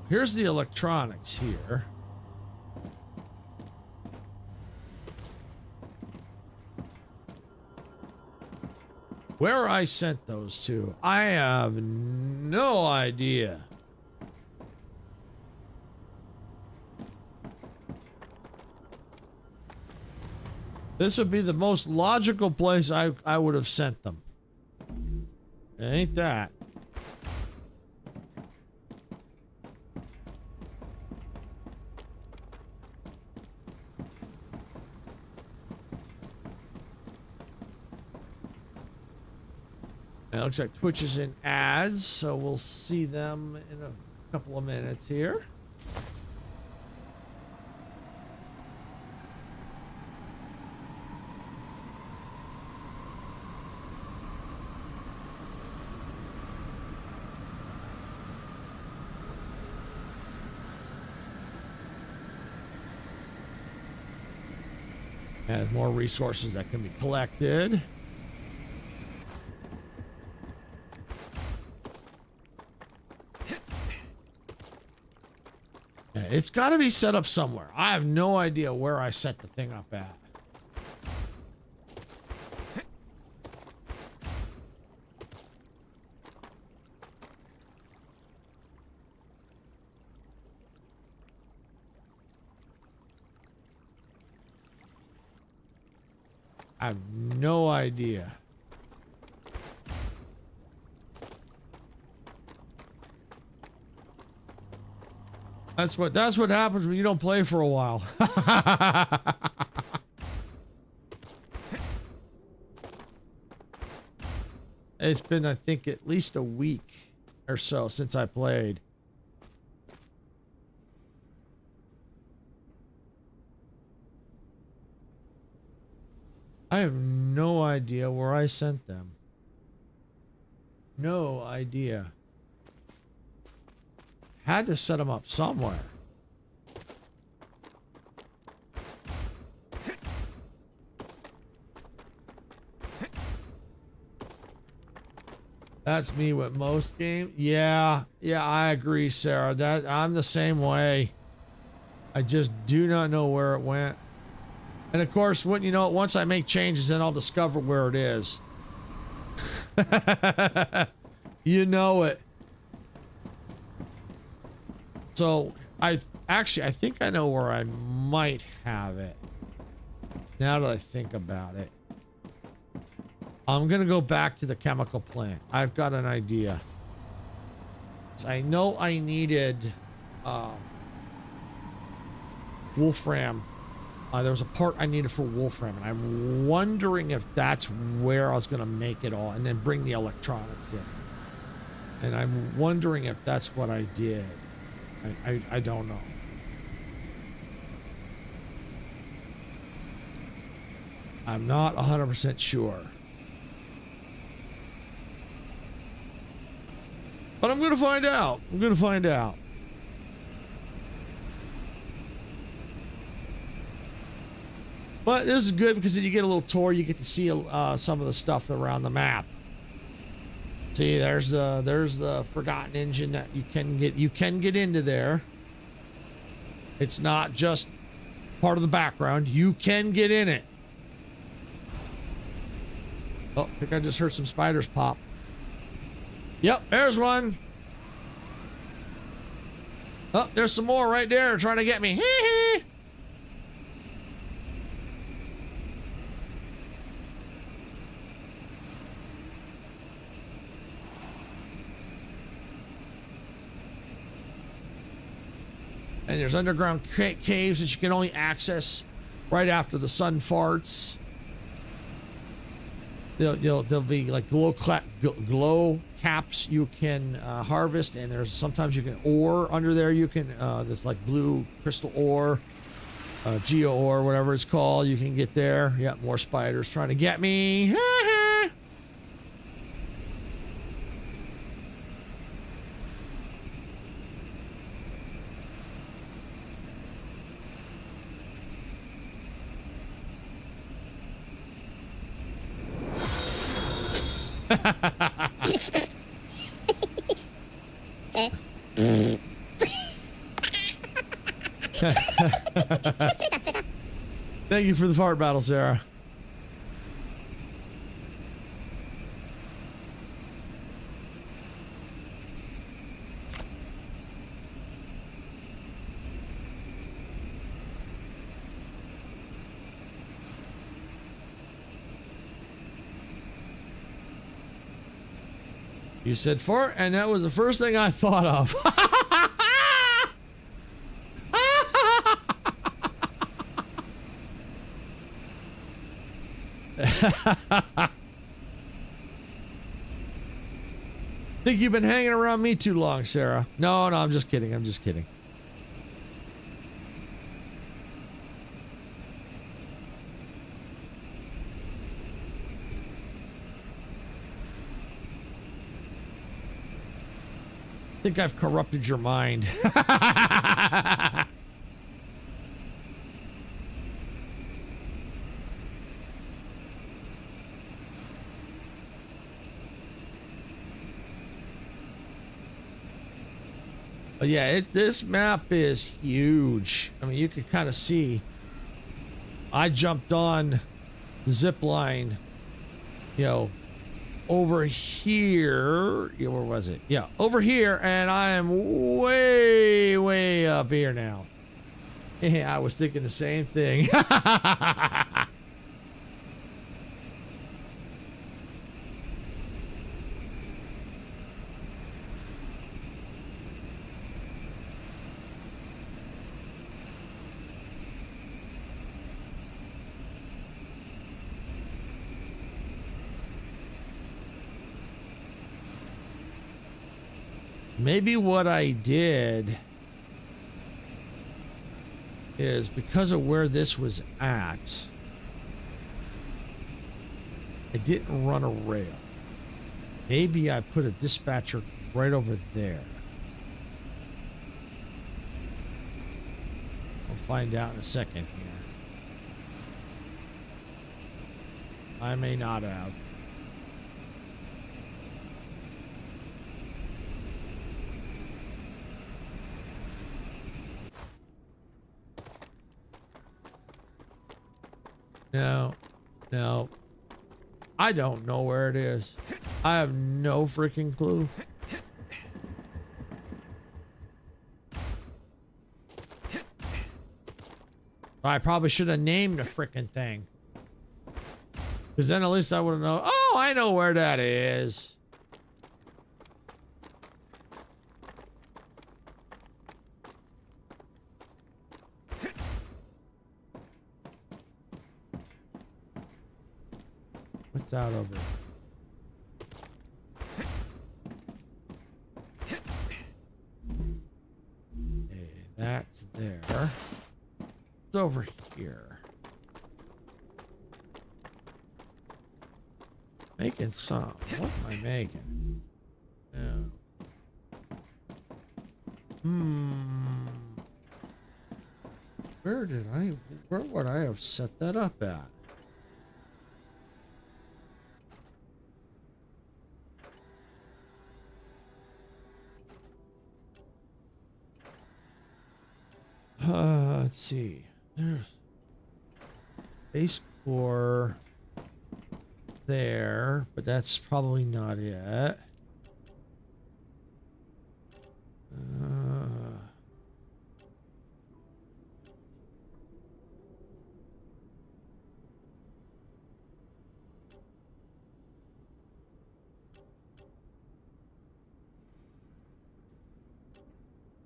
Here's the electronics here. Where I sent those to, I have no idea. This would be the most logical place I would have sent them. Ain't that? It looks like Twitch is in ads, so we'll see them in a couple of minutes here. And more resources that can be collected. Yeah, it's got to be set up somewhere. I have no idea where I set the thing up at. I have no idea. That's what happens when you don't play for a while. It's been, I think, at least a week or so since I played. I have no idea where I sent them. No idea. Had to set them up somewhere. That's me with most games. Yeah, I agree, Sarah. That I'm the same way. I just do not know where it went. And of course, when you know, once I make changes, then I'll discover where it is. You know it. So I think I know where I might have it. Now that I think about it, I'm gonna go back to the chemical plant. I've got an idea. So I know I needed wolfram. There was a part I needed for wolfram, and I'm wondering if that's where I was going to make it all and then bring the electronics in. And I'm wondering if that's what I did. I don't know. I'm not 100% sure. But I'm going to find out. I'm going to find out. But this is good because then you get a little tour. You get to see some of the stuff around the map. See, there's the forgotten engine that you can get into there. It's not just part of the background. You can get in it. Oh, I think I just heard some spiders pop. Yep, there's one. Oh, there's some more right there trying to get me. And there's underground caves that you can only access right after the sun farts. There'll be like glow caps you can harvest, and there's sometimes you can ore under there. You can this like blue crystal ore, geo ore, whatever it's called. You can get there. Yeah, more spiders trying to get me. Thank you for the fart battle, Sarah. You said fart, and that was the first thing I thought of. Think you've been hanging around me too long, Sarah. No, I'm just kidding. I'm just kidding. Think I've corrupted your mind. But yeah, this map is huge. I mean, you can kind of see. I jumped on the Zipline, you know, over here. Yeah, where was it? Yeah, over here, and I am way, way up here now. Yeah, I was thinking the same thing. Maybe what I did is because of where this was at, I didn't run a rail. Maybe I put a dispatcher right over there. We'll find out in a second here. I may not have. No. I don't know where it is. I have no freaking clue. I probably should have named the freaking thing. Because then at least I would have known. Oh, I know where that is. What's out over? Okay, that's there. It's over here. Making some. What am I making? No. Where would I have set that up at? Let's see. There's base core there, but that's probably not it.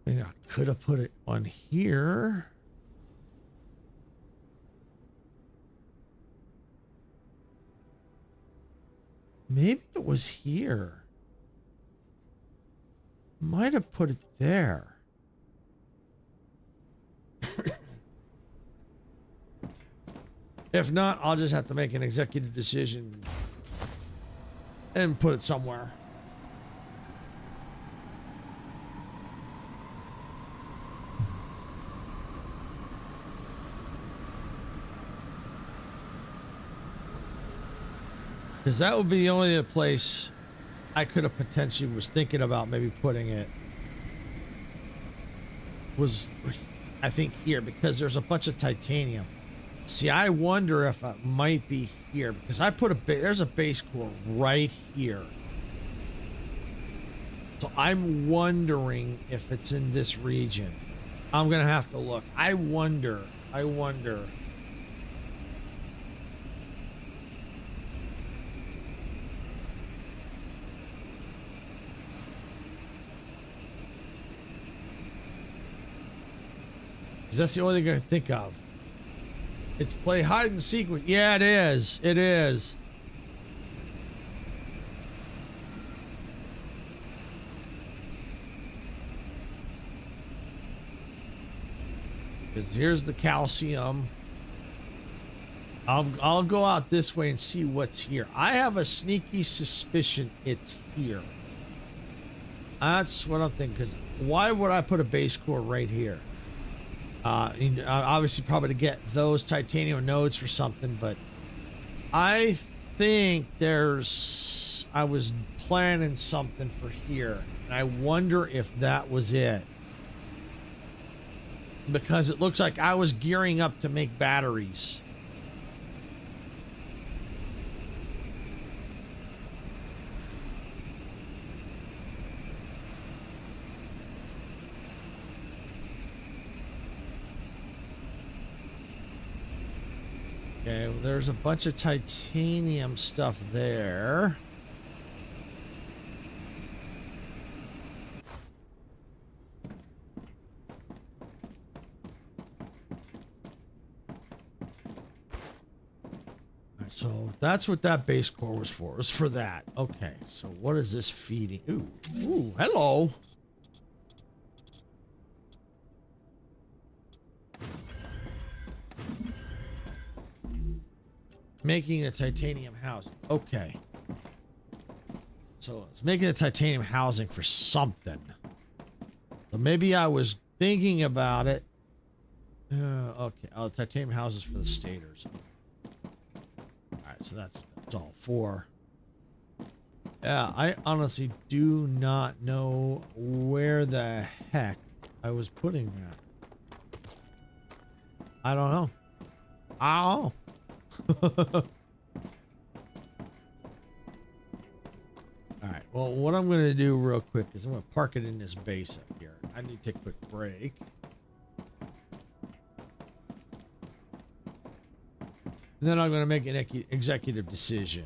I could have put it on here. Maybe it was here. Might have put it there. If not, I'll just have to make an executive decision and put it somewhere. Because that would be the only place I could have potentially was thinking about maybe putting it. Was, I think, here, because there's a bunch of titanium. See, I wonder if it might be here, because I put there's a base core right here. So I'm wondering if it's in this region. I'm going to have to look. I wonder. That's the only thing I can think of. It's play hide and seek. Yeah, it is. It is. Because here's the calcium. I'll go out this way and see what's here. I have a sneaky suspicion it's here. That's what I'm thinking. Because why would I put a base core right here? Obviously, probably to get those titanium nodes for something. But I think I was planning something for here. And I wonder if that was it. Because it looks like I was gearing up to make batteries. Okay, well, there's a bunch of titanium stuff there. Alright, so that's what that base core was for. It was for that. Okay, so what is this feeding? Ooh, hello. Making a titanium housing. Okay. So it's making a titanium housing for something. So maybe I was thinking about it. Okay. Oh, the titanium houses for the stators. Alright, so that's all four. Yeah, I honestly do not know where the heck I was putting that. I don't know. Ow. Alright, well, what I'm going to do real quick is I'm going to park it in this base up here. I need to take a quick break. And then I'm going to make an executive decision.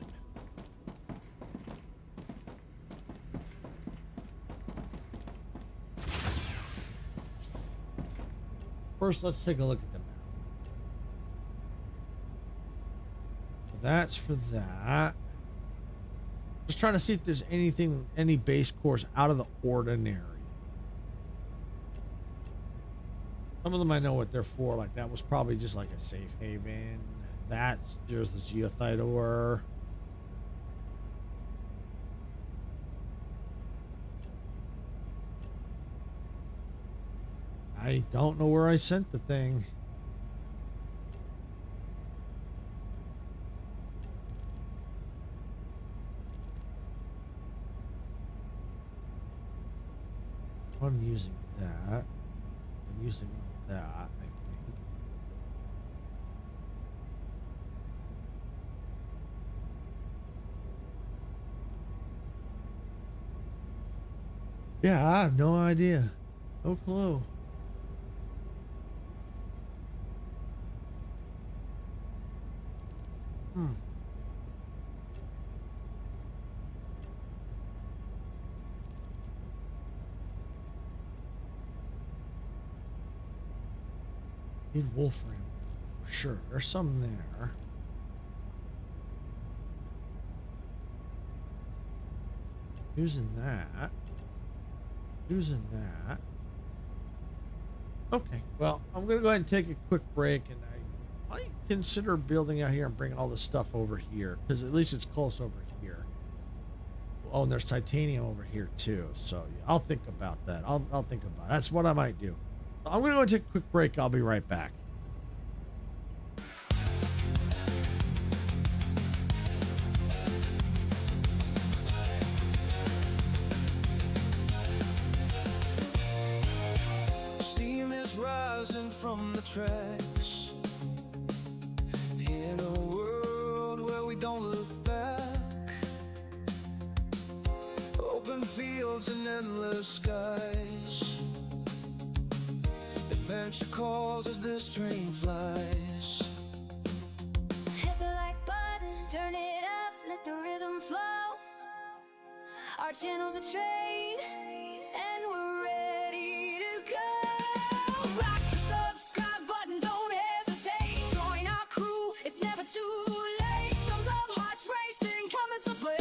First, let's take a look at the map. That's for that. Just trying to see if there's any base cores out of the ordinary. Some of them I know what they're for. Like that was probably just like a safe haven. There's the Goethite ore. I don't know where I sent the thing. I'm using that. I'm using that, I think. Yeah, I have no idea. No clue. Need Wolfram for sure. There's some there. Using that. Using that. Okay, well, I'm gonna go ahead and take a quick break, and I might consider building out here and bringing all this stuff over here, because at least it's close over here. Oh, and there's titanium over here too. So yeah, I'll think about that. I'll think about it. That's what I might do. I'm gonna go and take a quick break. I'll be right back. Steam is rising from the tracks in a world where we don't look back. Open fields and endless skies. Adventure calls as this train flies. Hit the like button, turn it up, let the rhythm flow. Our channel's a train, and we're ready to go. Rock the subscribe button, don't hesitate. Join our crew, it's never too late. Thumbs up, hearts racing, coming to play.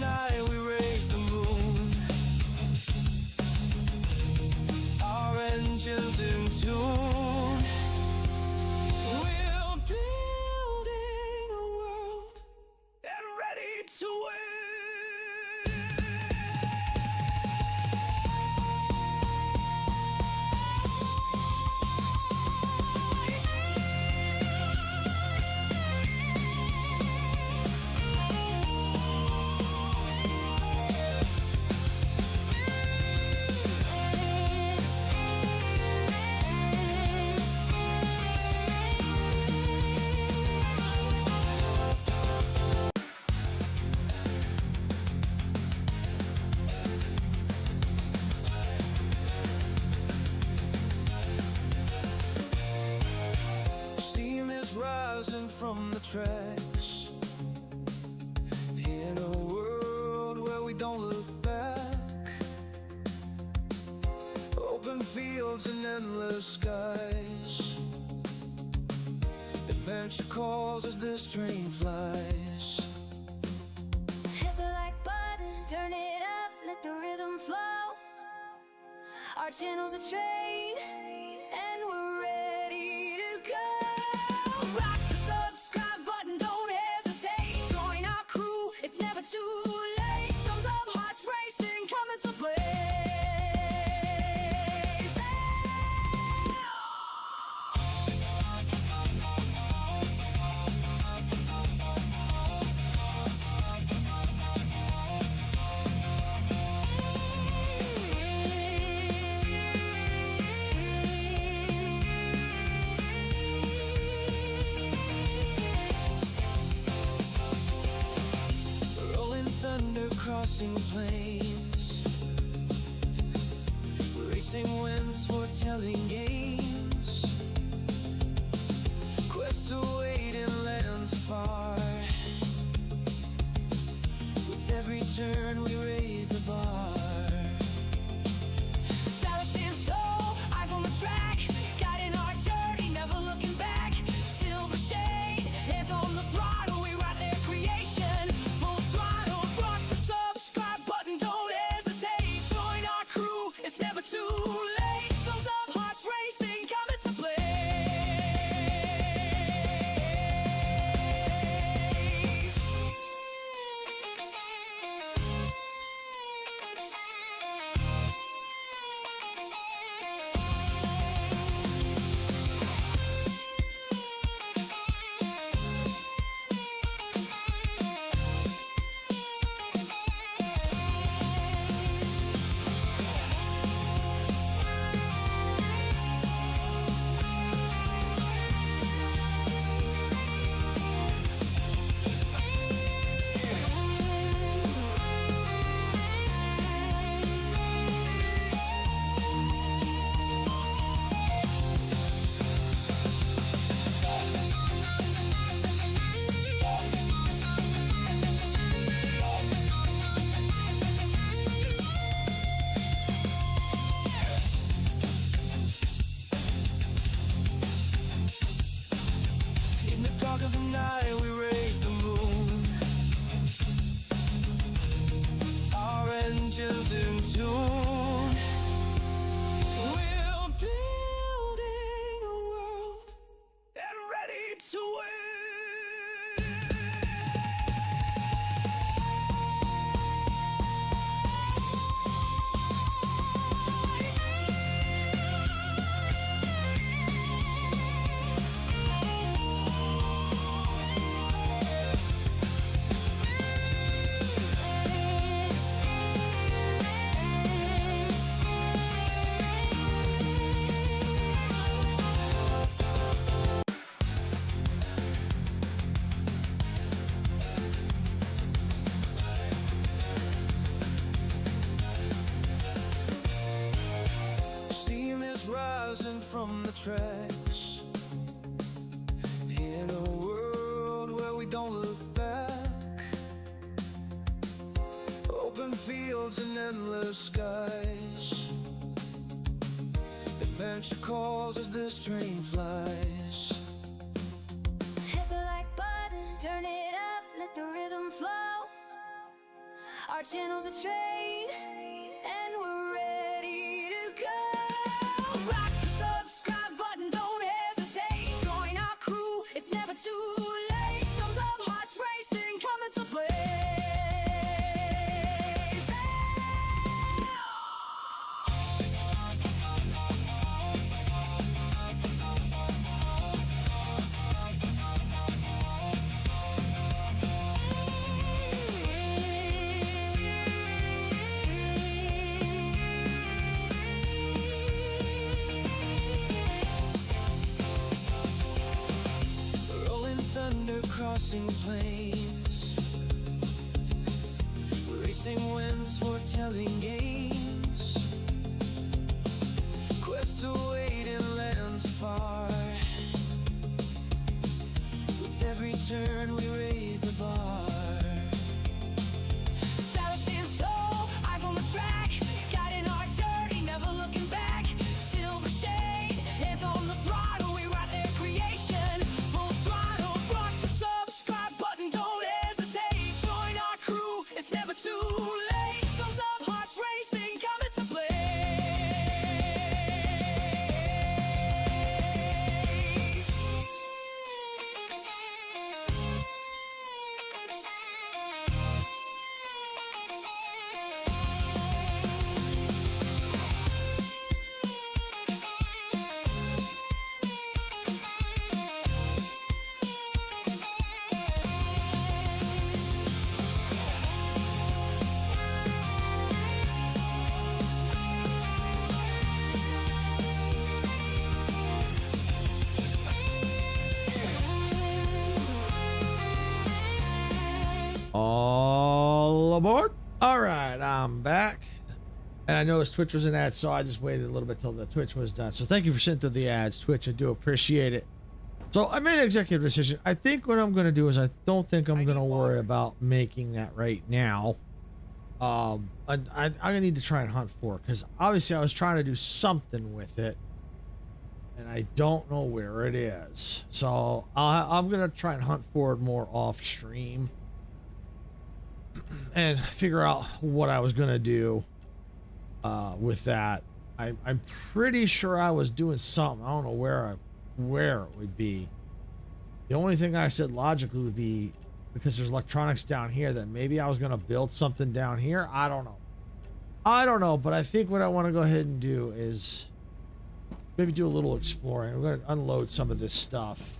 night we raise the moon. Our engines in tune. We're building a world and ready to win. Steam is rising from the tracks in a world where we don't look back. Open fields and endless skies. Adventure calls as this train flies. Hit the like button, turn it up, let the rhythm flow. Our channel's a train, and we're ready to go. Rock the subscribe button, don't hesitate. Join our crew, it's never too late. Thumbs up, hearts racing, coming to play. Rolling thunder crossing plains. Racing winds foretelling games. Quests await in lands far. With every turn we raise the bar. Silence stands tall, eyes on the track, guiding our journey, never looking back. Silver shade, hands on the throttle, we ride their creation. Full throttle, rock the subscribe button, don't hesitate. Join our crew, it's never too late. Thumbs up, hearts racing, coming to play. In the dark of the night we raise the moon. Our engines in tune. We're building a world and ready to win. Steam is rising from the tracks in a world where we don't look back. Open fields and endless skies. Adventure calls as this train flies. Hit the like button, turn it up, let the rhythm flow. Our channel's a train, and we're ready to go. Rock the subscribe button, don't hesitate. Join our crew, it's never too late. Thumbs up, hearts racing, coming to play. Rolling thunder, crossing plains, racing winds, foretelling games, quests await in lands far. With every turn we raise the bar. Silence stands tall, eyes on the track, guiding our journey, never looking back. Silver shade, hands on the throttle, we ride their creation. Full throttle, rock the subscribe button, don't hesitate. Join our crew, it's never too late. Thumbs up, hearts racing, coming to play. All aboard. All right, I'm back. And I noticed Twitch was an ad, so I just waited a little bit till the Twitch was done. So thank you for sitting through the ads, Twitch. I do appreciate it. So I made an executive decision. I think what I'm going to do is I don't think I'm going to worry about making that right now. I'm going to need to try and hunt for it, because obviously I was trying to do something with it, and I don't know where it is. So I'm going to try and hunt for it more off stream and figure out what I was going to do with that. I'm pretty sure I was doing something. I don't know where it would be. The only thing I said logically would be, because there's electronics down here, that maybe I was going to build something down here. I don't know, but I think what I want to go ahead and do is maybe do a little exploring. We're going to unload some of this stuff.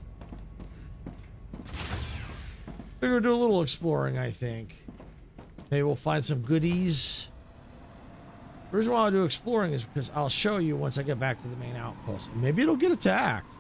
We're going to do a little exploring, I think. Maybe we'll find some goodies. The reason why I'll do exploring is because I'll show you once I get back to the main outpost. Maybe it'll get attacked.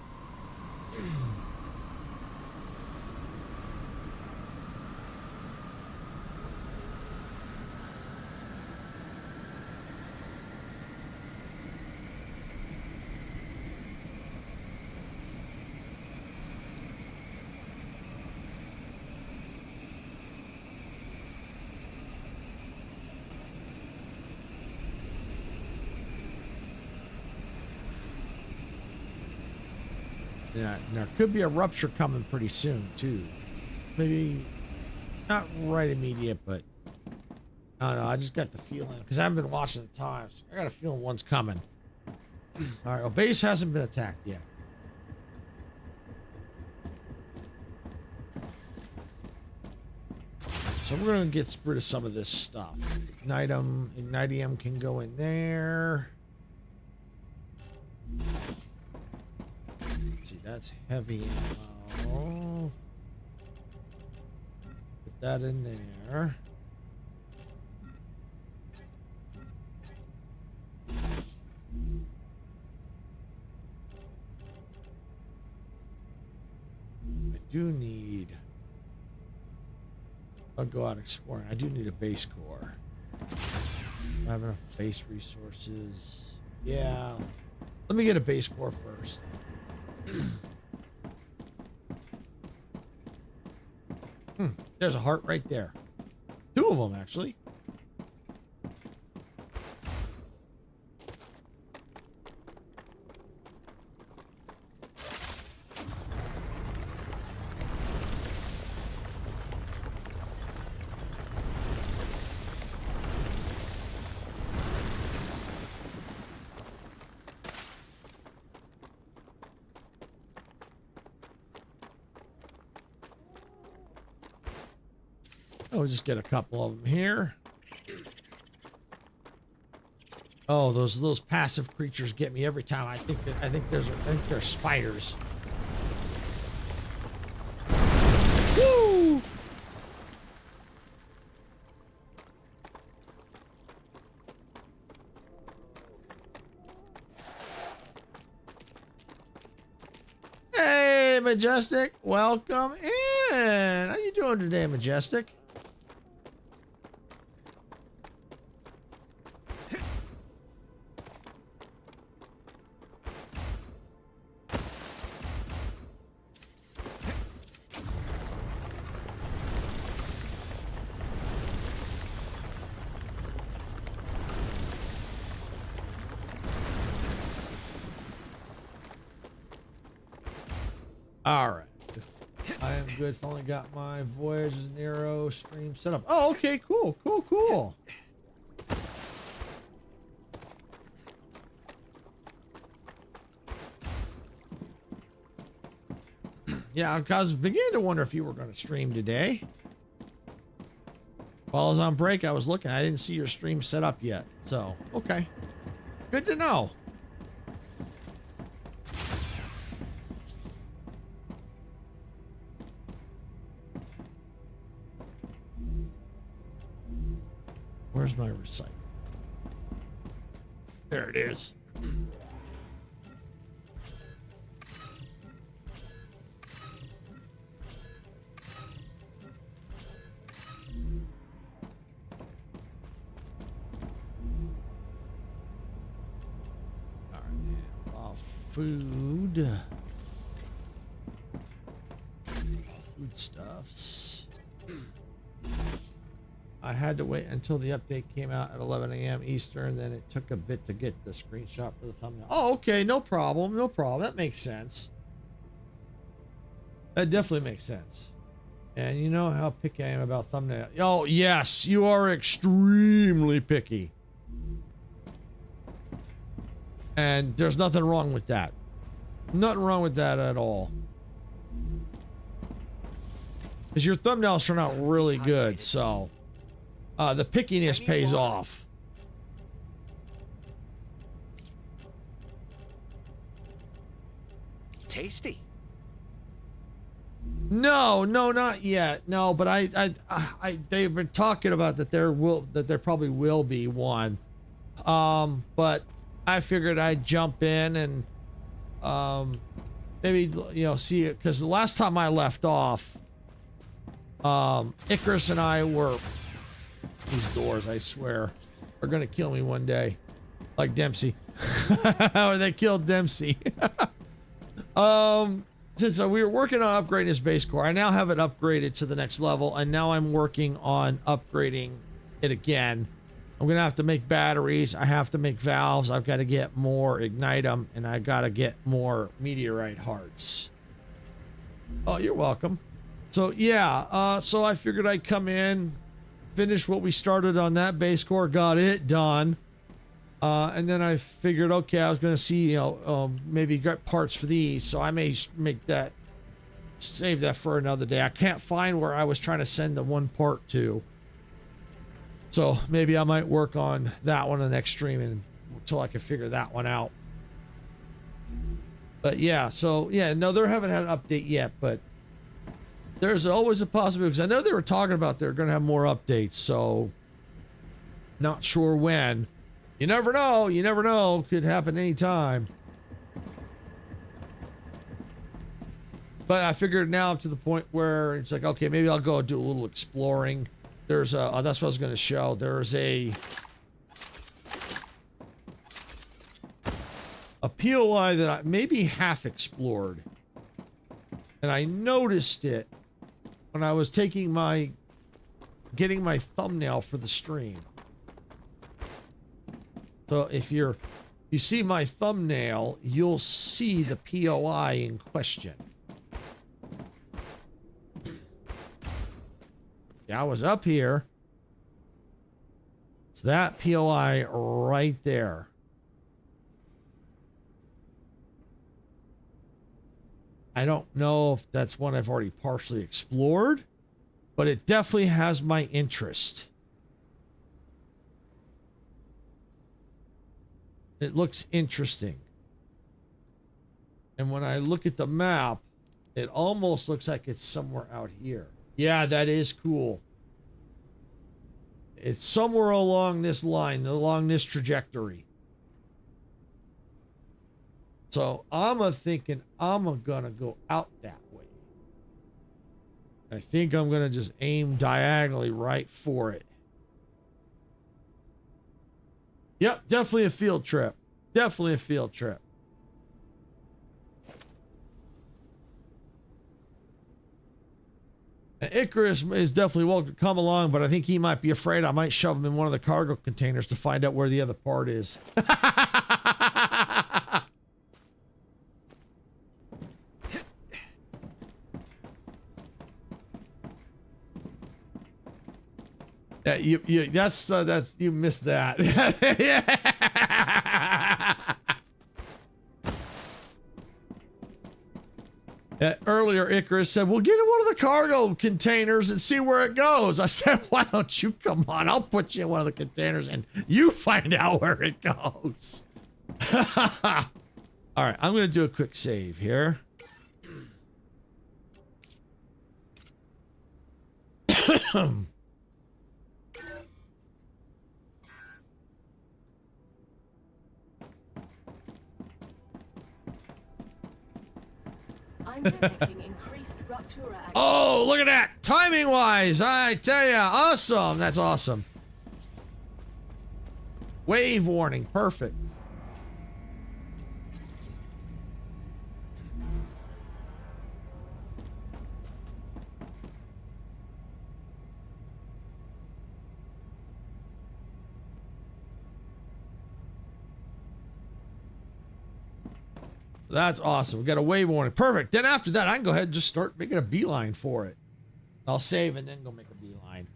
Yeah, there could be a rupture coming pretty soon too. Maybe not right immediate, but I don't know. I just got the feeling, because I haven't been watching the times. I got a feeling one's coming. All right, well, base hasn't been attacked yet. So we're gonna get rid of some of this stuff. Ignitium can go in there. See, that's heavy ammo. Put that in there. I do need... I'll go out exploring. I do need a base core. I have enough base resources. Yeah. Let me get a base core first. There's a heart right there. Two of them, actually. We'll just get a couple of them here. Oh, those passive creatures get me every time. I think they're spiders. Woo! Hey, Majestic, welcome in. How you doing today, Majestic? All right, I am good. Finally got my Voyages Nero stream set up. Oh, okay, cool. Yeah, I was beginning to wonder if you were going to stream today. While I was on break, I was looking. I didn't see your stream set up yet. So, okay. Good to know. Where's my recycle? There it is. All right, raw food. Foodstuffs. I had to wait until the update came out at 11 a.m. Eastern. Then it took a bit to get the screenshot for the thumbnail. Oh, okay. No problem. No problem. That makes sense. That definitely makes sense. And you know how picky I am about thumbnail. Oh, yes. You are extremely picky. And there's nothing wrong with that. Nothing wrong with that at all. Because your thumbnails turn out really good, so... the pickiness pays off. Tasty. No, not yet. No, but they've been talking about that there probably will be one. But I figured I'd jump in and maybe see it, because the last time I left off, Icarus and I were. These doors, I swear, are gonna kill me one day, like Dempsey, or they killed Dempsey. Since we were working on upgrading his base core, I now have it upgraded to the next level, and now I'm working on upgrading it again. I'm gonna have to make batteries. I have to make valves. I've got to get more ignitum, and I got to get more meteorite hearts. Oh, you're welcome. So yeah, so I figured I'd come in, finish what we started on that base core, got it done, and then I figured, okay, I was going to see, maybe get parts for these, so I may save that for another day. I can't find where I was trying to send the one part to, so maybe I might work on that one in the next stream until I can figure that one out. But yeah, so yeah, no, they haven't had an update yet, but there's always a possibility, because I know they were talking about they're going to have more updates, so not sure when. You never know. You never know. Could happen anytime. But I figured now up to the point where it's like, okay, maybe I'll go do a little exploring. There's a, that's what I was going to show. There's a POI that I maybe half explored. And I noticed it when I was getting my thumbnail for the stream. So if you see my thumbnail, you'll see the POI in question. Yeah, I was up here. It's that POI right there. I don't know if that's one I've already partially explored, but it definitely has my interest. It looks interesting. And when I look at the map, it almost looks like it's somewhere out here. Yeah, that is cool. It's somewhere along this line, along this trajectory. So I'm thinking I'm gonna go out that way. I think I'm gonna just aim diagonally right for it. Yep, definitely a field trip. Definitely a field trip. And Icarus is definitely welcome to come along, but I think he might be afraid I might shove him in one of the cargo containers to find out where the other part is. Yeah, that's you missed that. Earlier, Icarus said, "We'll get in one of the cargo containers and see where it goes." I said, "Why don't you come on? I'll put you in one of the containers and you find out where it goes." All right, I'm gonna do a quick save here. I'm detecting increased rupture activity. Oh, look at that! Timing wise, I tell ya, awesome. That's awesome. Wave warning, perfect. That's awesome. We got a wave warning. Perfect. Then after that, I can go ahead and just start making a beeline for it. I'll save and then go make a beeline.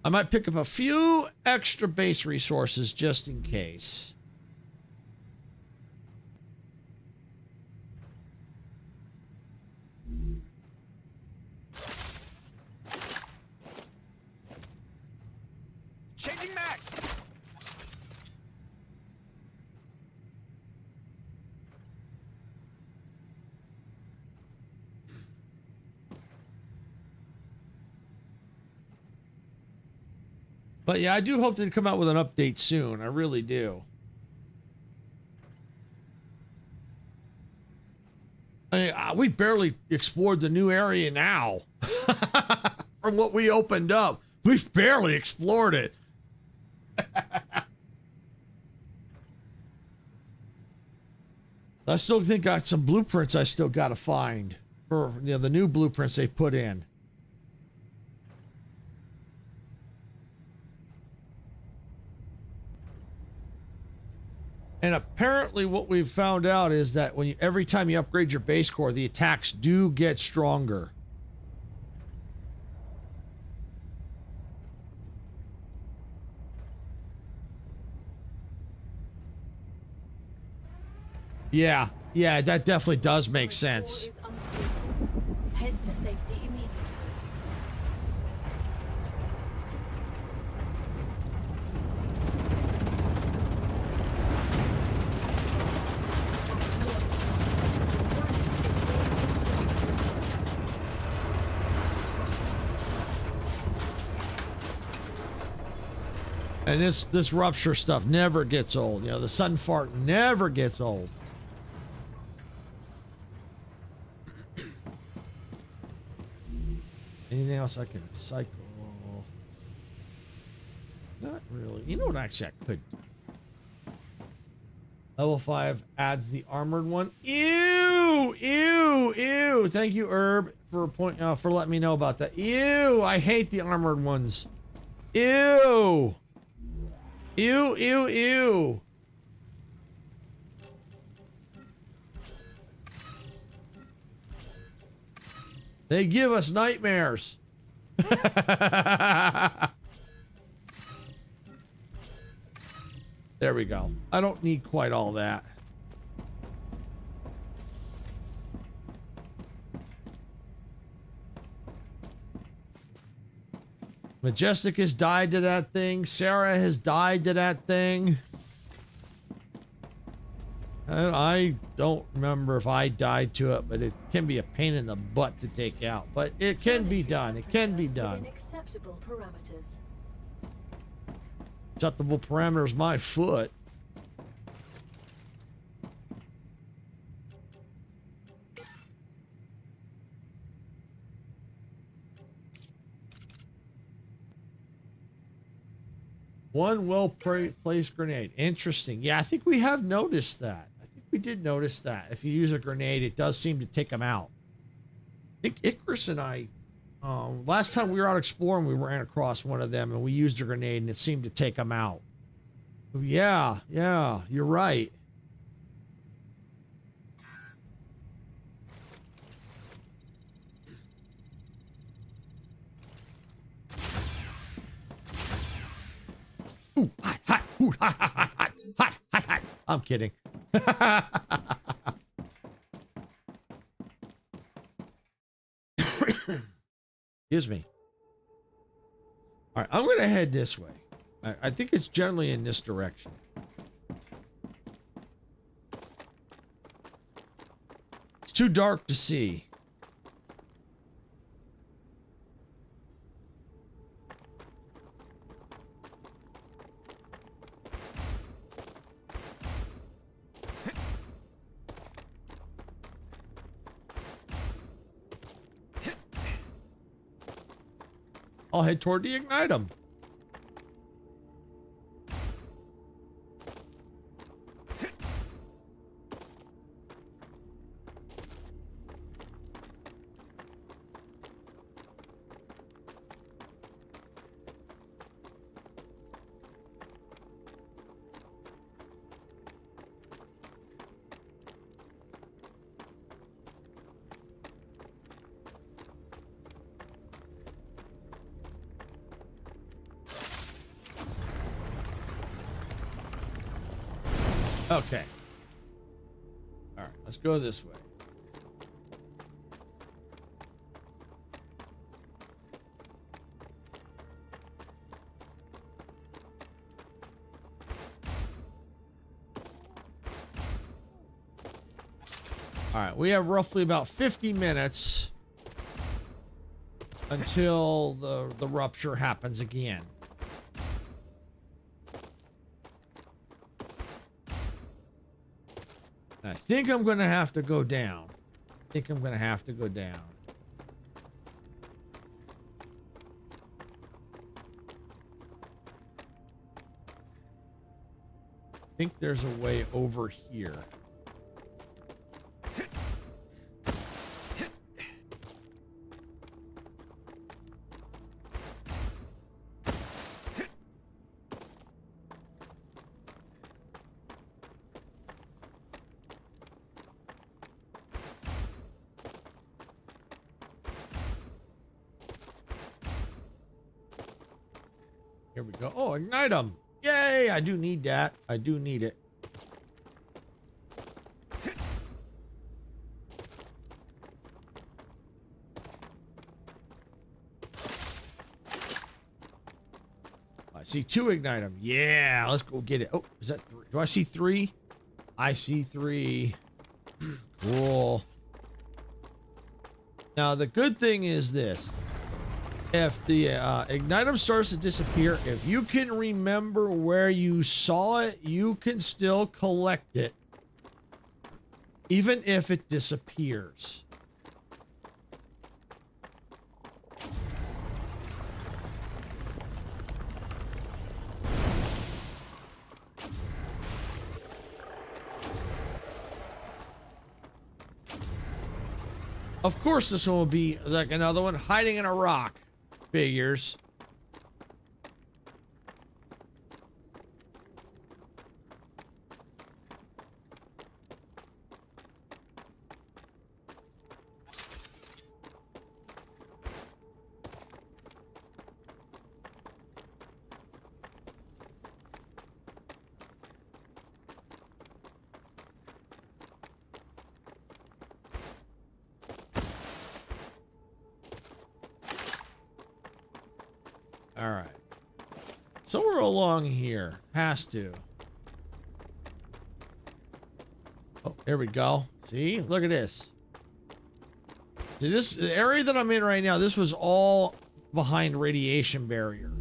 I might pick up a few extra base resources just in case. Changing max. But yeah, I do hope to come out with an update soon. I really do. I mean, we barely explored the new area now. From what we opened up, we've barely explored it. I still think got some blueprints I still got to find for the new blueprints they put in. And apparently what we've found out is that when every time you upgrade your base core, the attacks do get stronger. Yeah, that definitely does make sense. Is unstable. Head to safety immediately. And this rupture stuff never gets old. You know, the sun fart never gets old. Anything else I can recycle? Not really. You know what actually I could do? Level 5 adds the armored one. Ew! Ew! Ew! Thank you, Herb, for for letting me know about that. Ew! I hate the armored ones. Ew! Ew! Ew! Ew! They give us nightmares. There we go. I don't need quite all that. Majestic has died to that thing. Sarah has died to that thing. And I don't remember if I died to it, but it can be a pain in the butt to take out. But it can be done. It can be done. Within acceptable parameters. Acceptable parameters, my foot. One well-placed grenade. Interesting. Yeah, I think we have noticed that. I think we did notice that. If you use a grenade, it does seem to take them out. I think Icarus and I, last time we were out exploring, we ran across one of them and we used a grenade and it seemed to take them out. Yeah, you're right. Ooh, hot, ooh, hot. I'm kidding. Excuse me. All right, I'm going to head this way. I think it's generally in this direction. It's too dark to see. I'll head toward the Ignitum. Okay. All right, let's go this way. All right, we have roughly about 50 minutes until the rupture happens again. I think I'm going to have to go down. I think there's a way over here. Here we go. Oh, ignite them. Yay, I do need that. I do need it. I see 2 ignite them. Yeah, let's go get it. Oh, is that 3? Do I see 3? I see 3. Cool. Now, the good thing is this. If the ignitum starts to disappear, if you can remember where you saw it, you can still collect it, even if it disappears. Of course, this one will be like another one hiding in a rock. Figures. All right. Somewhere along here. Has to. Oh, there we go. See? Look at this. See, the area that I'm in right now, this was all behind radiation barrier.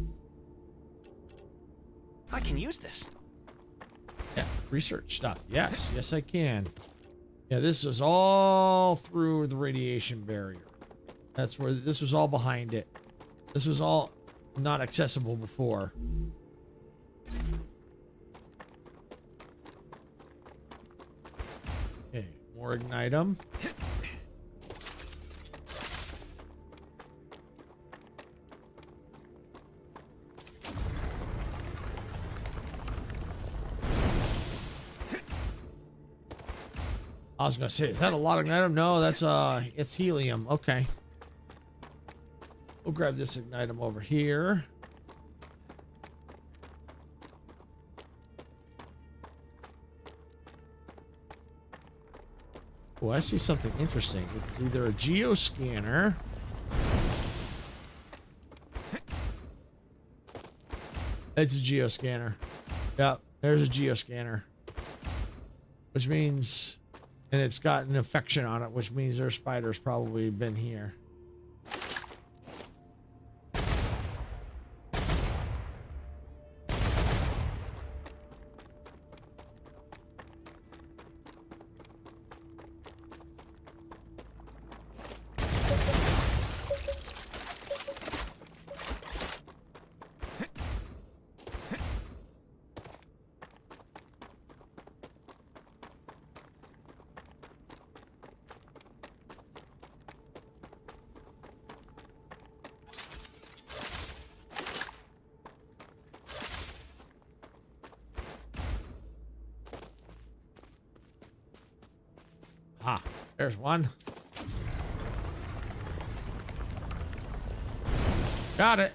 I can use this. Yeah, research stuff. Yes, yes I can. Yeah, this is all through the radiation barrier. That's where this was all behind it. This was all not accessible before. Okay, more ignite 'em. I was gonna say, is that a lot of ignite 'em? No, that's it's helium. Okay. We'll grab this ignite 'em over here. Oh, I see something interesting. It's either a geoscanner. It's a geoscanner. Yep, there's a geoscanner. Which means, and it's got an infection on it, which means their spider's probably been here. Ah, there's one. Got it.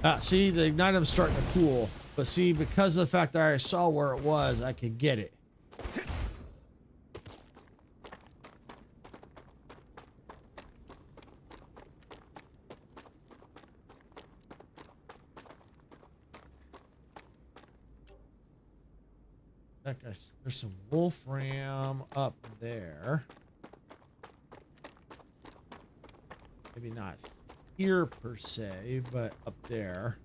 Ah, see, the ignite's starting to cool. But see, because of the fact that I saw where it was, I could get it. There's some wolfram up there. Maybe not here per se, but up there.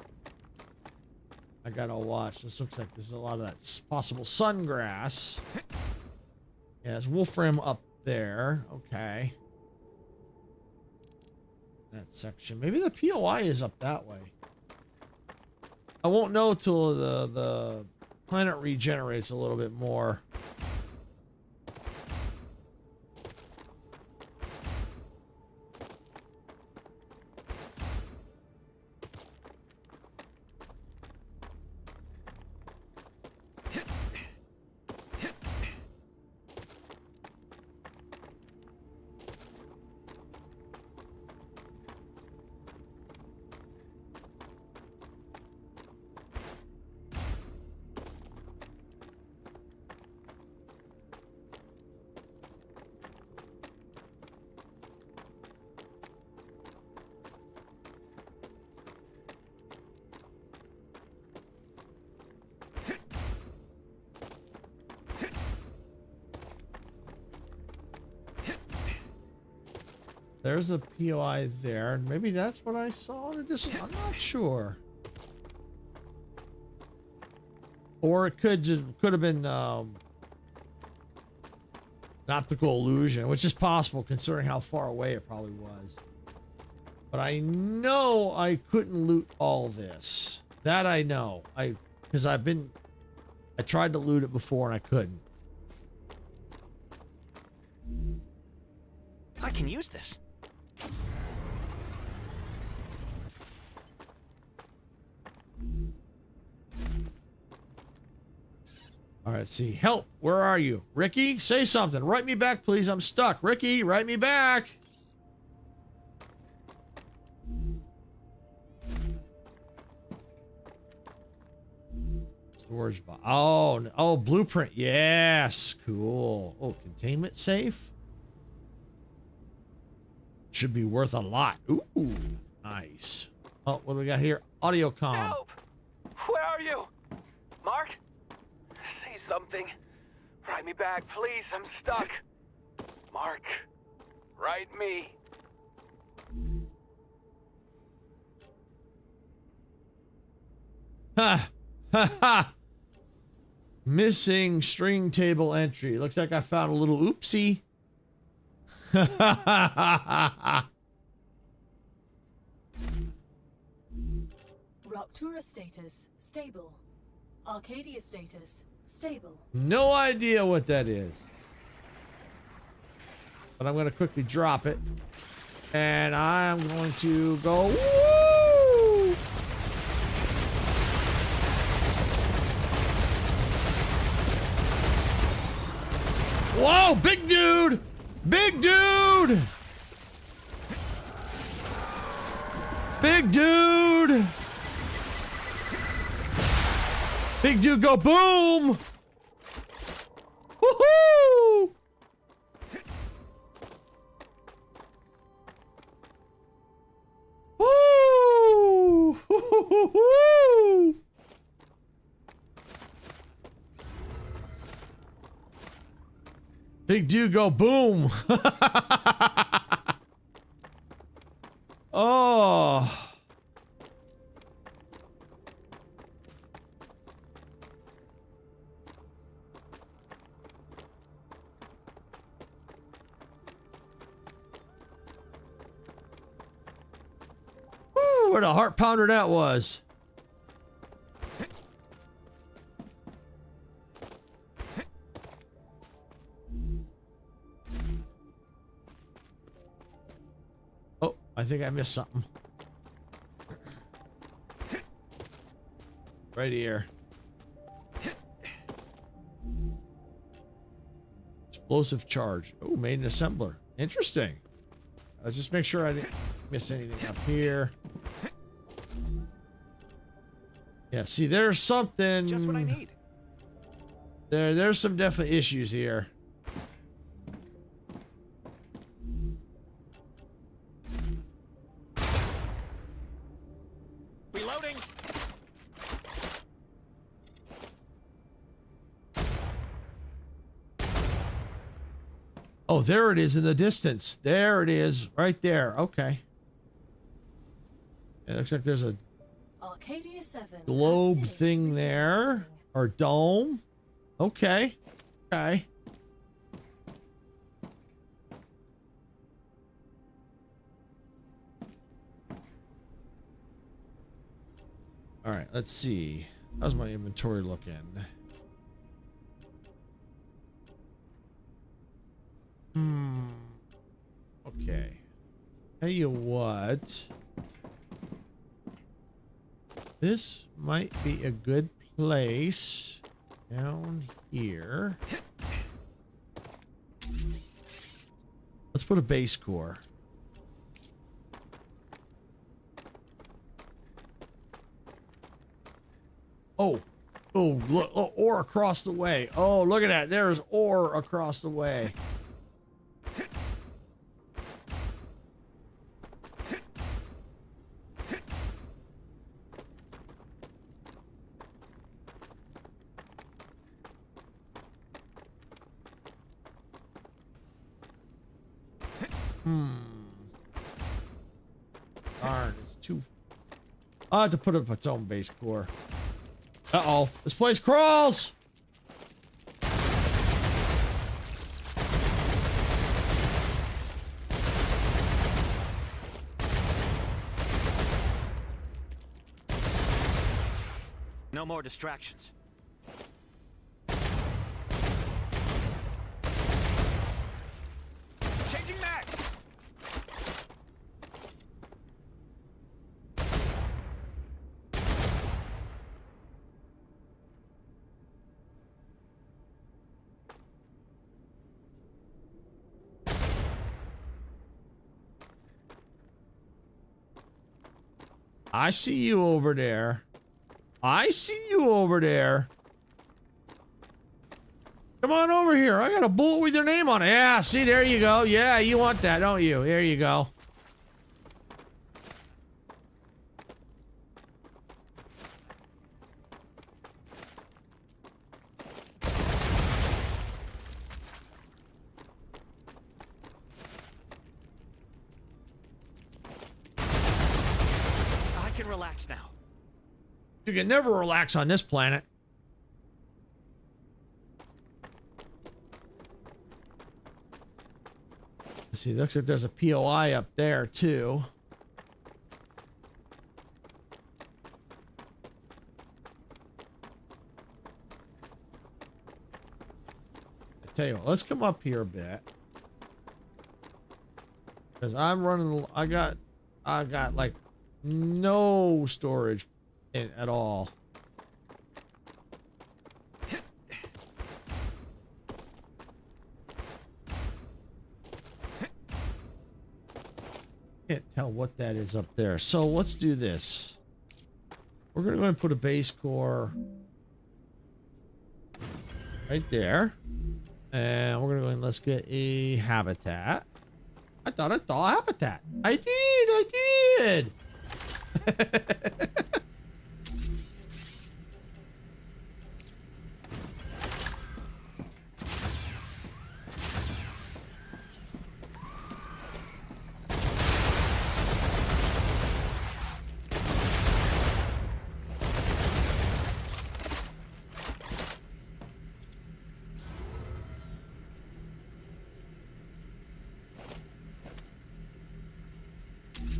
I gotta watch. This looks like there's a lot of that possible sungrass. Yeah, there's wolfram up there. Okay. That section. Maybe the POI is up that way. I won't know till the planet regenerates a little bit more. There's a POI there. Maybe that's what I saw in the distance. I'm not sure. Or it could have been an optical illusion, which is possible considering how far away it probably was. But I know I couldn't loot all this. That I know. Because I tried to loot it before and I couldn't. I can use this. All right, see. Help. Where are you? Ricky, say something. Write me back, please. I'm stuck. Ricky, write me back. Storage box. Oh, blueprint. Yes. Cool. Oh, containment safe. Should be worth a lot. Ooh, nice. Oh, what do we got here? Audio comm. Help! Where are you? Mark? Say something. Write me back, please. I'm stuck. Mark, write me. Ha! Ha ha! Missing string table entry. Looks like I found a little oopsie. Ha ha ha ha ha! Ruptura status stable. Arcadia status stable. No idea what that is. But I'm going to quickly drop it. And I'm going to go. Woo! Whoa, big dude! Big dude! Big dude! Big dude go boom! Woohoo! Woo! Woo-hoo-hoo-hoo! Big dude go boom! Oh! Woo! What a heart pounder that was! Oh, I think I missed something. Right here. Explosive charge. Oh, made an assembler. Interesting. Let's just make sure I didn't miss anything up here. Yeah, see, there's something. Just what I need. There's some definite issues here. Reloading. Oh, there it is in the distance. There it is, right there. Okay. It looks like there's a Arcadia 7 globe has finished thing with there, testing. or dome. Okay. Okay. All right, let's see. How's my inventory looking? Okay. Tell you what. This might be a good place down here. Let's put a base core. Oh, look, oh, ore across the way. Oh, look at that. There's ore across the way. Darn, it's too. I have to put up its own base core. Uh-oh, this place crawls! No more distractions. Changing mag. I see you over there. I see you over there. Come on over here. I got a bullet with your name on it. Yeah, see, there you go. Yeah, you want that, don't you? There you go. I can relax now. You can never relax on this planet. Let's see, looks like there's a POI up there too. I tell you what, let's come up here a bit. Because I'm running, I got like no storage in at all. Can't tell what that is up there. So let's do this. We're gonna go and put a base core right there. And we're gonna go and let's get a habitat. I thought I saw a habitat. I did.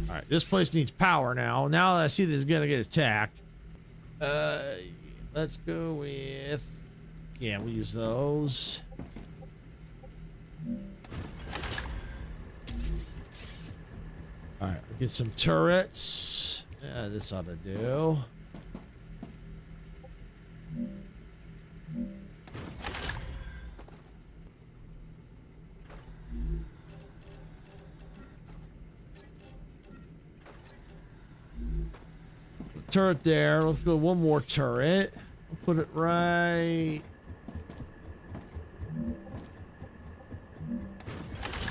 All right, this place needs power now. Now that I see this is gonna get attacked. Let's go with, yeah, we'll use those. All right, we'll get some turrets. Yeah, this ought to do. Turret there. Let's go one more turret. We'll put it right.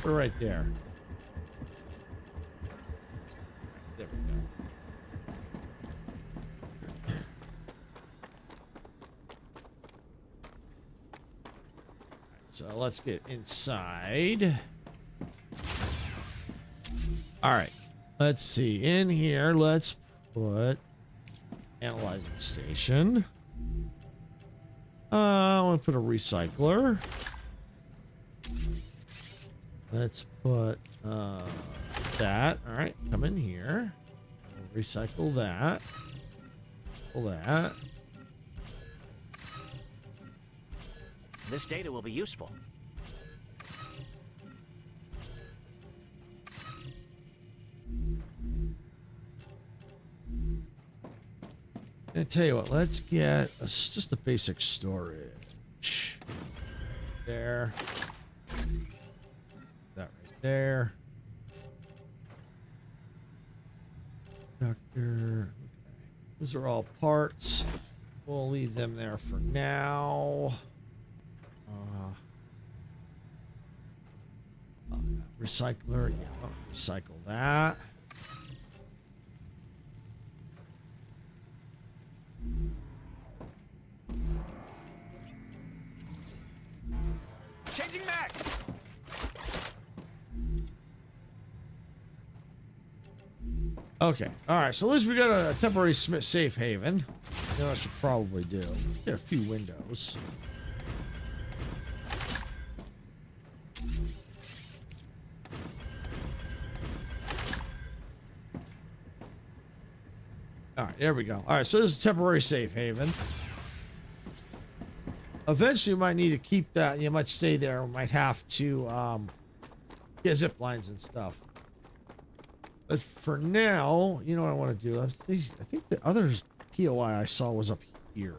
Put it right there. There we go. So let's get inside. All right. Let's see. In here, let's put analyzing station. I want to put a recycler. Let's put that. All right, come in here. We'll recycle that. Pull that. This data will be useful. I tell you what, let's get just a basic storage. There. That right there. Doctor. Okay. Those are all parts. We'll leave them there for now. Recycler. Yeah, I'll recycle that. Changing max. Okay. All right. So at least we got a temporary safe haven. You know, I should probably do. Get a few windows. All right. There we go. All right. So this is a temporary safe haven. Eventually, you might need to keep that. You might stay there. We might have to get zip lines and stuff. But for now, you know what I want to do? I think the other POI I saw was up here.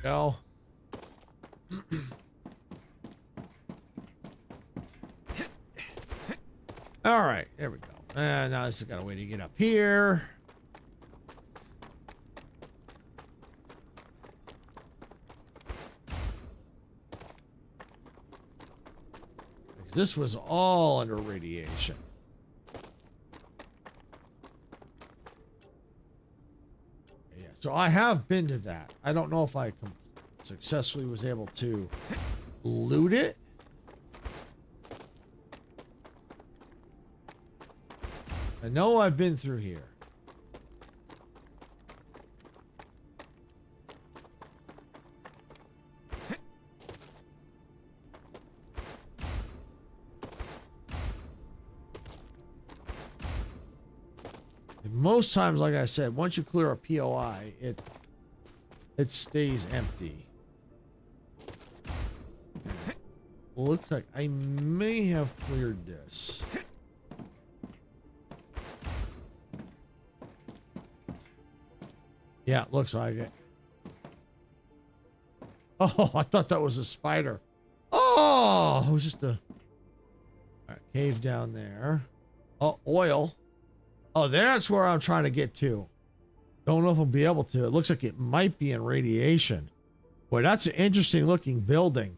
Go. All right, there we go. And now this has got a way to get up here. Because this was all under radiation. Yeah, so I have been to that. I don't know if I successfully was able to loot it. I know I've been through here. And most times, like I said, once you clear a POI, it stays empty. Looks like I may have cleared this. Yeah, it looks like it. Oh, I thought that was a spider. Oh, it was just a... All right, cave down there. Oh, oil. Oh, that's where I'm trying to get to. Don't know if I'll be able to. It looks like it might be in radiation. Boy, that's an interesting looking building.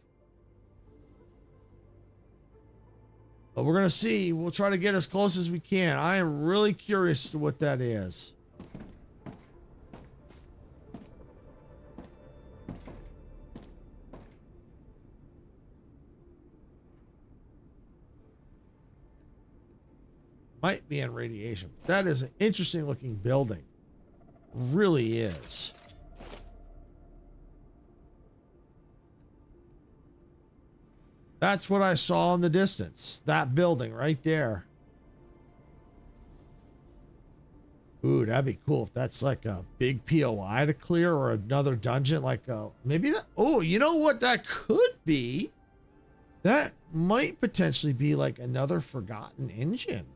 But we're going to see. We'll try to get as close as we can. I am really curious to what that is. Might be in radiation. That is an interesting looking building. Really is. That's what I saw in the distance. That building right there. Ooh, that'd be cool if that's like a big POI to clear or another dungeon. Like maybe that. Oh, you know what that could be? That might potentially be like another forgotten engine.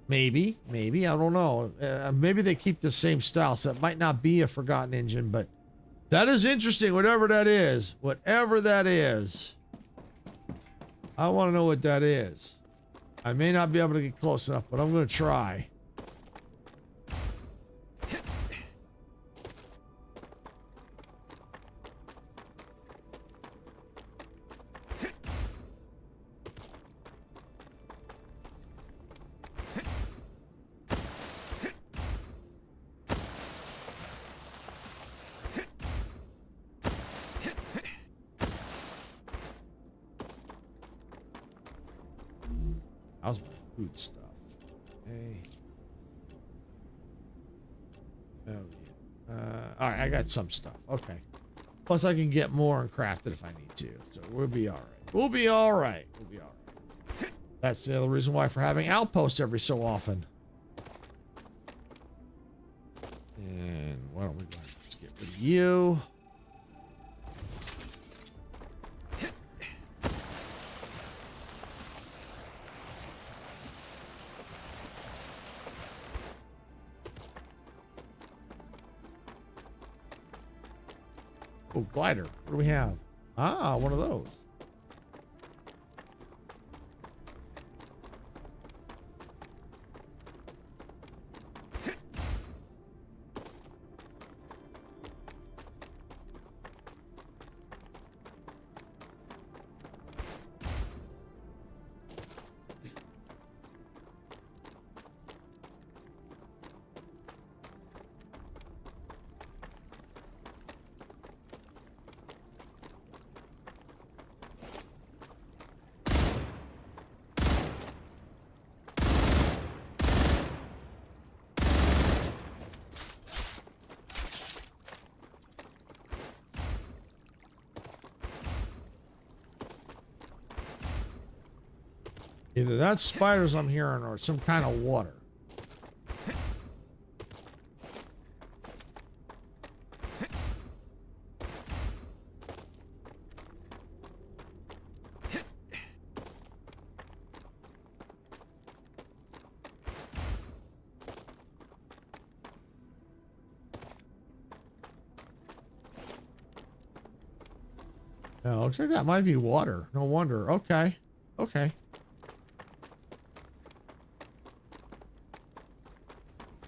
Maybe, I don't know. Maybe they keep the same style, so it might not be a forgotten engine, but that is interesting, whatever that is. Whatever that is. I want to know what that is. I may not be able to get close enough, but I'm going to try. How's my food stuff? Okay. Oh, yeah. All right, I got some stuff. Okay. Plus, I can get more and craft it if I need to. So we'll be all right. We'll be all right. We'll be all right. That's the other reason why for having outposts every so often. And why don't we go ahead and just get rid of you? Oh, glider. What do we have? Ah, one of those. Either that's spiders I'm hearing or some kind of water. Oh, looks like that might be water. No wonder. Okay. Okay.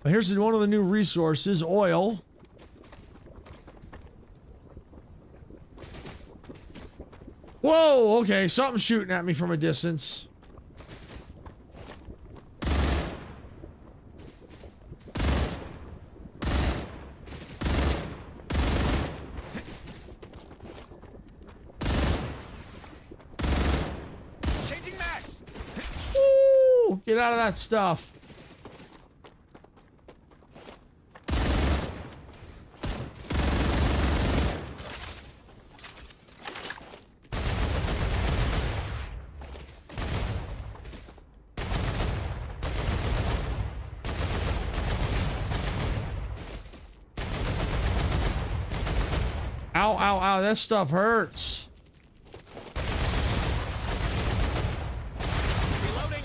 Well, here's one of the new resources, oil. Whoa, okay, something's shooting at me from a distance. Changing mags. Woo! Get out of that stuff. Ow, ow, ow, that stuff hurts. Reloading.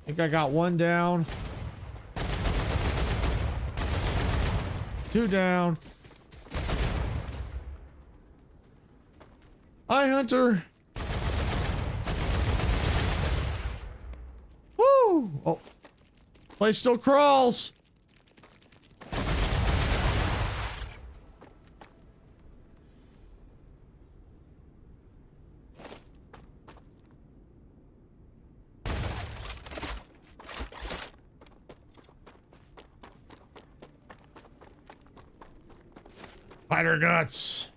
I think I got one down. Two down. Hi, Hunter. Woo! Oh, place still crawls. Spider guts.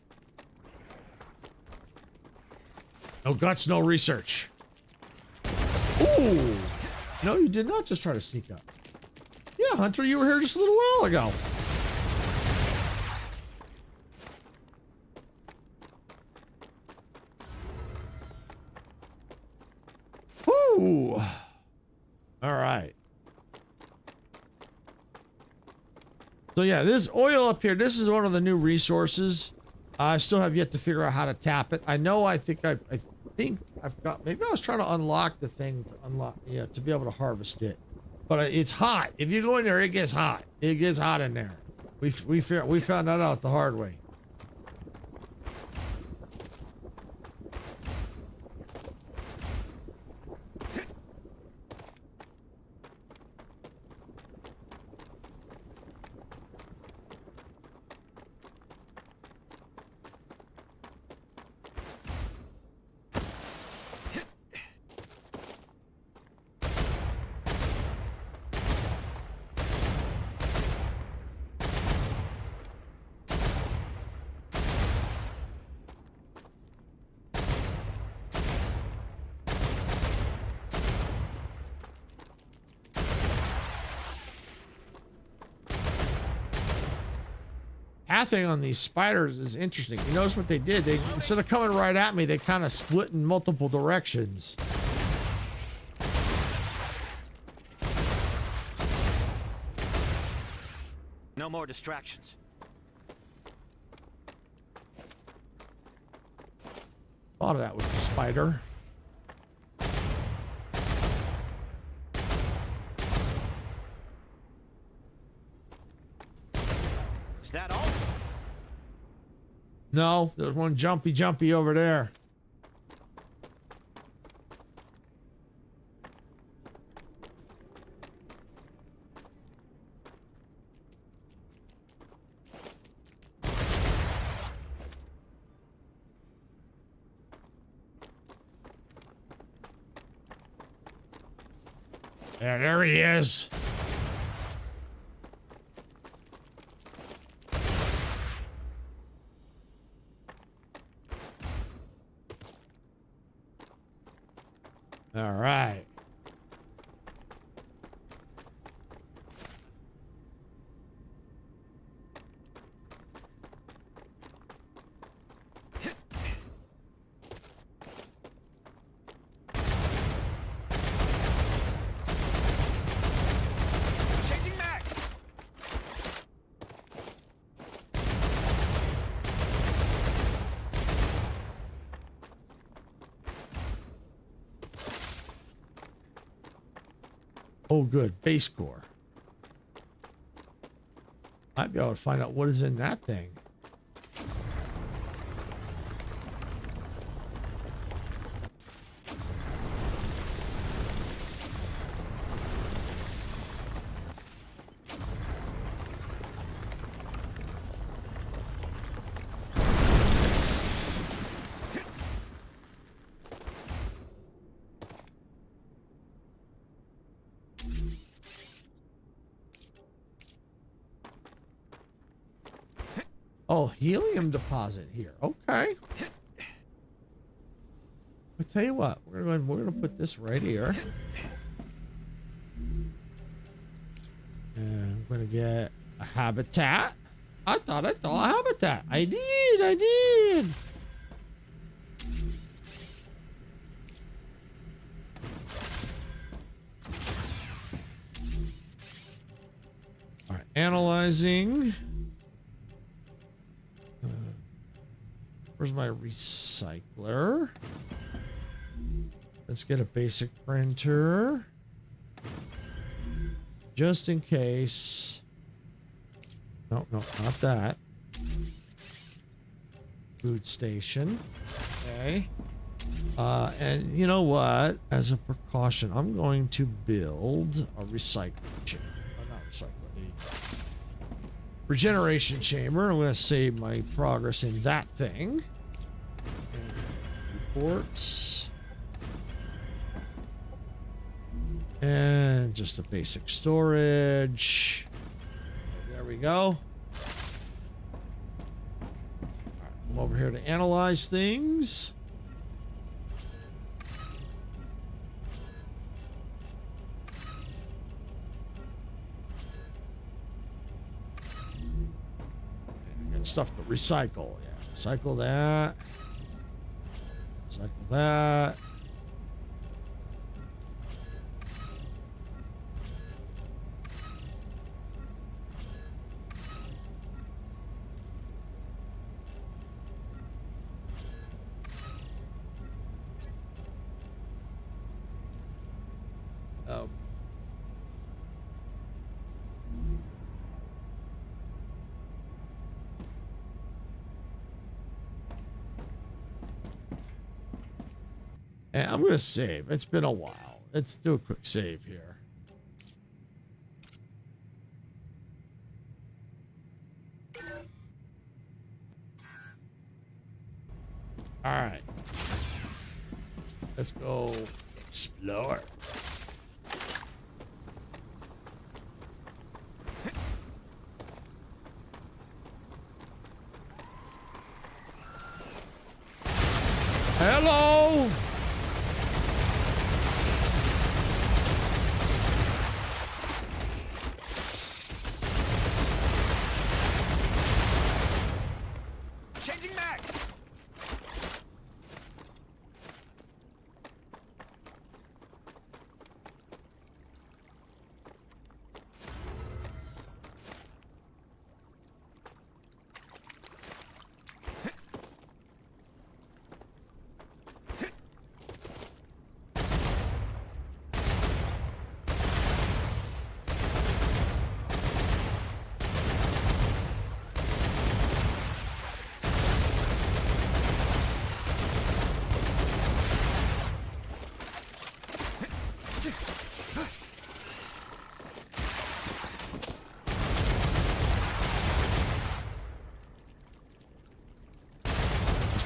No guts, no research. Ooh. No, you did not just try to sneak up. Yeah, Hunter, you were here just a little while ago. Ooh. All right. So yeah, this oil up here, this is one of the new resources. I still have yet to figure out how to tap it. I know, I think I've got, maybe I was trying to unlock the thing to unlock, yeah, to be able to harvest it. But it's hot. If you go in there, it gets hot. It gets hot in there. We found that out the hard way. Pathing on these spiders is interesting. You notice what they did? They, instead of coming right at me, they kind of split in multiple directions. No more distractions. Thought of that was the spider. Is that all? No, there's one jumpy over there. Yeah, there he is. All right. Changing mags. Oh, good. Base core. Might be able to find out what is in that thing. Oh, helium deposit here. Okay. I'll tell you what, we're gonna put this right here. And we're gonna get a habitat. I thought I saw a habitat. I did. All right, analyzing. Where's my recycler? Let's get a basic printer. Just in case. No, not that. Food station. Okay. And you know what? As a precaution, I'm going to build a recycling chamber. Not recycling. Regeneration chamber. I'm going to save my progress in that thing. And reports. And just a basic storage. There we go. All right, I'm over here to analyze things. Stuff to recycle. Yeah, recycle that. Recycle that. Oh. And I'm going to save. It's been a while. Let's do a quick save here. All right. Let's go explore. Hello. Changing mag.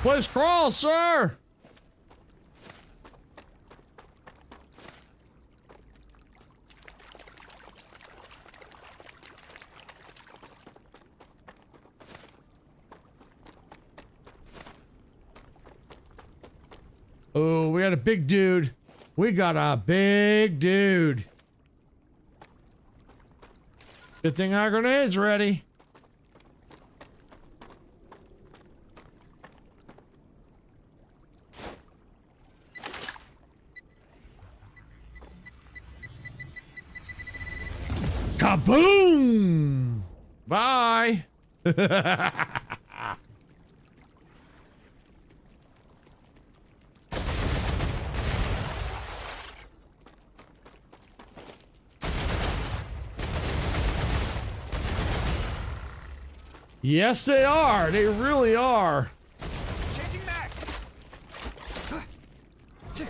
Place crawl, sir. Oh, we got a big dude. We got a big dude. Good thing our grenade's ready. Kaboom! Bye! Yes, they are. They really are. Changing max. Reloading.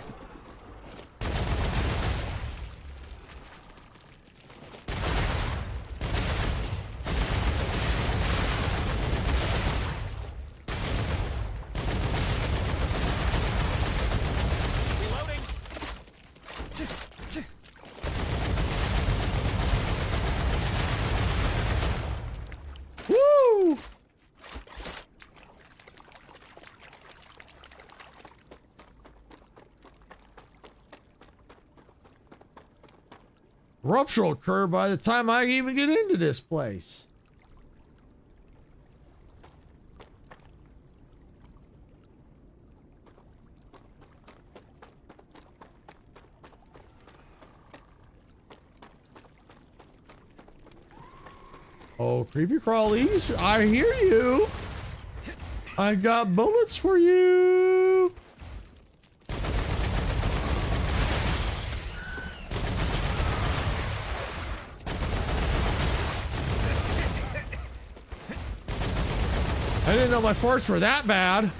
Woo! Rupture will occur by the time I even get into this place. Oh, creepy crawlies, I hear you. I got bullets for you. I didn't know my farts were that bad.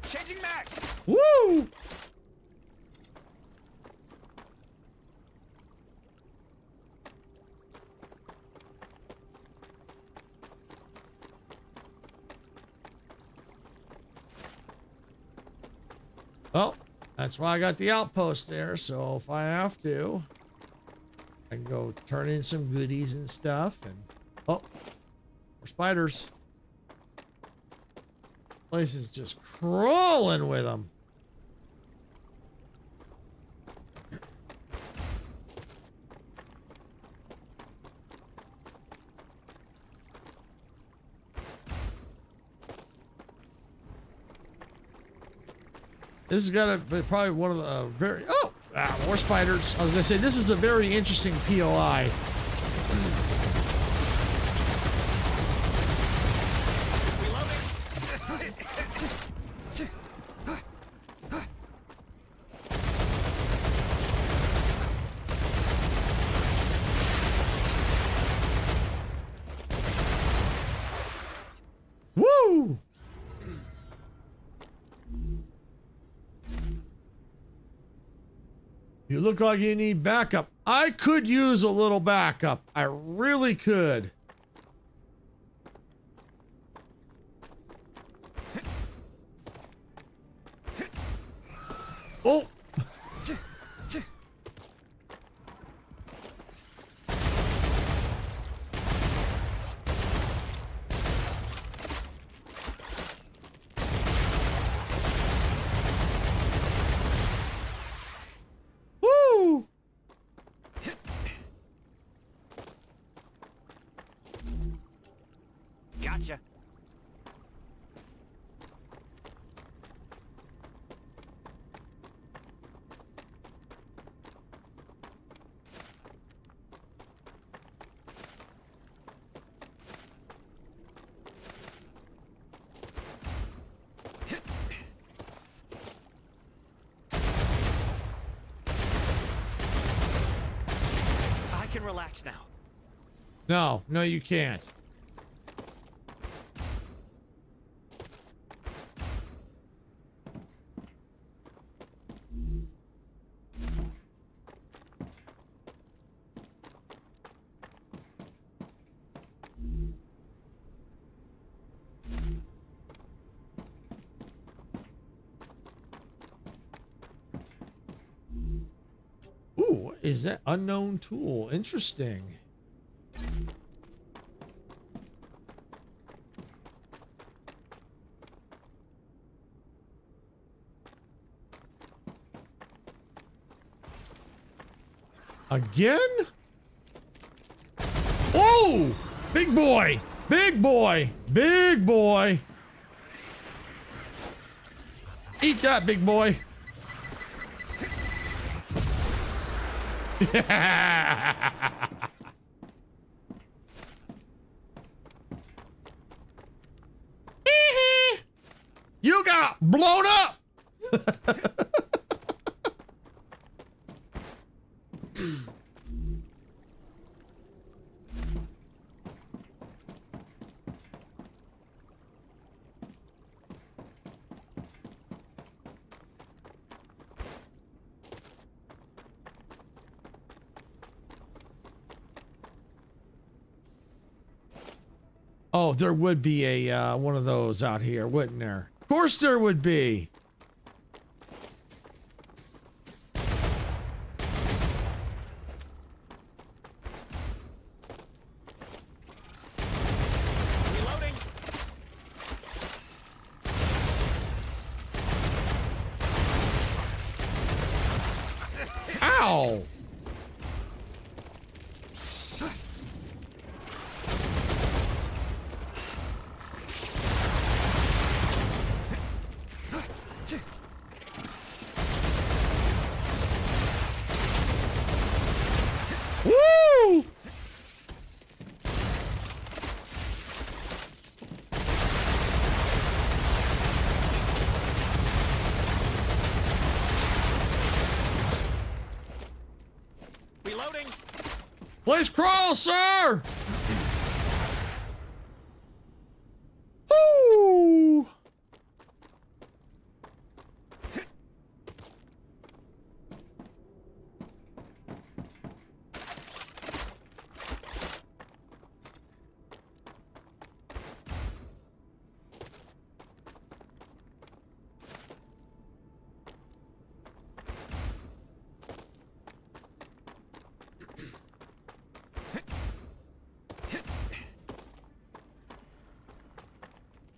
Changing max. Woo! Well, that's why I got the outpost there, so if I have to, I can go turn in some goodies and stuff, and oh, more spiders. Place is just crawling with them. This has got to be probably one of the very... Oh! More spiders. I was going to say, this is a very interesting POI. Woo! You look like you need backup. I could use a little backup. I really could. Oh! Woo! Gotcha. I can relax now. No, you can't. Ooh, what is that? Unknown tool. Interesting. Again? Oh! Big boy! Big boy! Big boy! Eat that, big boy! You got blown up. Oh, there would be a one of those out here, wouldn't there? Of course there would be. Reloading. Ow! Woo! Reloading. Please crawl, sir! Woo!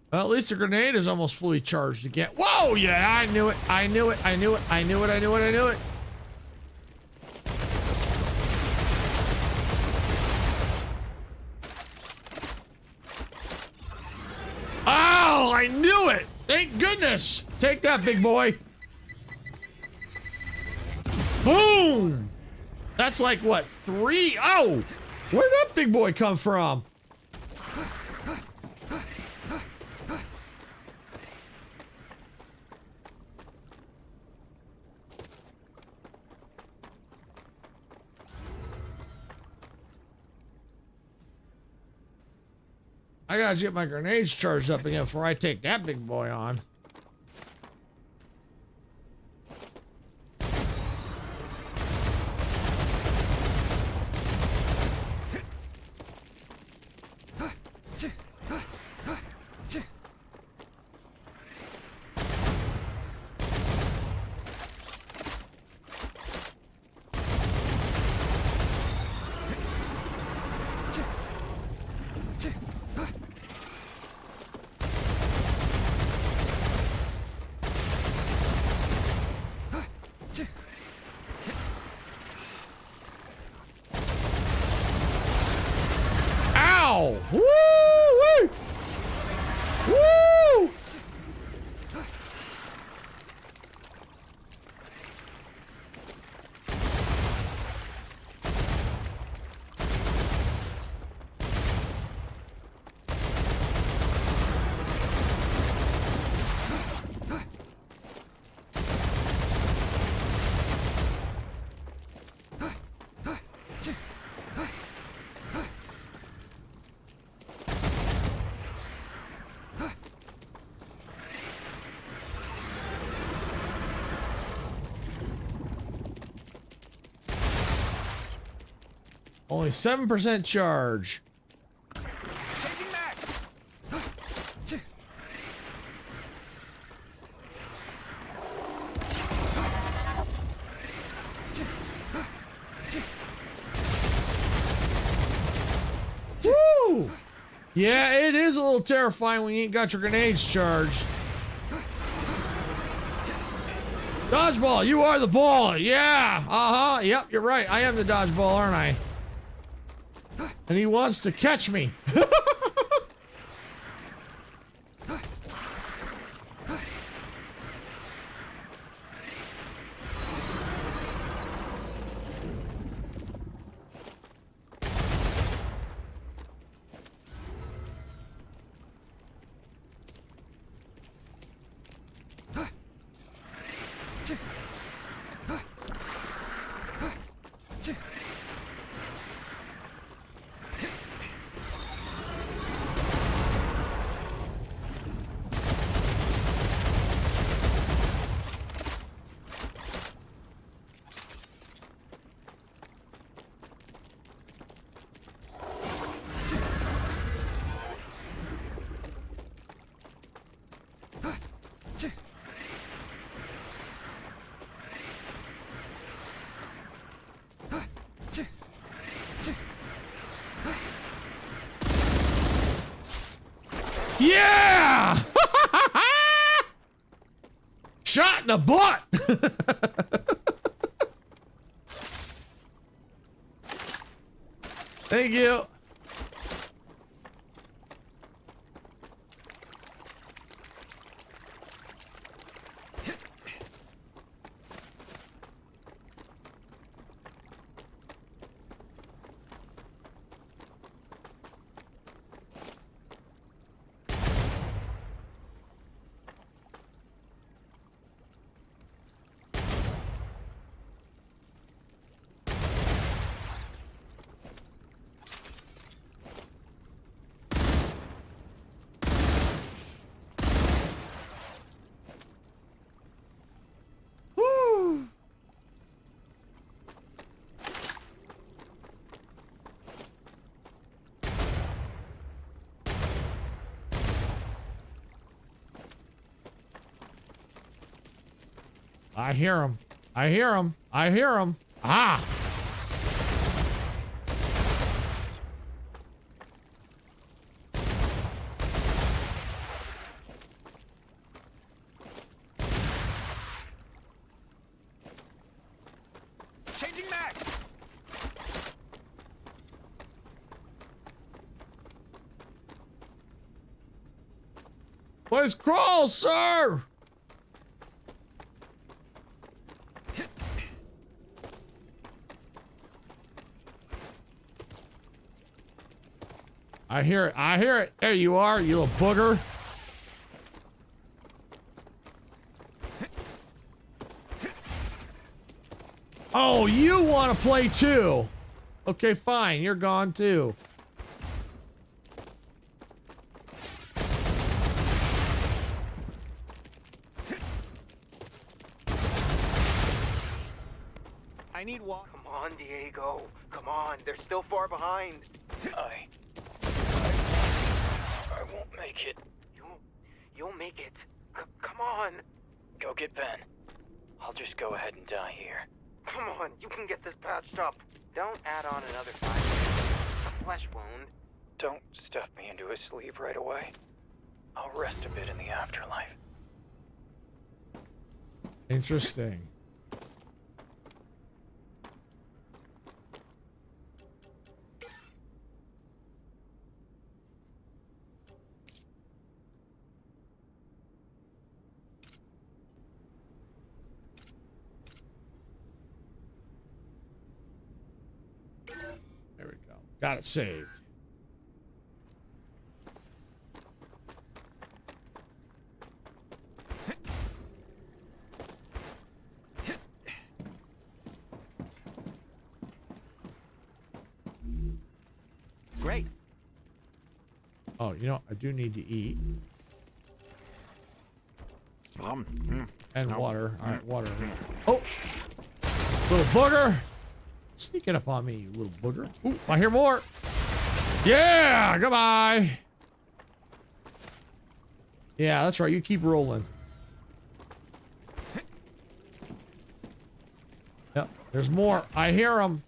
Well, at least the grenade is almost fully charged again. Whoa, yeah, I knew it. I knew it. I knew it. I knew it. I knew it. I knew it. Oh, I knew it. Thank goodness. Take that, big boy. Boom. That's like what, 3? Oh, where'd that big boy come from? I gotta get my grenades charged up again before I take that big boy on. Ow! Woo! Woo! Woo! Only 7% charge. Changing max. Woo! Yeah, it is a little terrifying when you ain't got your grenades charged. Dodgeball, you are the ball. Yeah. Uh-huh. Yep, you're right. I am the dodgeball, aren't I? And he wants to catch me. Yeah! Shot in the butt! Thank you. Woo. I hear him. I hear him. I hear him. Ah! Changing max. Let's crawl, sir! I hear it. I hear it. There you are, you little booger. Oh, you want to play too? Okay, fine. You're gone too. I need one. Come on, Diego. Come on. They're still far behind. I won't make it. You'll make it. Come on. Go get Ben. I'll just go ahead and die here. Come on, you can get this patched up. Don't add on another 5 minutes. A flesh wound. Don't stuff me into a sleeve right away. I'll rest a bit in the afterlife. Interesting. There we go. Got it saved. Great. Oh, you know, I do need to eat. And water. All right, water. Oh! Little booger! Sneaking up on me, you little booger. Ooh, I hear more. Yeah, goodbye. Yeah, that's right. You keep rolling. Yep, there's more. I hear them.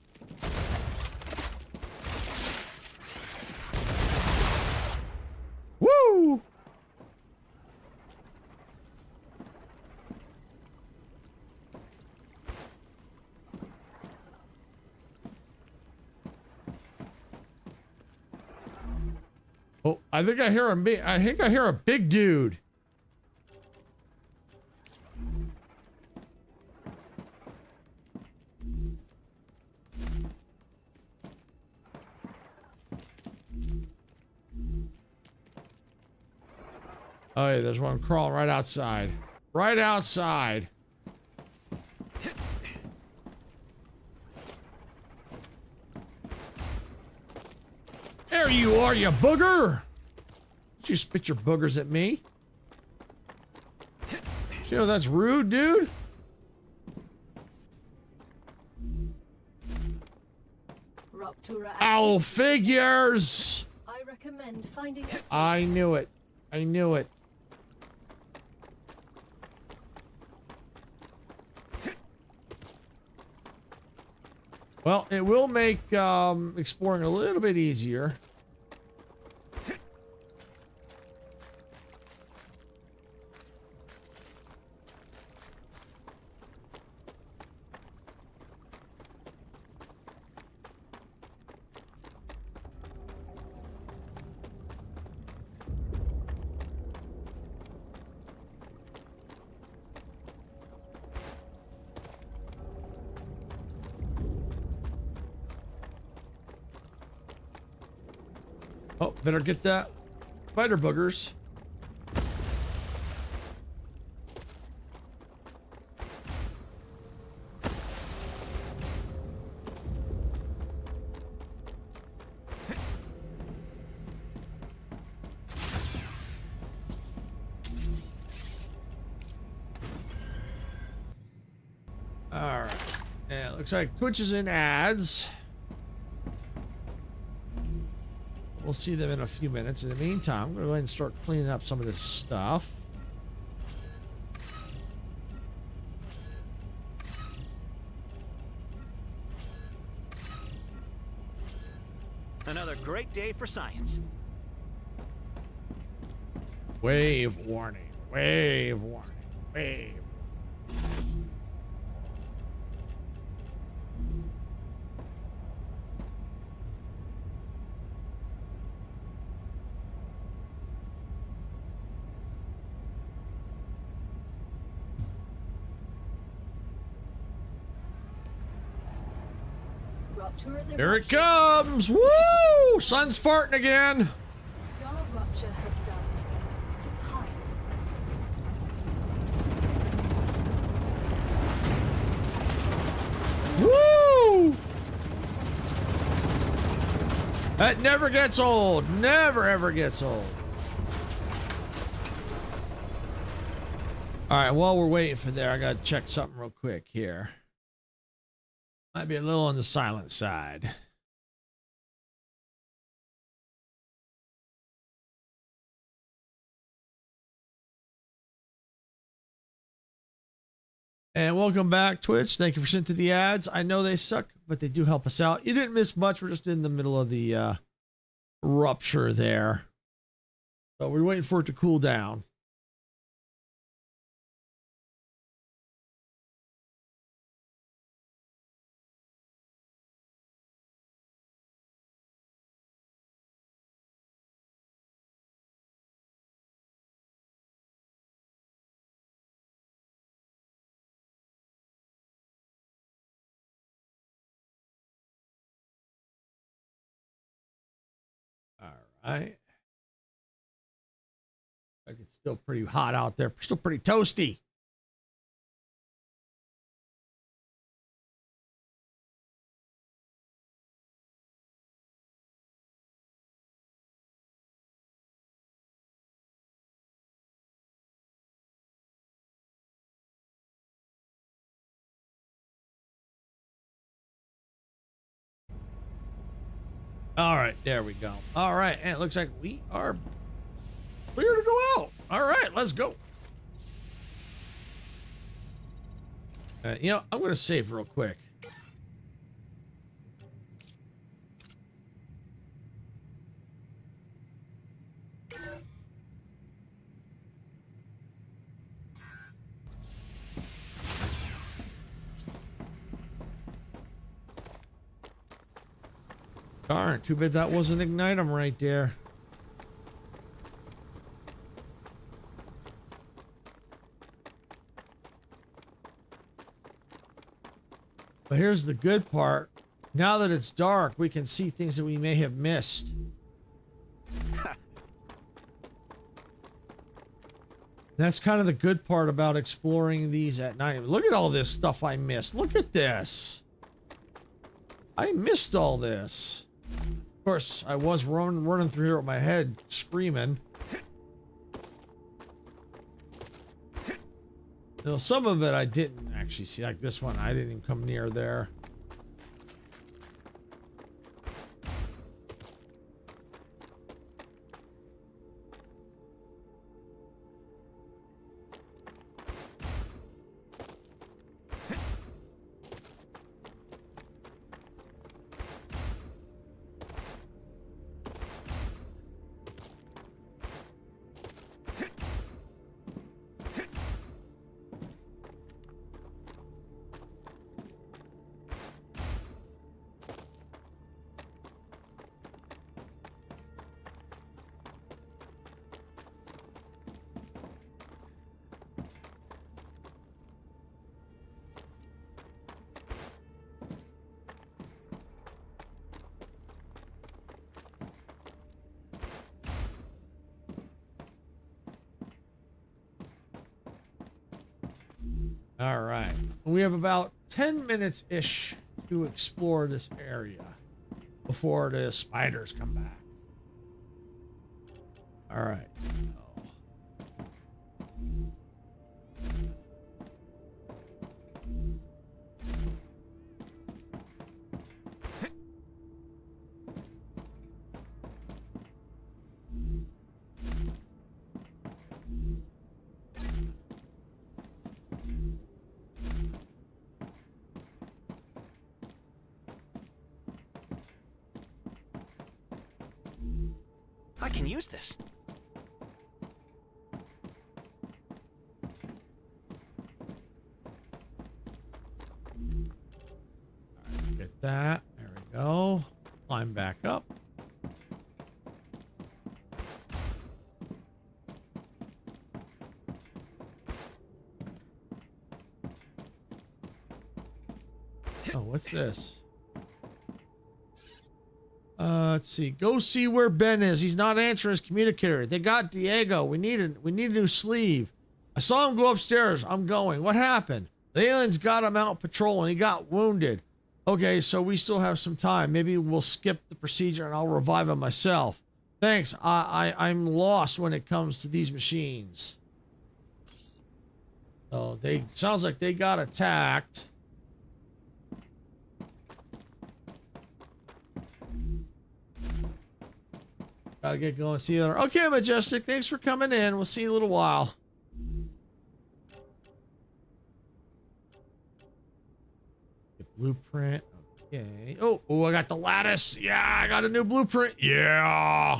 Woo! Oh, I think I hear a big dude. Oh, yeah, there's one crawling right outside. Right outside. There you are, you booger! Don't you spit your boogers at me? You know that's rude, dude? Ruptura. Owl figures! I recommend finding a safe I knew it. I knew it. Well, it will make exploring a little bit easier. Oh, better get that spider boogers. All right. Yeah, looks like Twitch is in ads. We'll see them in a few minutes. In the meantime, I'm going to go ahead and start cleaning up some of this stuff. Another great day for science. Wave warning. Wave warning. Wave. Here it comes! Woo! Sun's farting again. StarRupture has started. Hide. Woo! That never gets old. Never ever gets old. All right, while we're waiting for there, I gotta check something real quick here. Might be a little on the silent side. And welcome back, Twitch. Thank you for sending through the ads. I know they suck, but they do help us out. You didn't miss much. We're just in the middle of the rupture there. So we're waiting for it to cool down. All right. Like it's still pretty hot out there. Still pretty toasty. All right, there we go. All right, and it looks like we are clear to go out. All right, let's go. You know, I'm going to save real quick. Darn, too bad that wasn't Ignite'em right there. But here's the good part. Now that it's dark, we can see things that we may have missed. That's kind of the good part about exploring these at night. Look at all this stuff I missed. Look at this. I missed all this. Of course, I was running through here with my head screaming. Now, some of it I didn't actually see, like this one. I didn't even come near there. All right. We have about 10 minutes-ish to explore this area before the spiders come back. All right. I can use this. Get that. There we go. Climb back up. Oh, what's this? Let's see. Go see where Ben is. He's not answering his communicator. They got Diego. We need a new sleeve. I saw him go upstairs. I'm going. What happened? The aliens got him out patrolling. He got wounded. Okay, so we still have some time. Maybe we'll skip the procedure and I'll revive him myself. Thanks. I'm lost when it comes to these machines. So sounds like they got attacked. Gotta get going. See you later. Okay, Majestic. Thanks for coming in. We'll see you in a little while. Get blueprint. Okay. Oh, I got the lattice. Yeah, I got a new blueprint. Yeah.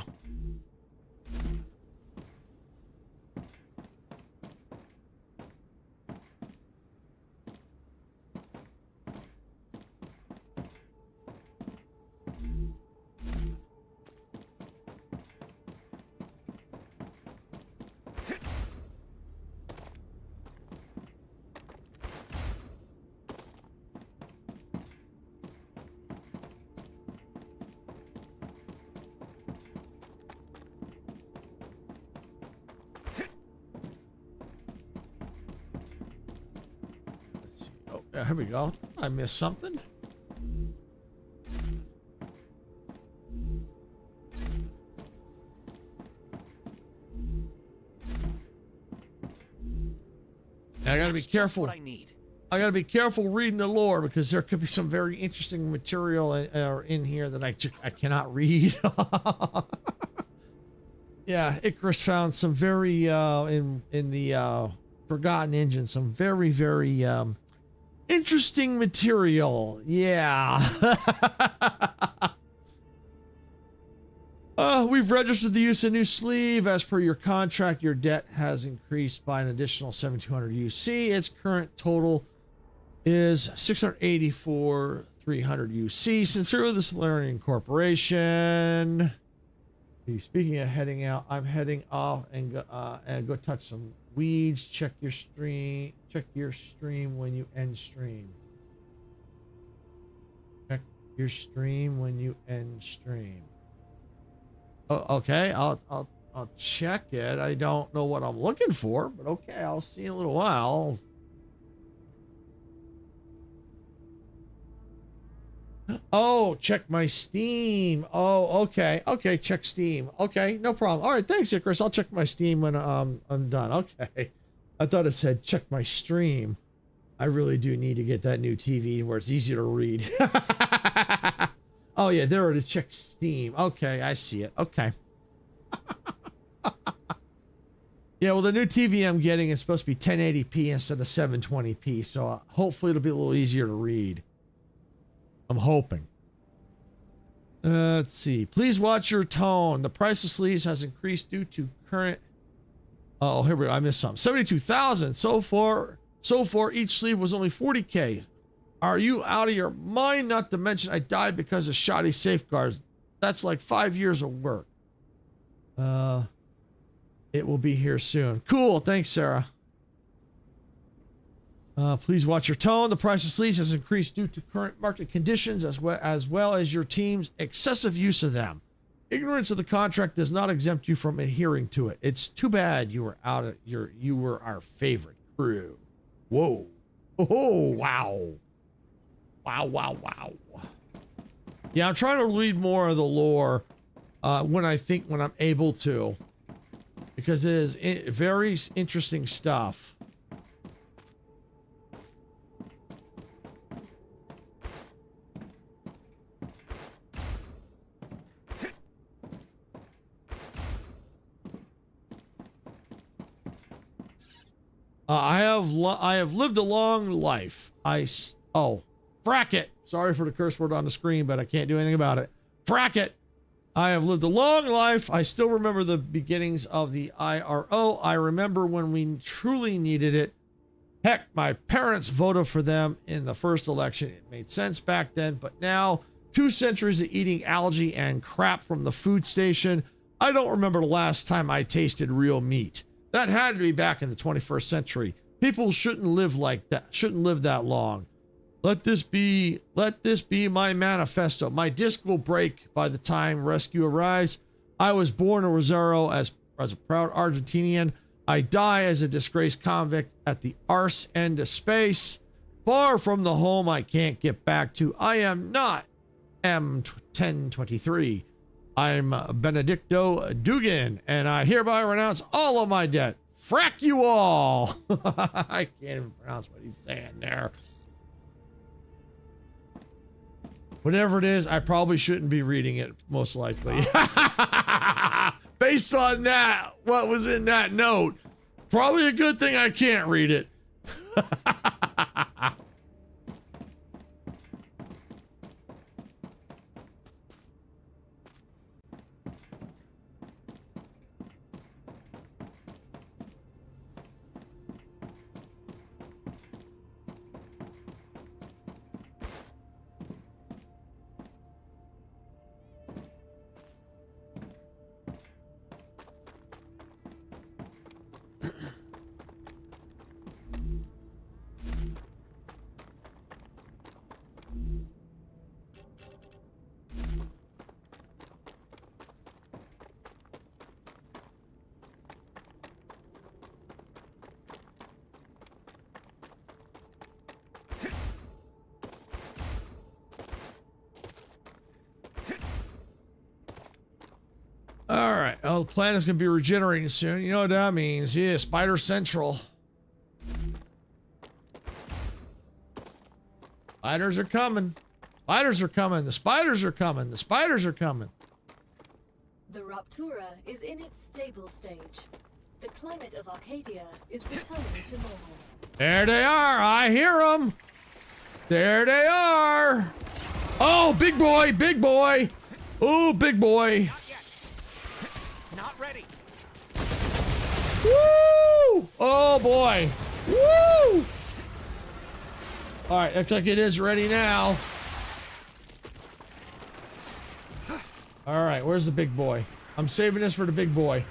Here we go. I missed something. I gotta be careful. What I need. I gotta be careful reading the lore because there could be some very interesting material in here that I cannot read. Yeah, Icarus found some very in the Forgotten Engine, some very interesting material. Yeah. We've registered the use of new sleeve. As per your contract, your debt has increased by an additional 7,200 UC. Its current total is 684,300 UC. Sincerely, the Solarian Corporation. Speaking of heading out, I'm heading off and go touch some weeds. Check your stream when you end stream. Check your stream when you end stream. Oh, okay, I'll check it. I don't know what I'm looking for, but okay, I'll see you in a little while. Oh, check my Steam. Oh, okay. Okay, check Steam. Okay, no problem. All right, thanks, Icarus. I'll check my Steam when I'm done. Okay. I thought it said check my stream. I really do need to get that new TV where it's easier to read. Oh, yeah, there it is. Check Steam. Okay, I see it. Okay. Yeah, well, the new TV I'm getting is supposed to be 1080p instead of 720p, so hopefully it'll be a little easier to read. I'm hoping. Let's see. Please watch your tone. The price of sleeves has increased due to current... Oh, here we go. I missed something. 72,000. So far, each sleeve was only 40K. Are you out of your mind? Not to mention I died because of shoddy safeguards. That's like 5 years of work. It will be here soon. Cool. Thanks, Sarah. Please watch your tone. The price of sleeves has increased due to current market conditions as well as your team's excessive use of them. Ignorance of the contract does not exempt you from adhering to it. It's too bad you were our favorite crew. Whoa. Oh, wow. Wow, wow, wow. Yeah, I'm trying to read more of the lore when I'm able to. Because it is very interesting stuff. I have lived a long life. Bracket. Sorry for the curse word on the screen, but I can't do anything about it. Bracket. I have lived a long life. I still remember the beginnings of the IRO. I remember when we truly needed it. Heck, my parents voted for them in the first election. It made sense back then, but now, 2 centuries of eating algae and crap from the food station, I don't remember the last time I tasted real meat. That had to be back in the 21st century. People shouldn't live like that, shouldn't live that long. Let this be my manifesto. My disc will break by the time rescue arrives. I was born in Rosario as a proud Argentinian. I die as a disgraced convict at the arse end of space, far from the home I can't get back to. I am not M1023. I'm Benedicto Dugan, and I hereby renounce all of my debt. Frack you all! I can't even pronounce what he's saying there. Whatever it is, I probably shouldn't be reading it, most likely. Based on that, what was in that note, probably a good thing I can't read it. All right. Oh, the planet's going to be regenerating soon. You know what that means. Yeah, Spider Central. Spiders are coming. Spiders are coming. The spiders are coming. The spiders are coming. The Raptura is in its stable stage. The climate of Arcadia is returning to normal. There they are. I hear them. There they are. Oh, big boy. Big boy. Oh, big boy. Not ready. Woo! Oh boy. Woo! All right, looks like it is ready now. All right, where's the big boy? I'm saving this for the big boy.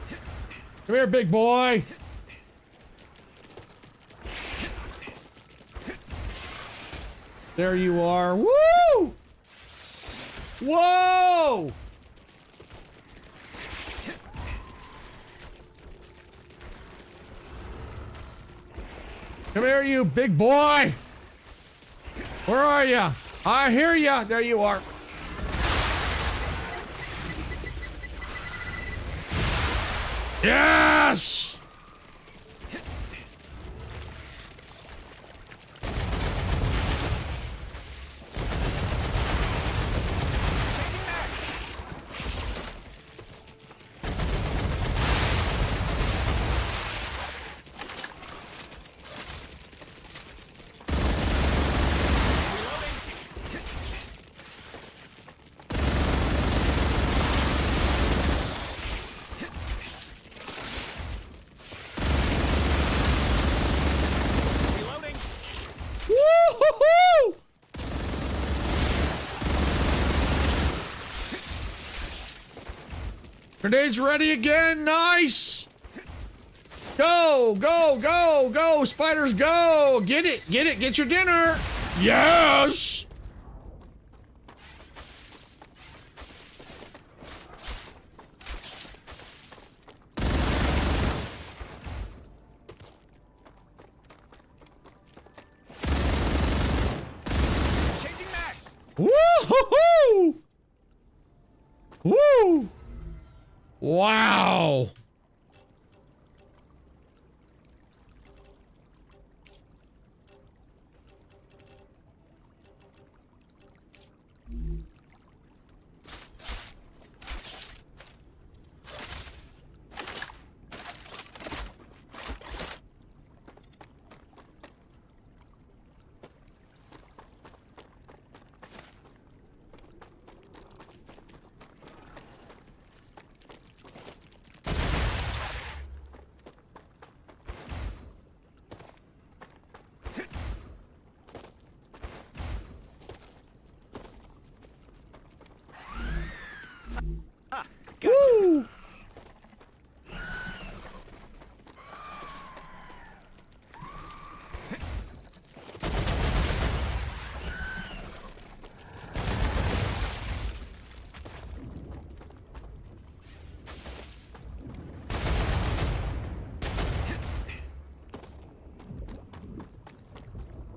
Come here, big boy. There you are. Woo! Whoa! Come here, you big boy. Where are you? I hear you. There you are. Yes! Woo-hoo-hoo! Grenades ready again. Nice. Go, go, go, go. Spiders, go. Get it. Get it. Get your dinner. Yes. Woo-hoo-hoo! Woo! Wow! Woo!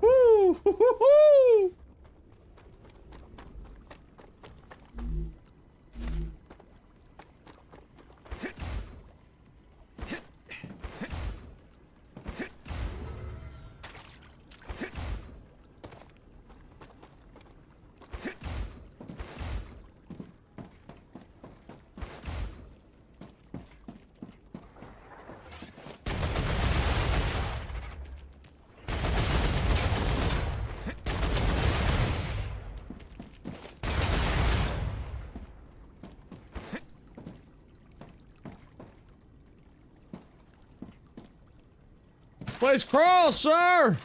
Woo! Hoo-hoo-hoo! This place crawls, sir!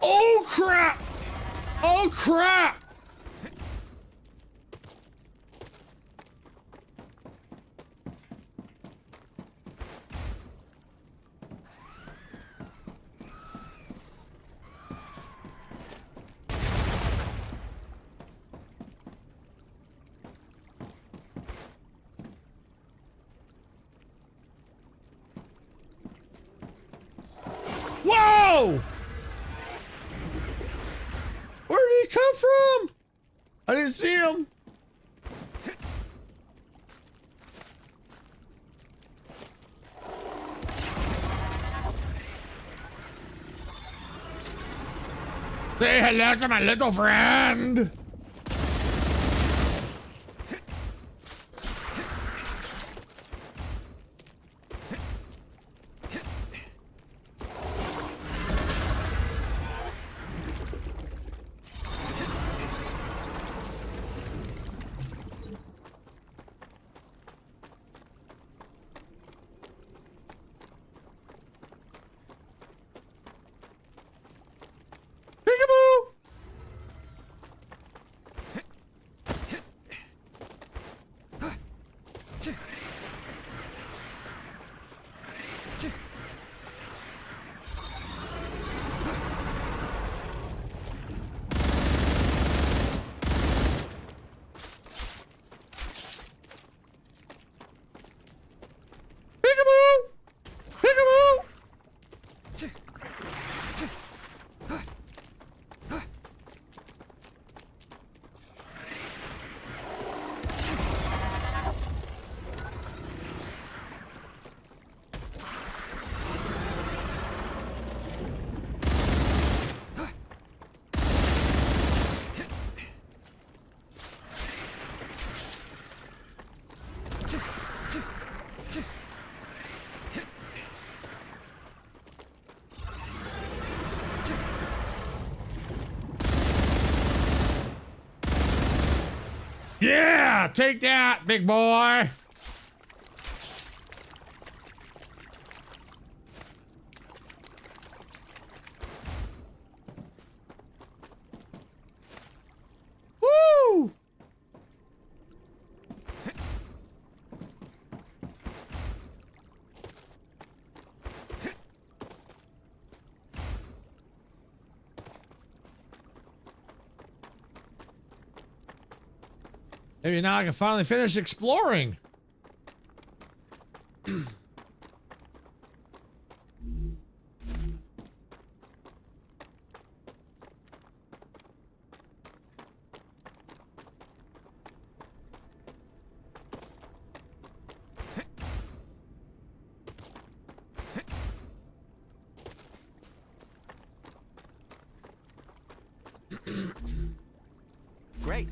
Oh crap! Oh crap! Whoa! Where did he come from? I didn't see him. Say hello to my little friend. Peekaboo! Peekaboo! Peekaboo! Yeah, take that, big boy. Woo! Maybe now I can finally finish exploring. Great.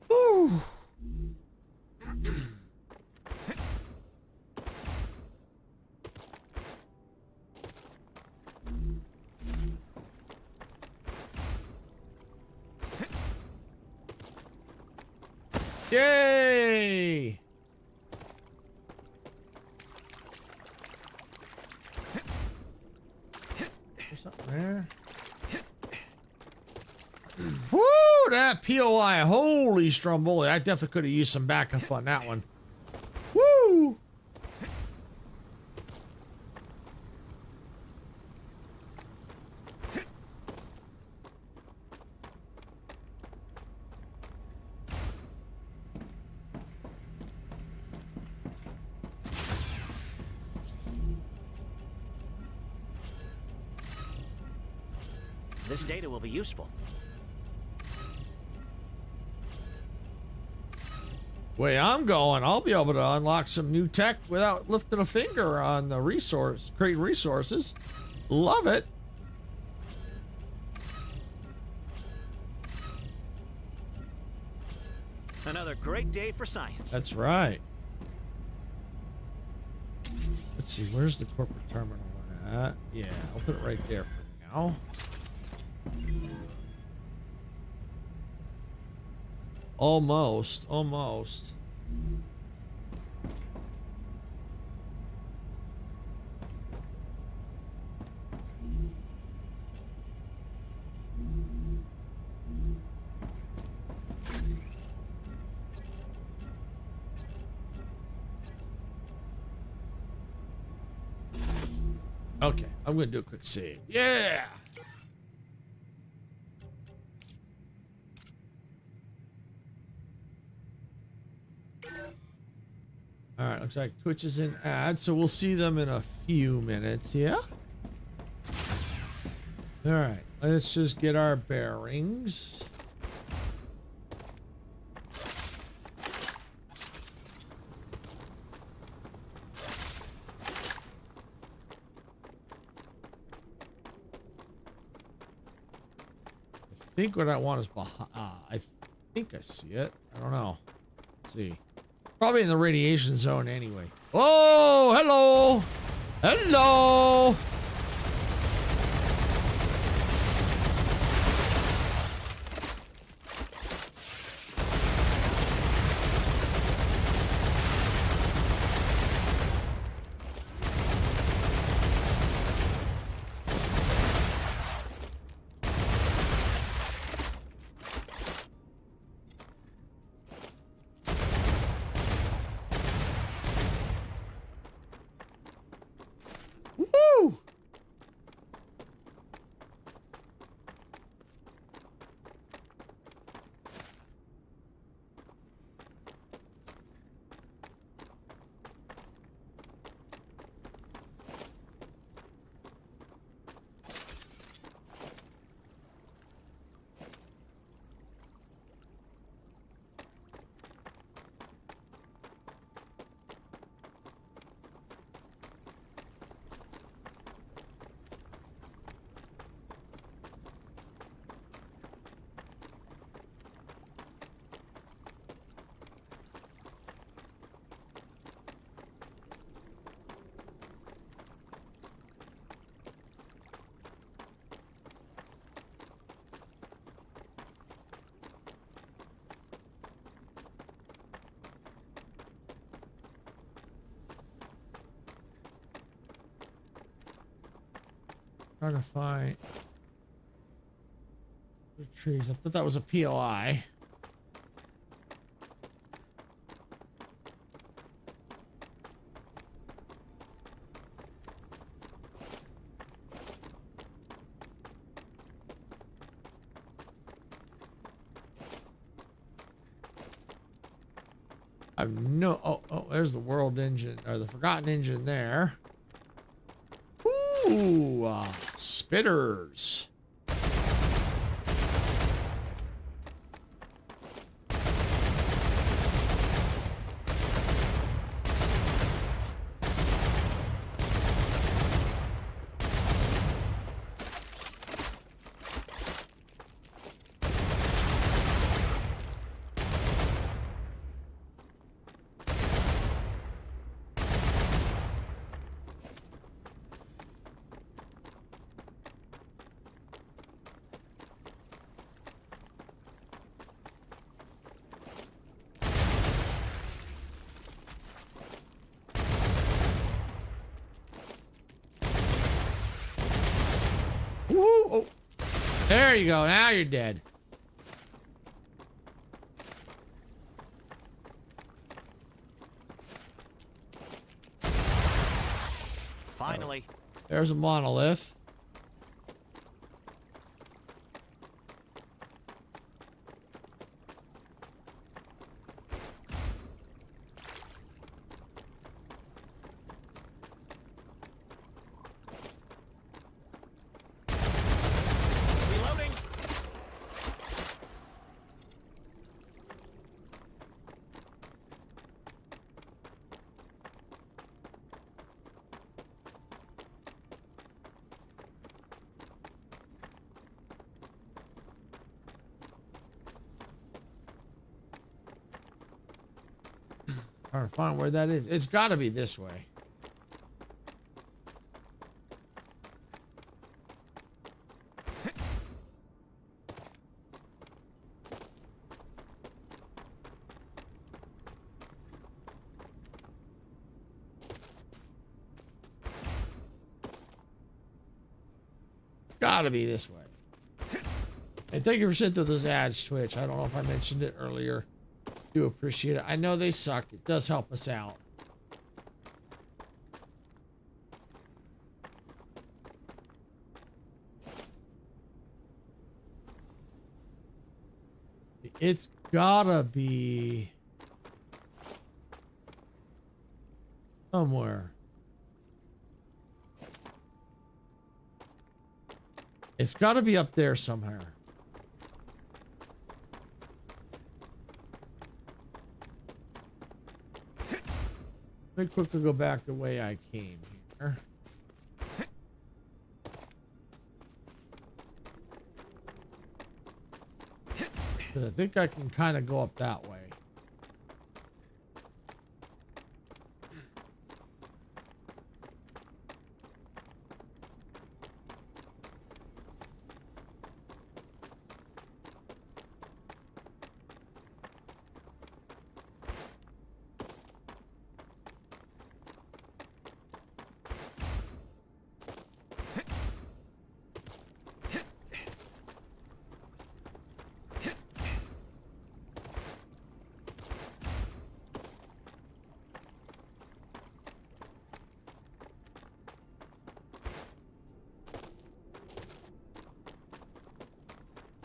Woo. Yay! There's something there. Woo! That POI. Holy Stromboli. I definitely could have used some backup on that one. Woo! This data will be useful. Way I'm going, I'll be able to unlock some new tech without lifting a finger on the resource, create resources. Love it. Another great day for science. That's right. Let's see, where's the corporate terminal at? Yeah, I'll put it right there for now. Almost, almost. Okay, I'm gonna do a quick save. Yeah! All right, looks like Twitch is in ad, so we'll see them in a few minutes, yeah? All right, let's just get our bearings. I think what I want is behind. I think I see it. I don't know. Let's see. Probably in the radiation zone anyway. Oh, hello. Hello. Woo! Trying to find. The trees. I thought that was a POI. I've no. Oh, there's the world engine or the forgotten engine there. Ooh, spitters. Woo! Oh. There you go. Now you're dead. Finally. There's a monolith. Reloading. Trying to find where that is. It's got to be this way. Got to be this way. And thank you for sending through those ads, Twitch. I don't know if I mentioned it earlier. Do appreciate it. I know they suck. It does help us out. It's gotta be somewhere. It's gotta be up there somewhere. Let me quickly go back the way I came here. I think I can kind of go up that way.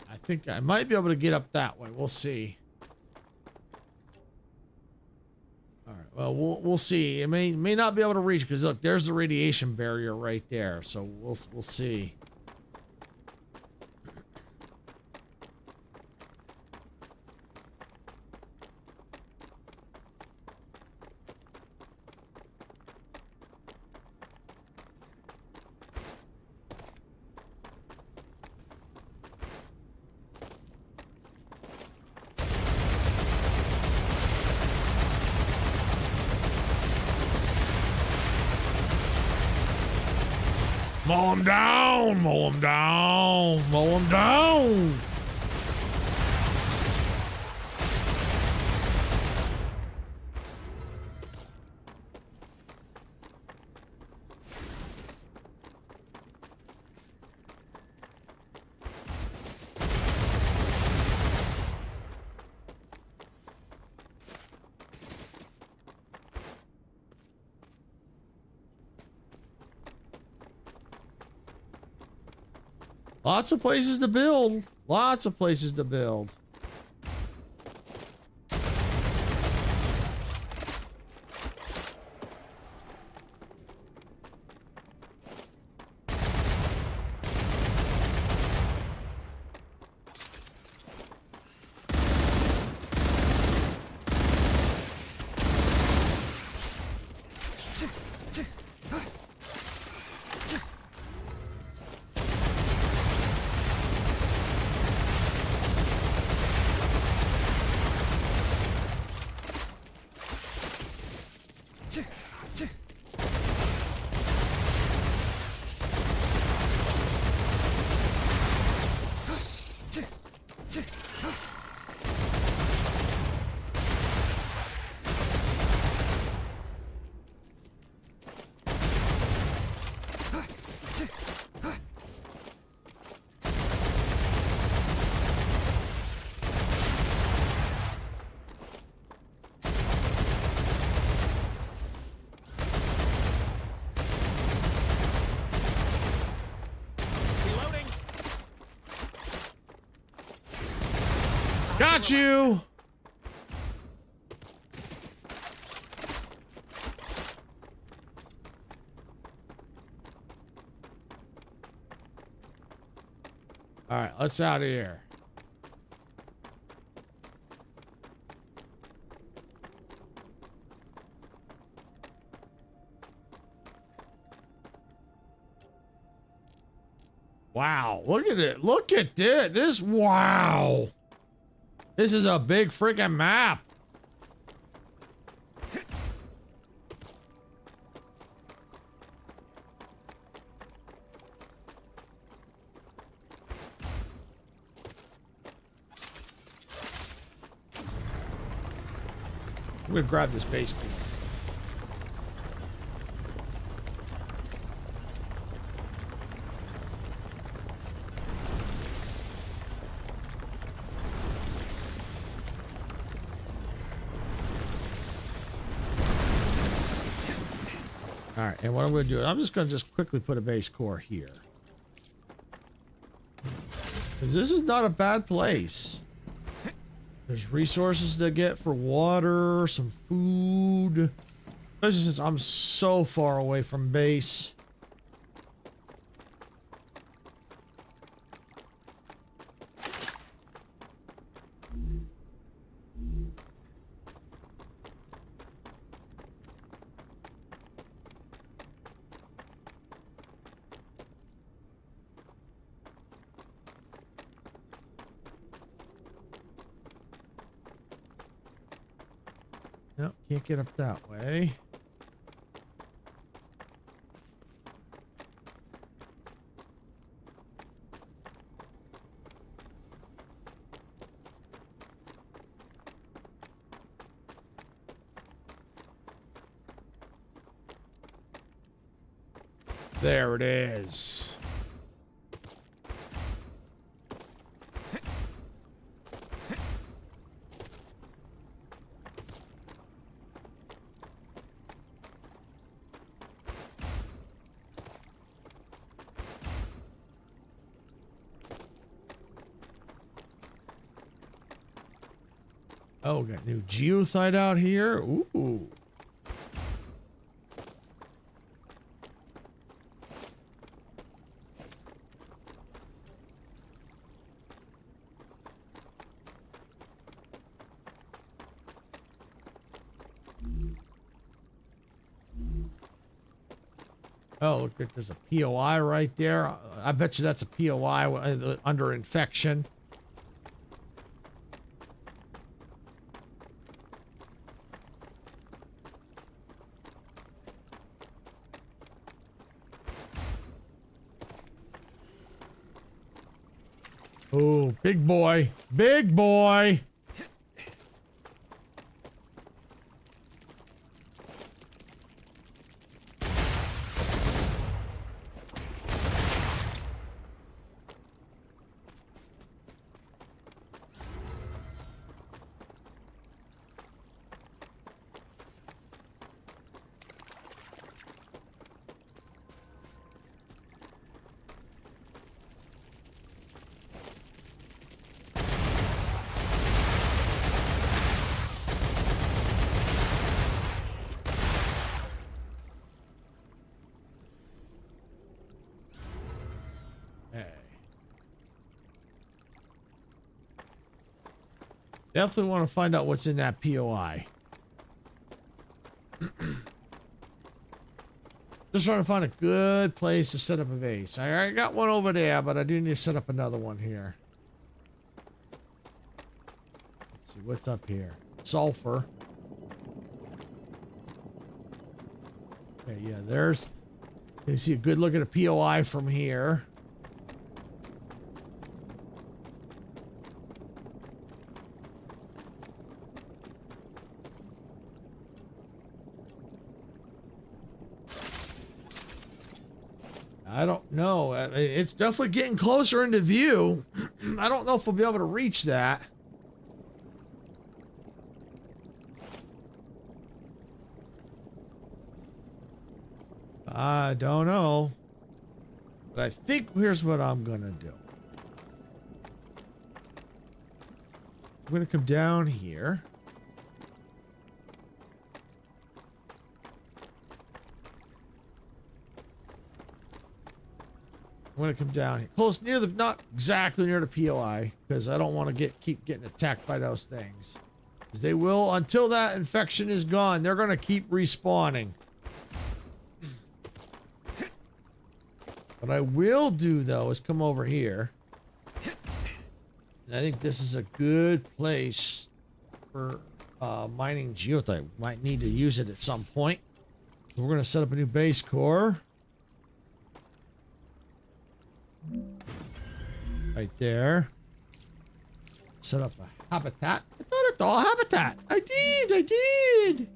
I think I might be able to get up that way. We'll see. All right. Well, we'll see. It may not be able to reach because look, there's the radiation barrier right there. So we'll see. Mow him down! Mow him down! Mow him down! Lots of places to build. Lots of places to build. Got you! Alright, let's out of here. Wow, look at it. Look at this. This, wow. This is a big freaking map. I'm gonna grab this base. All right, and what I'm going to do, I'm just going to quickly put a base core here. Because this is not a bad place. There's resources to get for water, some food. Especially since I'm so far away from base. Nope, can't get up that way. There it is. Oh, got new Goethite out here. Ooh. Oh, look, there's a POI right there. I bet you that's a POI under infection. Oh, big boy. Big boy. Definitely want to find out what's in that POI. Just trying to find a good place to set up a base. I already got one over there, but I do need to set up another one here. Let's see what's up here. Sulfur. Okay, yeah, there's... You see a good look at a POI from here. I don't know. It's definitely getting closer into view. I don't know if we'll be able to reach that. I don't know. But I think here's what I'm gonna do. I'm gonna come down here. I'm gonna come down here, close near the, not exactly near the POI, because I don't want to keep getting attacked by those things. Because they will, until that infection is gone, they're gonna keep respawning. What I will do though is come over here, and I think this is a good place for mining geotite. Might need to use it at some point. So we're gonna set up a new base core. Right there. Set up a habitat. I thought it's all habitat. I did.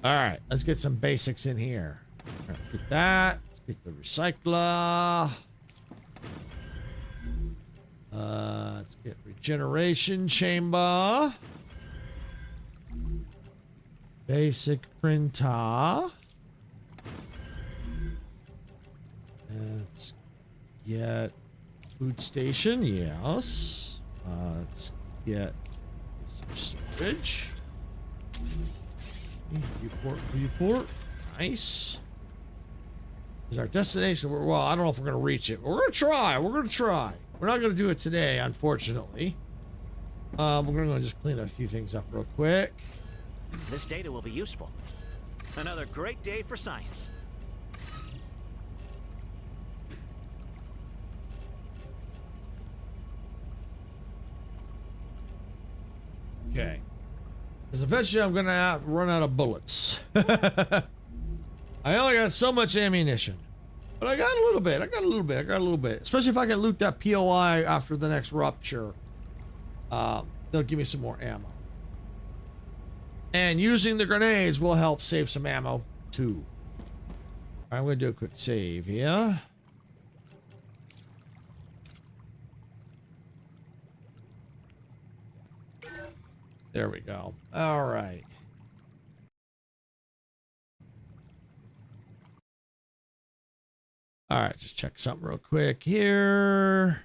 All right, let's get some basics in here. All right, get that. Let's get the recycler. Let's get regeneration chamber. Basic printer. Let's get food station. Yes. Let's get some storage. Report. Nice. Is our destination? Well, I don't know if we're going to reach it, but we're going to try. We're not going to do it today, unfortunately. We're going to just clean a few things up real quick. This data will be useful. Another great day for science. Okay. Because eventually I'm going to run out of bullets. I only got so much ammunition. But I got a little bit. Especially if I can loot that POI after the next rupture. They'll give me some more ammo. And using the grenades will help save some ammo, too. I'm going to do a quick save here. There we go. All right. All right, just check something real quick here.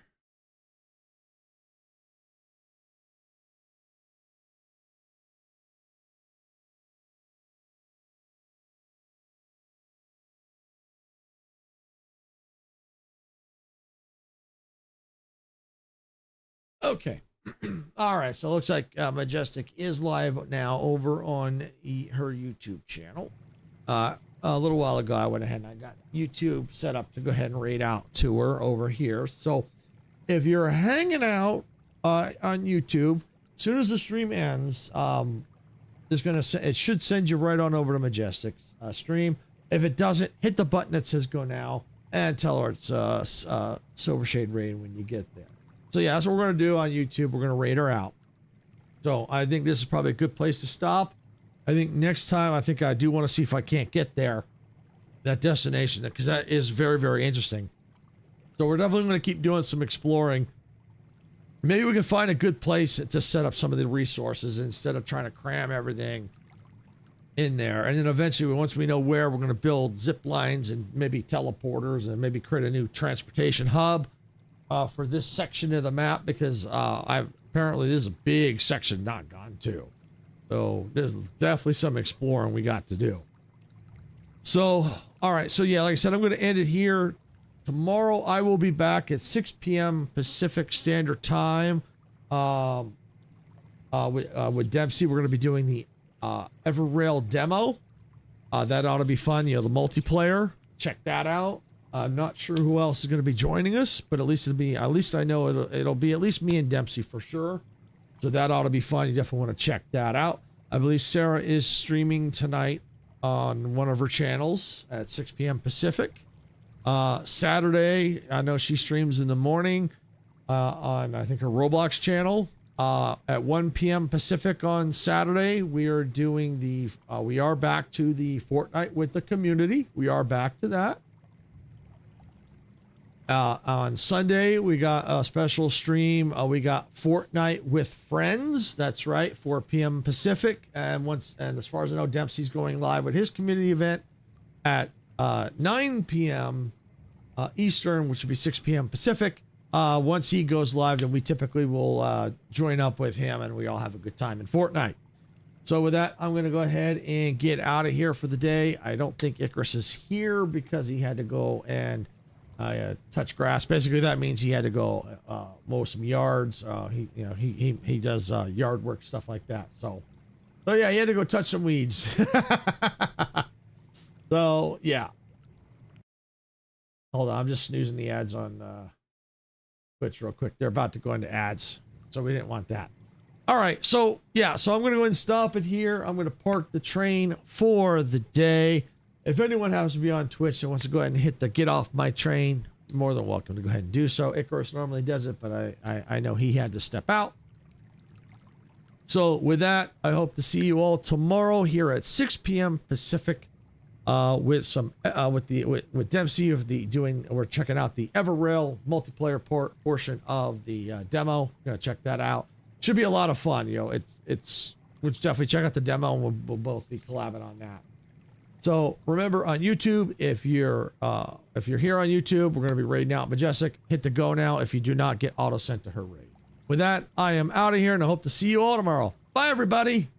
Okay. All right, so it looks like Majestic is live now over on her YouTube channel. A little while ago, I went ahead and I got YouTube set up to go ahead and raid out to her over here. So if you're hanging out on YouTube, as soon as the stream ends, it should send you right on over to Majestic's stream. If it doesn't, hit the button that says go now and tell her it's Silver Shade Raid when you get there. So yeah, that's what we're going to do on YouTube. We're going to raid her out. So I think this is probably a good place to stop. I think next time, I do want to see if I can't get there, that destination, because that is very, very interesting. So we're definitely going to keep doing some exploring. Maybe we can find a good place to set up some of the resources instead of trying to cram everything in there. And then eventually, once we know where, we're going to build zip lines and maybe teleporters and maybe create a new transportation hub. for this section of the map because apparently this is a big section not gone to. So there's definitely some exploring we got to do. So, all right. So yeah, like I said, I'm going to end it here. Tomorrow I will be back at 6 p.m. Pacific Standard Time. With Dempsey, we're going to be doing the Everrail demo. That ought to be fun. You know, the multiplayer. Check that out. I'm not sure who else is going to be joining us, but at least I know it'll be at least me and Dempsey for sure. So that ought to be fun. You definitely want to check that out. I believe Sarah is streaming tonight on one of her channels at 6 p.m. Pacific. Saturday, I know she streams in the morning on, I think, her Roblox channel. At 1 p.m. Pacific on Saturday, we are doing we are back to the Fortnite with the community. We are back to that. On Sunday, we got a special stream. We got Fortnite with friends. That's right, 4 p.m. Pacific. And as far as I know, Dempsey's going live with his community event at 9 p.m. Eastern, which would be 6 p.m. Pacific. Once he goes live, then we typically will join up with him, and we all have a good time in Fortnite. So with that, I'm going to go ahead and get out of here for the day. I don't think Icarus is here because he had to go and touch grass. Basically, that means he had to go mow some yards. He does yard work, stuff like that. So yeah, he had to go touch some weeds. So yeah. Hold on, I'm just snoozing the ads on Twitch real quick. They're about to go into ads, so we didn't want that. All right, so yeah, so I'm going to go ahead and stop it here. I'm going to park the train for the day. If anyone happens to be on Twitch and wants to go ahead and hit the get off my train, you're more than welcome to go ahead and do so. Icarus normally does it, but I know he had to step out. So with that, I hope to see you all tomorrow here at 6 p.m. Pacific with Dempsey we're checking out the Everrail multiplayer portion of the demo. Gonna check that out. Should be a lot of fun. You know, we'll definitely check out the demo and we'll both be collabing on that. So remember on YouTube, if you're here on YouTube, we're gonna be raiding out Majestic. Hit the go now if you do not get auto sent to her raid. With that, I am out of here and I hope to see you all tomorrow. Bye everybody.